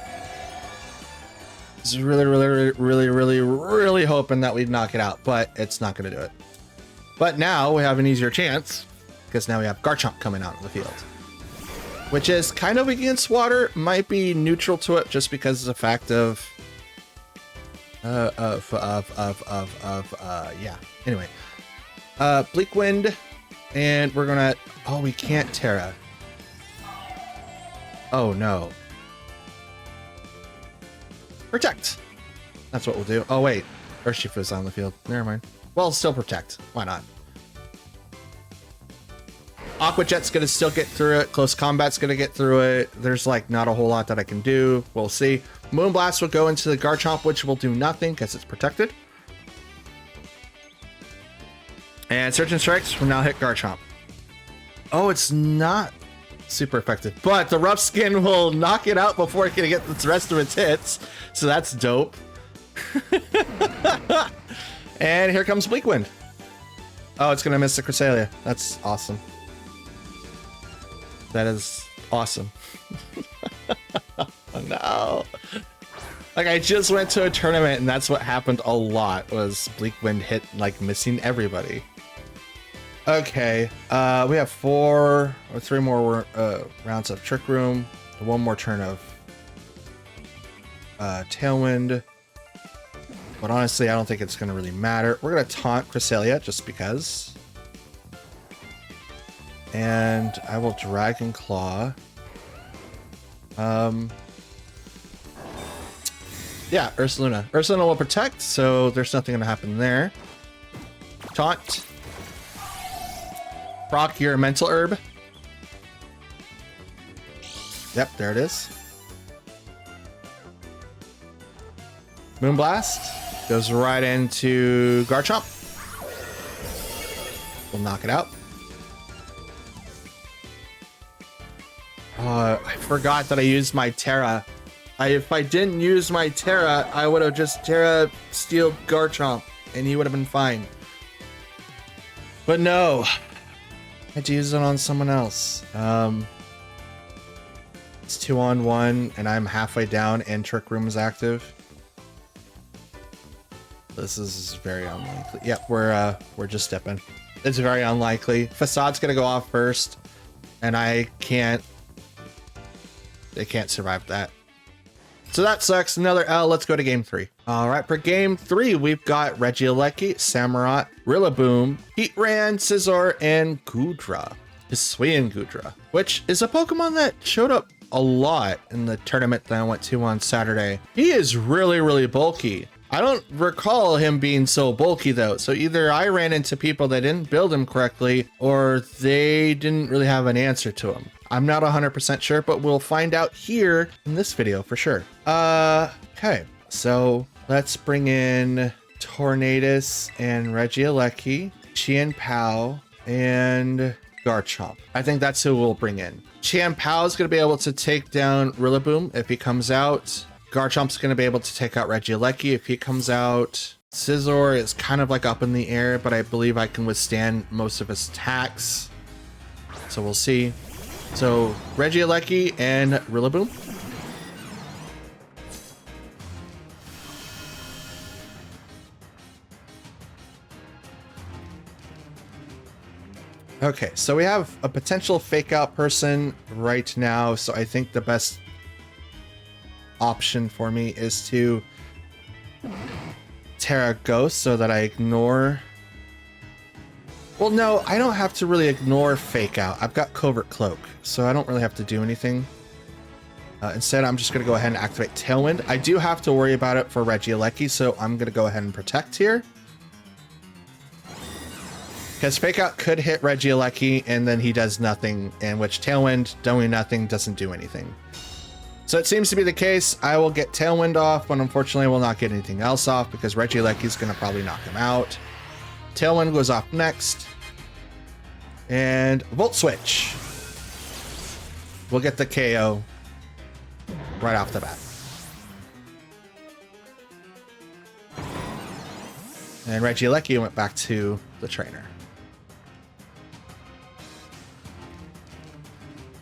Really hoping that we'd knock it out, but it's not going to do it. But now we have an easier chance because now we have Garchomp coming out of the field, which is kind of against water, might be neutral to it just because of the fact of yeah. Anyway, Bleak Wind, and we're gonna, oh, we can't Terra. Oh no. Protect. That's what we'll do. Oh wait, Urshifu's on the field. Never mind. Well, still protect. Why not? Aqua Jet's gonna still get through it. Close Combat's gonna get through it. There's like not a whole lot that I can do. We'll see. Moonblast will go into the Garchomp, which will do nothing because it's protected. And Surgeon Strikes will now hit Garchomp. Oh, it's not super effective, but the Rough Skin will knock it out before it can get the rest of its hits, so that's dope. And here comes Bleak Wind. Oh, it's gonna miss the Cresselia. That's awesome. That is awesome. Oh, no. Like, I just went to a tournament and that's what happened a lot, was Bleak Wind hit like missing everybody. Okay, we have 3 more rounds of Trick Room, 1 more turn of Tailwind, but honestly, I don't think it's going to really matter. We're going to taunt Cresselia just because, and I will Dragon Claw. Yeah, Ursaluna. Ursaluna will protect, so there's nothing going to happen there. Taunt. Proc your Mental Herb. Yep, there it is. Moonblast goes right into Garchomp. We'll knock it out. I forgot that I used my Terra. If I didn't use my Terra, I would have just Terra Steeled Garchomp and he would have been fine. But no. I had to use it on someone else. It's 2-on-1 and I'm halfway down and Trick Room is active. This is very unlikely. Yep, we're just stepping. It's very unlikely. Facade's gonna go off first, and I can't. They can't survive that. So that sucks. Another L. Let's go to game 3. All right, for game 3, we've got Regieleki, Samurott, Rillaboom, Heatran, Scizor, and Goodra. Hisuian Goodra, which is a Pokemon that showed up a lot in the tournament that I went to on Saturday. He is really, really bulky. I don't recall him being so bulky though. So either I ran into people that didn't build him correctly or they didn't really have an answer to him. I'm not 100% sure, but we'll find out here in this video for sure. Okay, so let's bring in Tornadus and Regieleki, Chien-Pao, and Garchomp. I think that's who we'll bring in. Chien-Pao is going to be able to take down Rillaboom if he comes out. Garchomp's going to be able to take out Regieleki if he comes out. Scizor is kind of like up in the air, but I believe I can withstand most of his attacks. So we'll see. So Regieleki and Rillaboom. Okay, so we have a potential fake out person right now. So I think the best option for me is to Terra Ghost so that I ignore. Well, no, I don't have to really ignore fake out. I've got Covert Cloak, so I don't really have to do anything. Instead, I'm just going to go ahead and activate Tailwind. I do have to worry about it for Regieleki, so I'm going to go ahead and protect here. Because fake out could hit Regieleki and then he does nothing, in which Tailwind doing nothing doesn't do anything. So it seems to be the case. I will get Tailwind off, but unfortunately I will not get anything else off because Regieleki is going to probably knock him out. Tailwind goes off next. And Volt Switch. We'll get the KO right off the bat. And Regieleki went back to the trainer.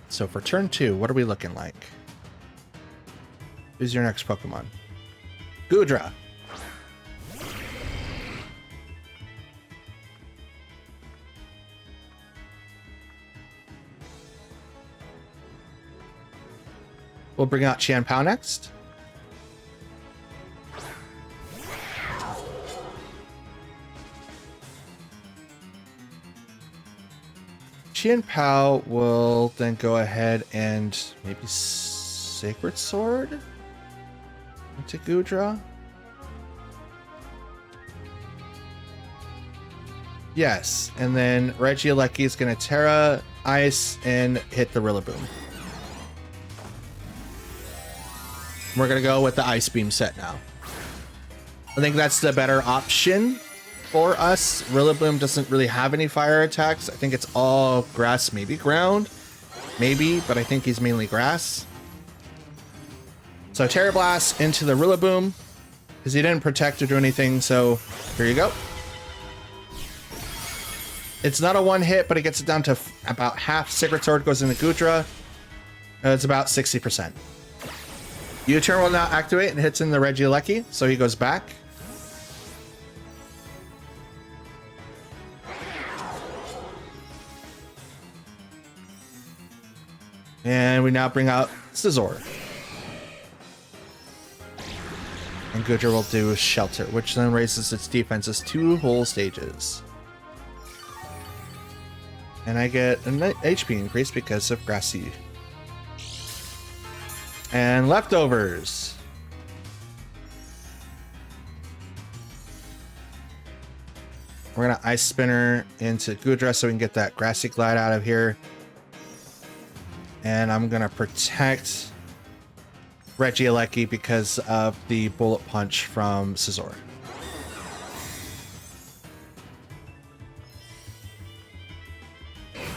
So for turn 2, what are we looking like? Who's your next Pokemon? Goodra. We'll bring out Chien-Pao next. Chien-Pao will then go ahead and maybe Sacred Sword into Goodra. Yes, and then Regieleki is going to Terra Ice and hit the Rillaboom. We're going to go with the Ice Beam set now. I think that's the better option for us. Rillaboom doesn't really have any fire attacks. I think it's all grass, maybe ground. Maybe, but I think he's mainly grass. So Terra Blast into the Rillaboom because he didn't protect or do anything. So here you go. It's not a one hit, but it gets it down to about half. Sacred Sword goes into Goodra. It's about 60%. U-turn will now activate and hits in the Regieleki, so he goes back. And we now bring out Scizor. And Goodra will do Shelter, which then raises its defenses 2 whole stages. And I get an HP increase because of Grassy. And leftovers. We're gonna Ice Spinner into Goodra so we can get that Grassy Glide out of here. And I'm gonna protect Regieleki because of the Bullet Punch from Scizor.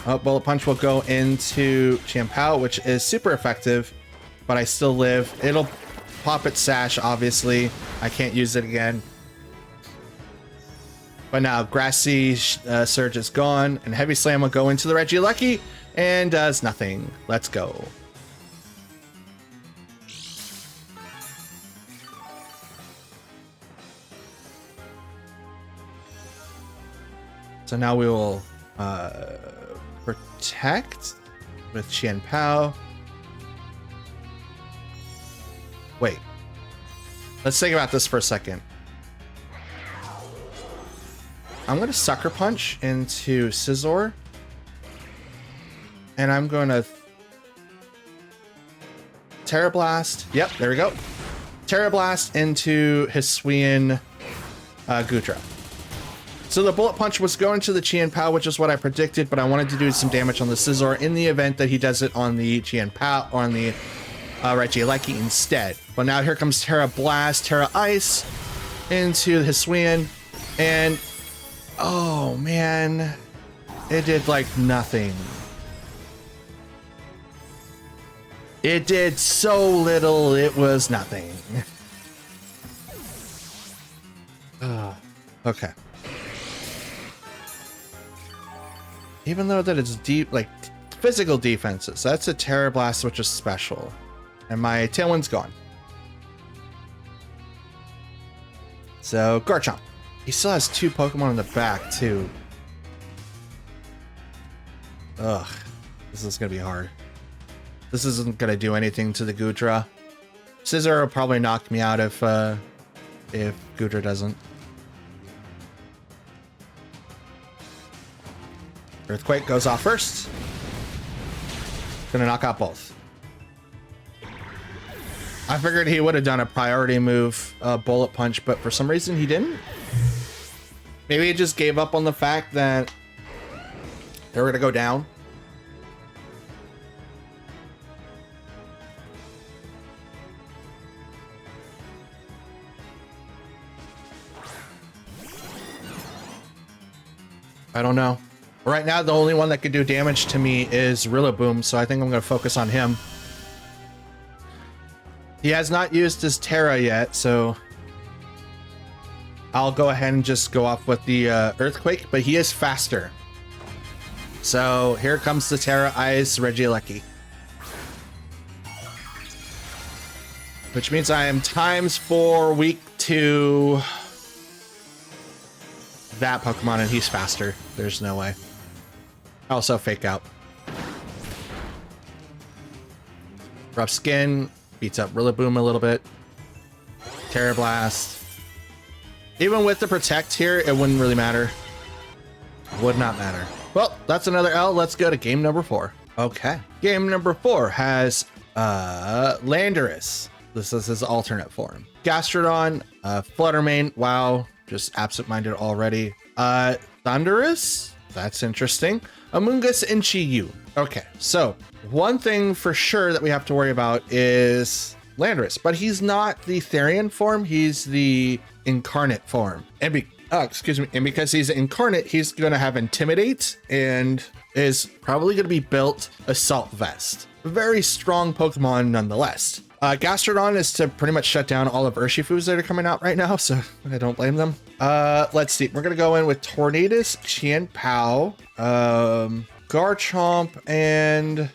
Oh, Bullet Punch will go into Chien-Pao, which is super effective. But I still live. It'll pop its sash, obviously. I can't use it again. But now Grassy Surge is gone, and Heavy Slam will go into the Regieleki and does nothing. Let's go. So now we will protect with Chien-Pao. Wait. Let's think about this for a second. I'm going to Sucker Punch into Scizor. And I'm going to Terra Blast. Yep, there we go. Terra Blast into Hisuian Goodra. So the Bullet Punch was going to the Chien-Pao, which is what I predicted, but I wanted to do some damage on the Scizor in the event that he does it on the Chien-Pao or on the Regieleki instead. But now here comes Terra Blast, Terra Ice into Hisuian, and oh man, it did like nothing. It did so little, it was nothing. Okay. Even though that it's deep, like physical defenses, that's a Terra Blast, which is special. And my Tailwind's gone. So, Garchomp. He still has 2 Pokemon in the back, too. Ugh. This is gonna be hard. This isn't gonna do anything to the Goodra. Scizor will probably knock me out if Goodra doesn't. Earthquake goes off first. Gonna knock out both. I figured he would have done a priority move, Bullet Punch, but for some reason he didn't. Maybe he just gave up on the fact that they were gonna go down. I don't know. Right now, the only one that could do damage to me is Rillaboom, so I think I'm going to focus on him. He has not used his Terra yet, so I'll go ahead and just go off with the Earthquake, but he is faster. So here comes the Terra Ice Regieleki. Which means I am ×4 weak to that Pokemon, and he's faster. There's no way. Also Fake Out. Rough Skin beats up Rillaboom a little bit. Terra Blast. Even with the Protect here, it wouldn't really matter. Would not matter. Well, that's another L. Let's go to game number 4. Okay. Game number 4 has Landorus. This is his alternate form. Gastrodon, Fluttermane. Wow, just absent-minded already. Thundurus. That's interesting. Amoonguss and Chi-Yu. Okay, so one thing for sure that we have to worry about is Landorus, but he's not the Therian form, he's the incarnate form. And because he's incarnate, he's going to have Intimidate and is probably going to be built Assault Vest. Very strong Pokemon nonetheless. Gastrodon is to pretty much shut down all of Urshifus that are coming out right now, so I don't blame them. Let's see. We're gonna go in with Tornadus, Chien-Pao, Garchomp, and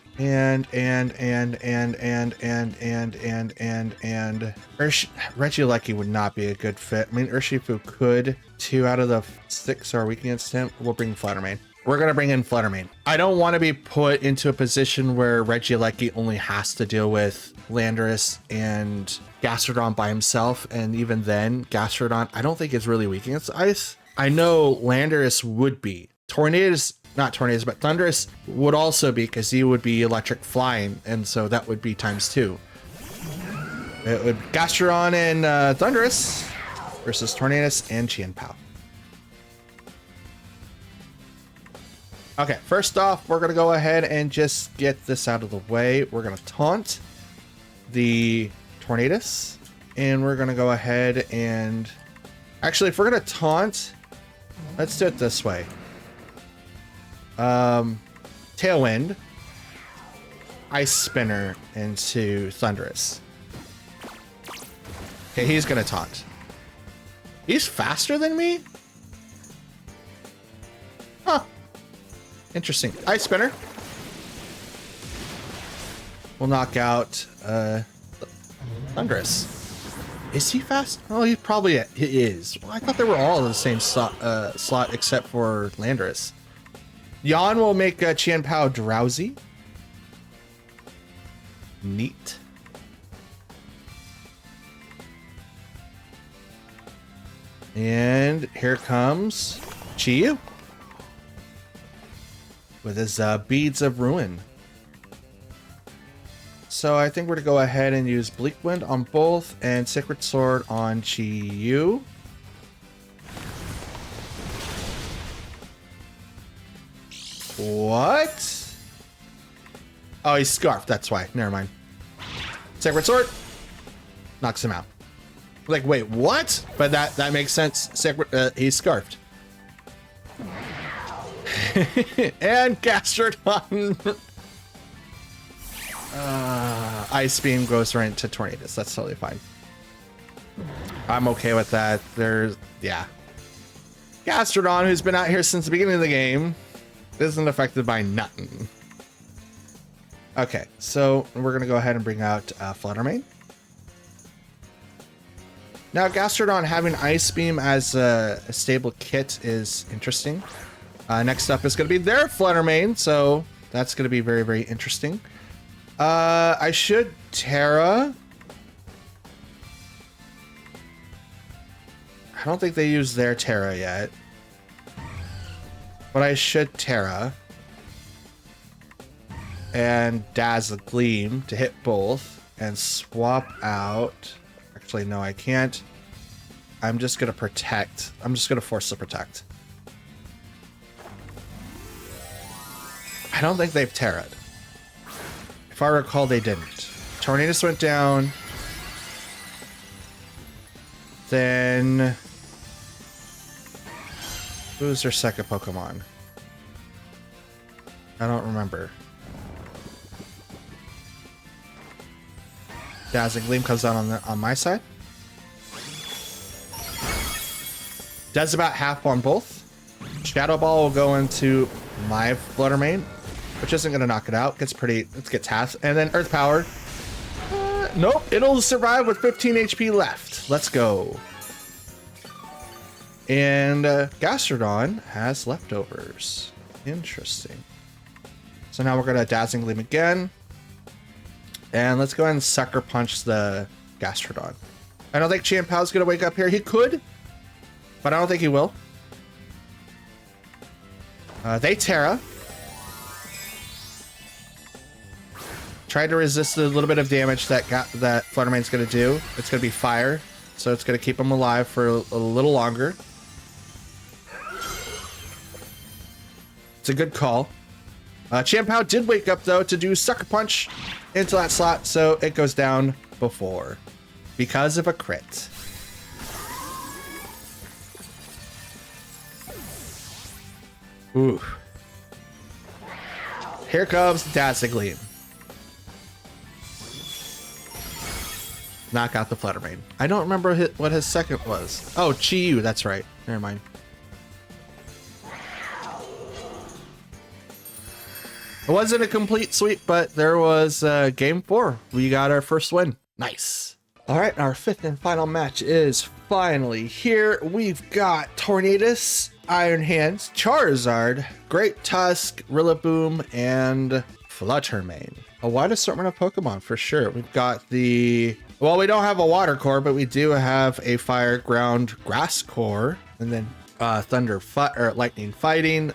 Regieleki would not be a good fit. I mean, Urshifu could. 2 out of the 6 are weak against him. We'll bring Fluttermane. We're going to bring in Fluttermane. I don't want to be put into a position where Regieleki only has to deal with Landorus and Gastrodon by himself. And even then, Gastrodon, I don't think is really weak against ice. I know Landorus would be. Not Tornadus, but Thundurus would also be, because he would be electric flying. And so that would be ×2. It would Gastrodon and Thundurus versus Tornadus and Chien-Pao. Okay, first off, we're going to go ahead and just get this out of the way. We're going to taunt the Tornadus, and we're going to go ahead and... Actually, if we're going to taunt, let's do it this way. Tailwind, Ice Spinner into Thundurus. Okay, he's going to taunt. He's faster than me? Huh. Interesting. Ice Spinner. We'll knock out Thundurus. Is he fast? Oh, he probably is. Well, I thought they were all in the same slot except for Landorus. Yawn will make Chien-Pao drowsy. Neat. And here comes Chi-Yu with his Beads of Ruin. So I think we're gonna go ahead and use Bleak Wind on both and Sacred Sword on Chi-Yu. What? Oh, he's scarfed. That's why. Never mind. Sacred Sword knocks him out. Like, wait, what? But that makes sense. Sacred, he's scarfed. And Gastrodon. Ice Beam goes right into Tornadus. That's totally fine. I'm okay with that. Yeah. Gastrodon, who's been out here since the beginning of the game, isn't affected by nothing. Okay, so we're going to go ahead and bring out Fluttermane. Now, Gastrodon having Ice Beam as a stable kit is interesting. Next up is going to be their Fluttermane, so that's going to be very, very interesting. I should Terra. I don't think they used their Terra yet. But I should Terra. And Dazzle Gleam to hit both. And swap out... Actually, no, I can't. I'm just going to protect. I'm just going to force the protect. I don't think they've Terra'd. If I recall, they didn't. Tornadus went down. Then... Who's their second Pokemon? I don't remember. Dazzling Gleam comes down on my side. Does about half on both. Shadow Ball will go into my Fluttermane, which isn't going to knock it out. It gets half. And then Earth Power. Nope, it'll survive with 15 HP left. Let's go. And Gastrodon has leftovers. Interesting. So now we're going to Dazzling Gleam again. And let's go ahead and Sucker Punch the Gastrodon. I don't think Chien-Pao's going to wake up here. He could, but I don't think he will. They Terra. Tried to resist a little bit of damage that Fluttermane's going to do. It's going to be fire, so it's going to keep him alive for a little longer. It's a good call. Chien-Pao did wake up, though, to do Sucker Punch into that slot, so it goes down before. Because of a crit. Ooh. Here comes Dazzling Gleam. Knock out the Fluttermane. I don't remember what his second was. Oh, Chi-Yu, that's right. Never mind. It wasn't a complete sweep, but there was game 4. We got our first win. Nice. All right, our 5th and final match is finally here. We've got Tornadus, Iron Hands, Charizard, Great Tusk, Rillaboom, and Fluttermane. A wide assortment of Pokemon for sure. We've got well, we don't have a Water Core, but we do have a Fire, Ground, Grass Core, and then Thunder, Lightning Fighting,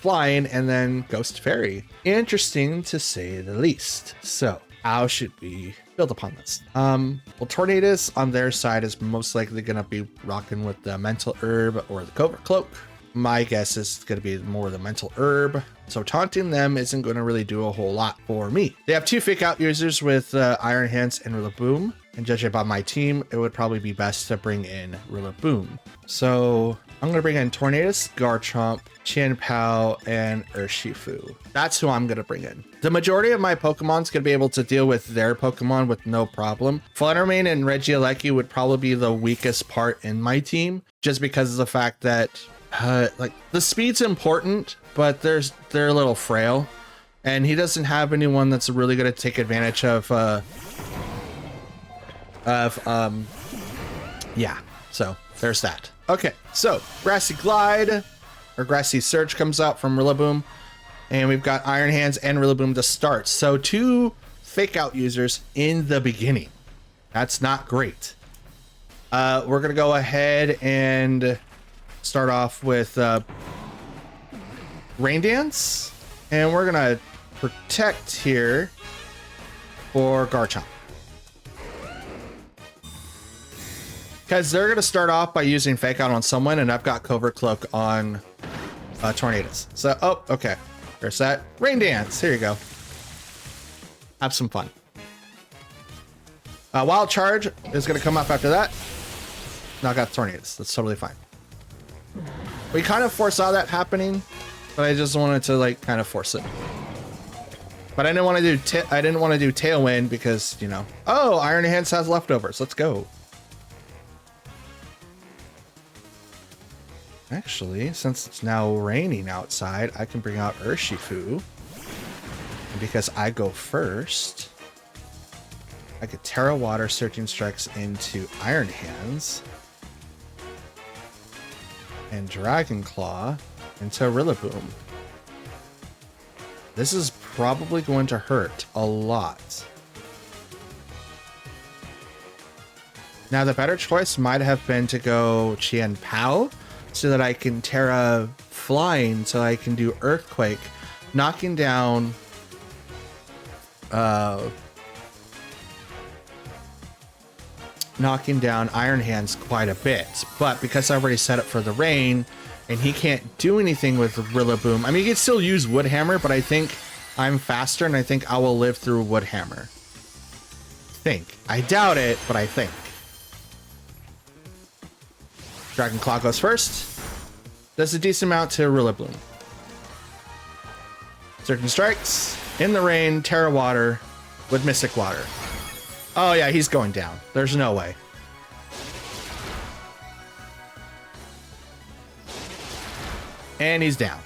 Flying, and then Ghost Fairy. Interesting to say the least. So how should we build upon this? Well, Tornadus on their side is most likely going to be rocking with the Mental Herb or the Covert Cloak. My guess is it's going to be more the Mental Herb. So taunting them isn't going to really do a whole lot for me. They have 2 Fake Out users with Iron Hands and Rillaboom. And judging by my team, it would probably be best to bring in Rillaboom. So I'm going to bring in Tornadus, Garchomp, Chien-Pao, and Urshifu. That's who I'm going to bring in. The majority of my Pokemon's going to be able to deal with their Pokemon with no problem. Fluttermane and Regieleki would probably be the weakest part in my team, just because of the fact that like the speed's important, but they're a little frail, and he doesn't have anyone that's really going to take advantage of yeah, so there's that. Okay, so Grassy Glide or Grassy Surge comes out from Rillaboom, and we've got Iron Hands and Rillaboom to start. So 2 Fake Out users in the beginning. That's not great. We're gonna go ahead and start off with Rain Dance, and we're gonna protect here for Garchomp. Because they're gonna start off by using Fake Out on someone, and I've got Covert Cloak on Tornadus. So, oh, okay. There's that. Rain Dance. Here you go. Have some fun. Wild Charge is going to come up after that. Knock out Tornadus. That's totally fine. We kind of foresaw that happening, but I just wanted to like kind of force it. But I didn't want to do Tailwind because, you know. Oh, Iron Hands has leftovers. Let's go. Actually, since it's now raining outside, I can bring out Urshifu. And because I go first, I could Terra Water Searching Strikes into Iron Hands and Dragon Claw into Rillaboom. This is probably going to hurt a lot. Now, the better choice might have been to go Qian Pao, so that I can Terra Flying, so I can do Earthquake, knocking down Iron Hands quite a bit. But because I already set up for the rain, and he can't do anything with Rillaboom, I mean, he can still use Wood Hammer, but I think I'm faster, and I think I will live through Wood Hammer. I doubt it, but I think. Dragon Claw goes first. Does a decent amount to Rillaboom. Searching Strikes. In the rain, Terra Water with Mystic Water. Oh yeah, he's going down. There's no way. And he's down.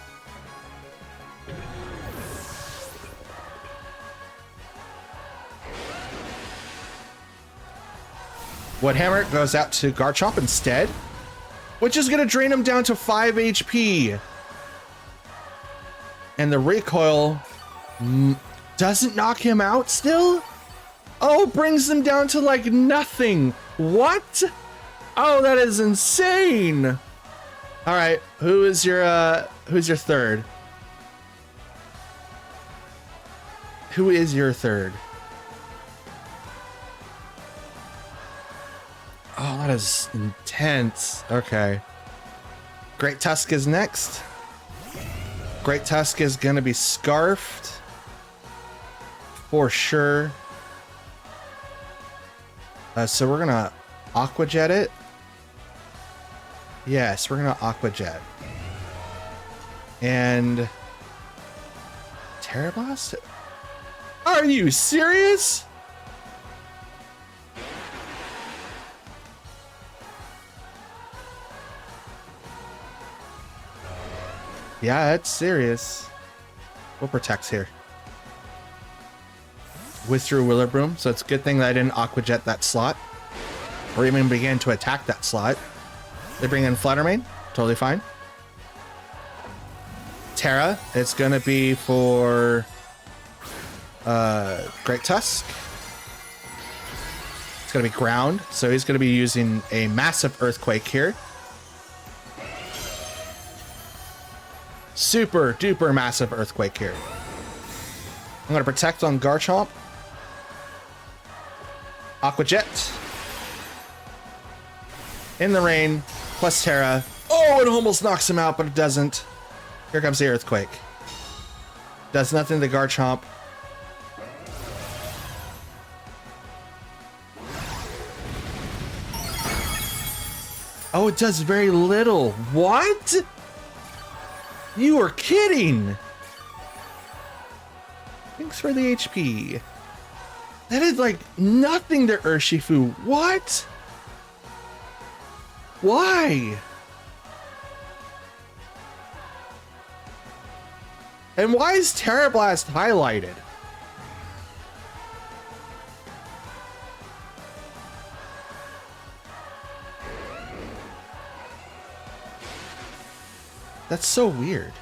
Wood Hammer goes out to Garchomp instead, which is going to drain him down to 5 HP. And the recoil doesn't knock him out still? Oh, brings him down to like nothing. What? Oh, that is insane. All right, who's your third? Who is your third? Oh, that is intense. Okay. Great Tusk is next. Great Tusk is gonna be scarfed for sure. So we're gonna Aqua Jet it. Yes, we're gonna Aqua Jet. And Terra Blast? Are you serious? Yeah, it's serious. We'll protect here. Withdrew Rillaboom, so it's a good thing that I didn't Aqua Jet that slot. Or even begin to attack that slot. They bring in Fluttermane, totally fine. Terra, it's gonna be for Great Tusk. It's gonna be ground, so he's gonna be using a massive Earthquake here. Super duper massive Earthquake here. I'm gonna protect on Garchomp. Aqua Jet. In the rain, plus Terra. Oh, it almost knocks him out, but it doesn't. Here comes the Earthquake. Does nothing to Garchomp. Oh, it does very little. What? You are kidding. Thanks for the HP. That is like nothing to Urshifu. What? Why? And why is Terra Blast highlighted? That's so weird.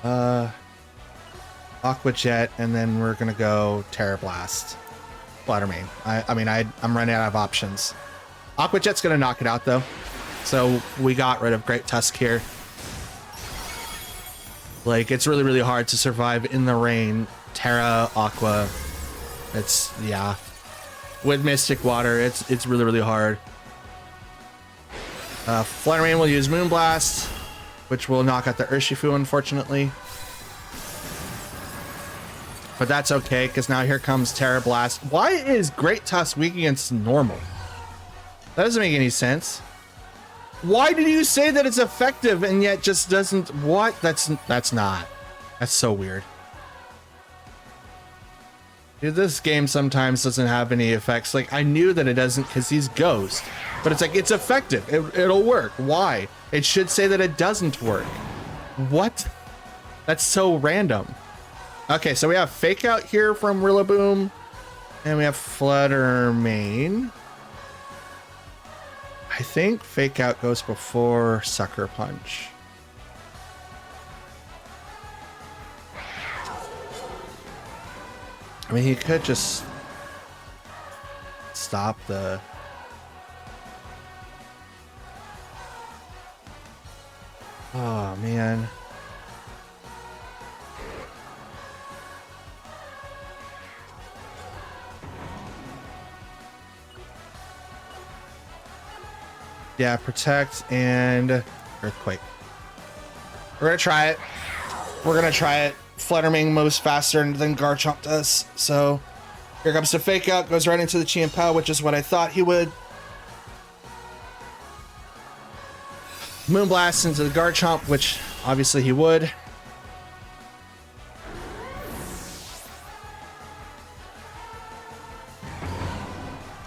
Aqua Jet, and then we're gonna go Terra Blast. Flutter Mane. I'm running out of options. Aqua Jet's gonna knock it out though. So we got rid of Great Tusk here. Like, it's really, really hard to survive in the rain. Terra, Aqua. It's, yeah. With Mystic Water, it's really, really hard. Flutter Mane will use Moonblast, which will knock out the Urshifu, unfortunately. But that's okay, because now here comes Terra Blast. Why is Great Tusk weak against normal? That doesn't make any sense. Why did you say that it's effective and yet just doesn't? What? That's not. That's so weird. Dude, this game sometimes doesn't have any effects. Like, I knew that it doesn't because he's Ghost. But it's like, it's effective. It'll work. Why? It should say that it doesn't work. What? That's so random. Okay, so we have Fake Out here from Rillaboom. And we have Flutter Mane. I think Fake Out goes before Sucker Punch. I mean, he could just stop the... Oh, man. Yeah, Protect and Earthquake. We're gonna try it. We're gonna try it. Flutter Mane moves faster than Garchomp does. So here comes the Fake Out, goes right into the Chien-Pao, which is what I thought he would. Moonblast into the Garchomp, which obviously he would.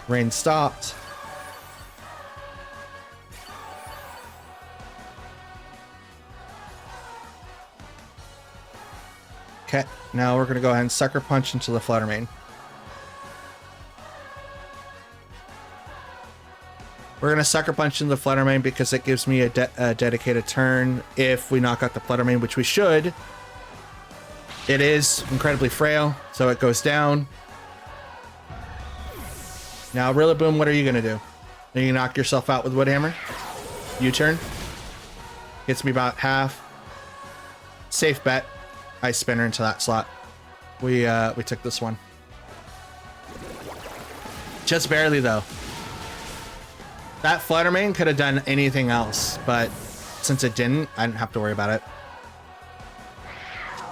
Rain stopped. Okay, now we're gonna go ahead and Sucker Punch into the Flutter Mane. We're gonna Sucker Punch into the Flutter Mane because it gives me a dedicated turn if we knock out the Flutter Mane, which we should. It is incredibly frail, so it goes down. Now, Rillaboom, what are you gonna do? Are you gonna knock yourself out with Wood Hammer? U-turn. Gets me about half. Safe bet. Ice Spinner into that slot. We took this one. Just barely though. That Flutter Mane could have done anything else, but since it didn't, I didn't have to worry about it.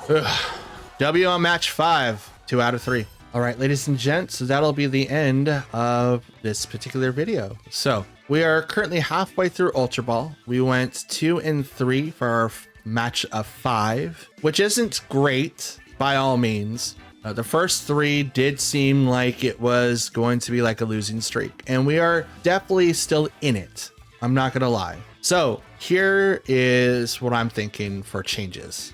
Ugh. W on match 5, 2 out of 3. All right, ladies and gents, so that'll be the end of this particular video. So we are currently halfway through Ultra Ball. We went 2 and 3 for our match of 5, which isn't great by all means. The first 3 did seem like it was going to be like a losing streak, and we are definitely still in it. I'm not gonna lie. So here is what I'm thinking for changes.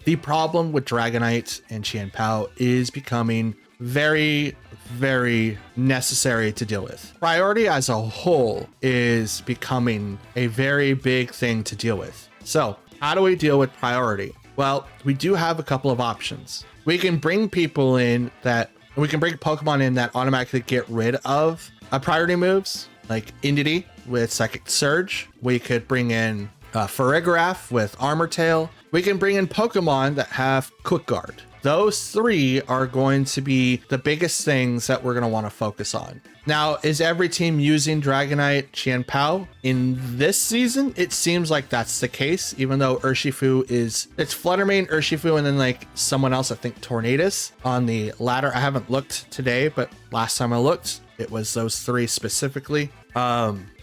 The problem with Dragonite and Chien-Pao is becoming very, very necessary to deal with. Priority as a whole is becoming a very big thing to deal with. So how do we deal with priority? Well, we do have a couple of options. We can bring people in that, we can bring Pokemon in that automatically get rid of priority moves, like Indeedee with Psychic Surge. We could bring in Farigiraf with Armor Tail. We can bring in Pokemon that have Quick Guard. Those 3 are going to be the biggest things that we're going to want to focus on. Now, is every team using Dragonite, Chien-Pao in this season? It seems like that's the case, even though Urshifu it's Flutter Mane, Urshifu, and then like someone else, I think Tornadus on the ladder. I haven't looked today, but last time I looked, it was those 3 specifically.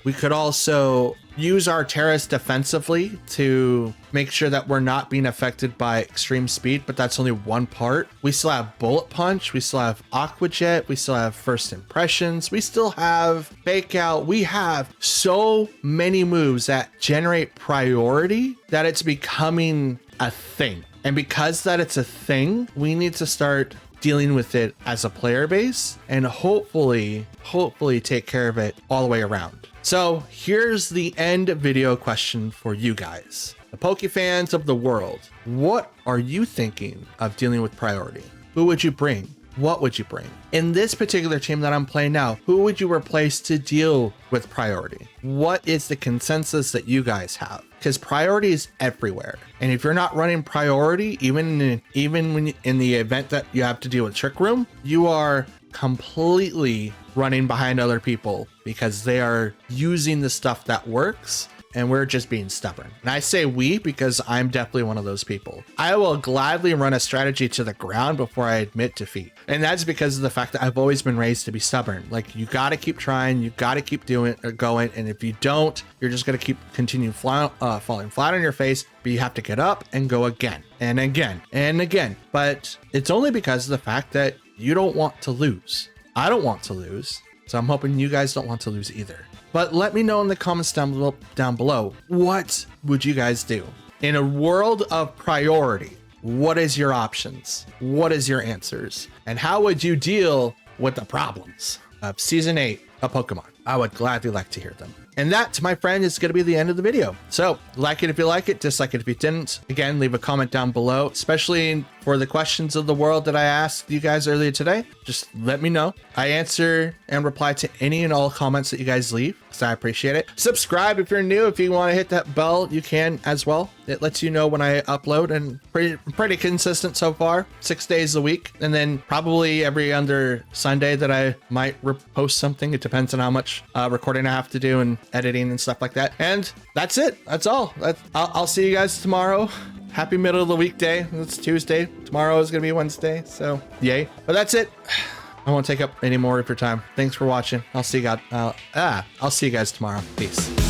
We could also use our Terras defensively to make sure that we're not being affected by extreme speed, but that's only one part. We still have Bullet Punch, we still have Aqua Jet, we still have First Impressions, we still have Fake Out. We have so many moves that generate priority that it's becoming a thing. And because that it's a thing, we need to start dealing with it as a player base, and hopefully take care of it all the way around. So here's the end video question for you guys, the Poke fans of the world. What are you thinking of dealing with priority? Who would you bring? What would you bring? In this particular team that I'm playing now, who would you replace to deal with priority? What is the consensus that you guys have? Because priority is everywhere. And if you're not running priority, even when in the event that you have to deal with Trick Room, you are completely running behind other people because they are using the stuff that works and we're just being stubborn. And I say we because I'm definitely one of those people. I will gladly run a strategy to the ground before I admit defeat. And that's because of the fact that I've always been raised to be stubborn. Like, you got to keep trying, you got to keep doing or going. And if you don't, you're just going to continue falling flat on your face, but you have to get up and go again and again and again. But it's only because of the fact that you don't want to lose. I don't want to lose. So I'm hoping you guys don't want to lose either. But let me know in the comments down below, what would you guys do? In a world of priority, what is your options? What is your answers? And how would you deal with the problems of Season 8 of Pokemon? I would gladly like to hear them. And that, my friend, is going to be the end of the video. So like it if you like it, dislike it if you didn't. Again, leave a comment down below, especially for the questions of the world that I asked you guys earlier today. Just let me know. I answer and reply to any and all comments that you guys leave, because I appreciate it. Subscribe if you're new. If you want to hit that bell, you can as well. It lets you know when I upload, and pretty consistent so far, 6 days a week. And then probably every other Sunday that I might post something. It depends on how much recording I have to do and editing and stuff like that. And that's it. That's all. I'll see you guys tomorrow. Happy middle of the weekday. It's Tuesday. Tomorrow is going to be Wednesday. So yay. But that's it. I won't take up any more of your time. Thanks for watching. I'll see you guys tomorrow. Peace.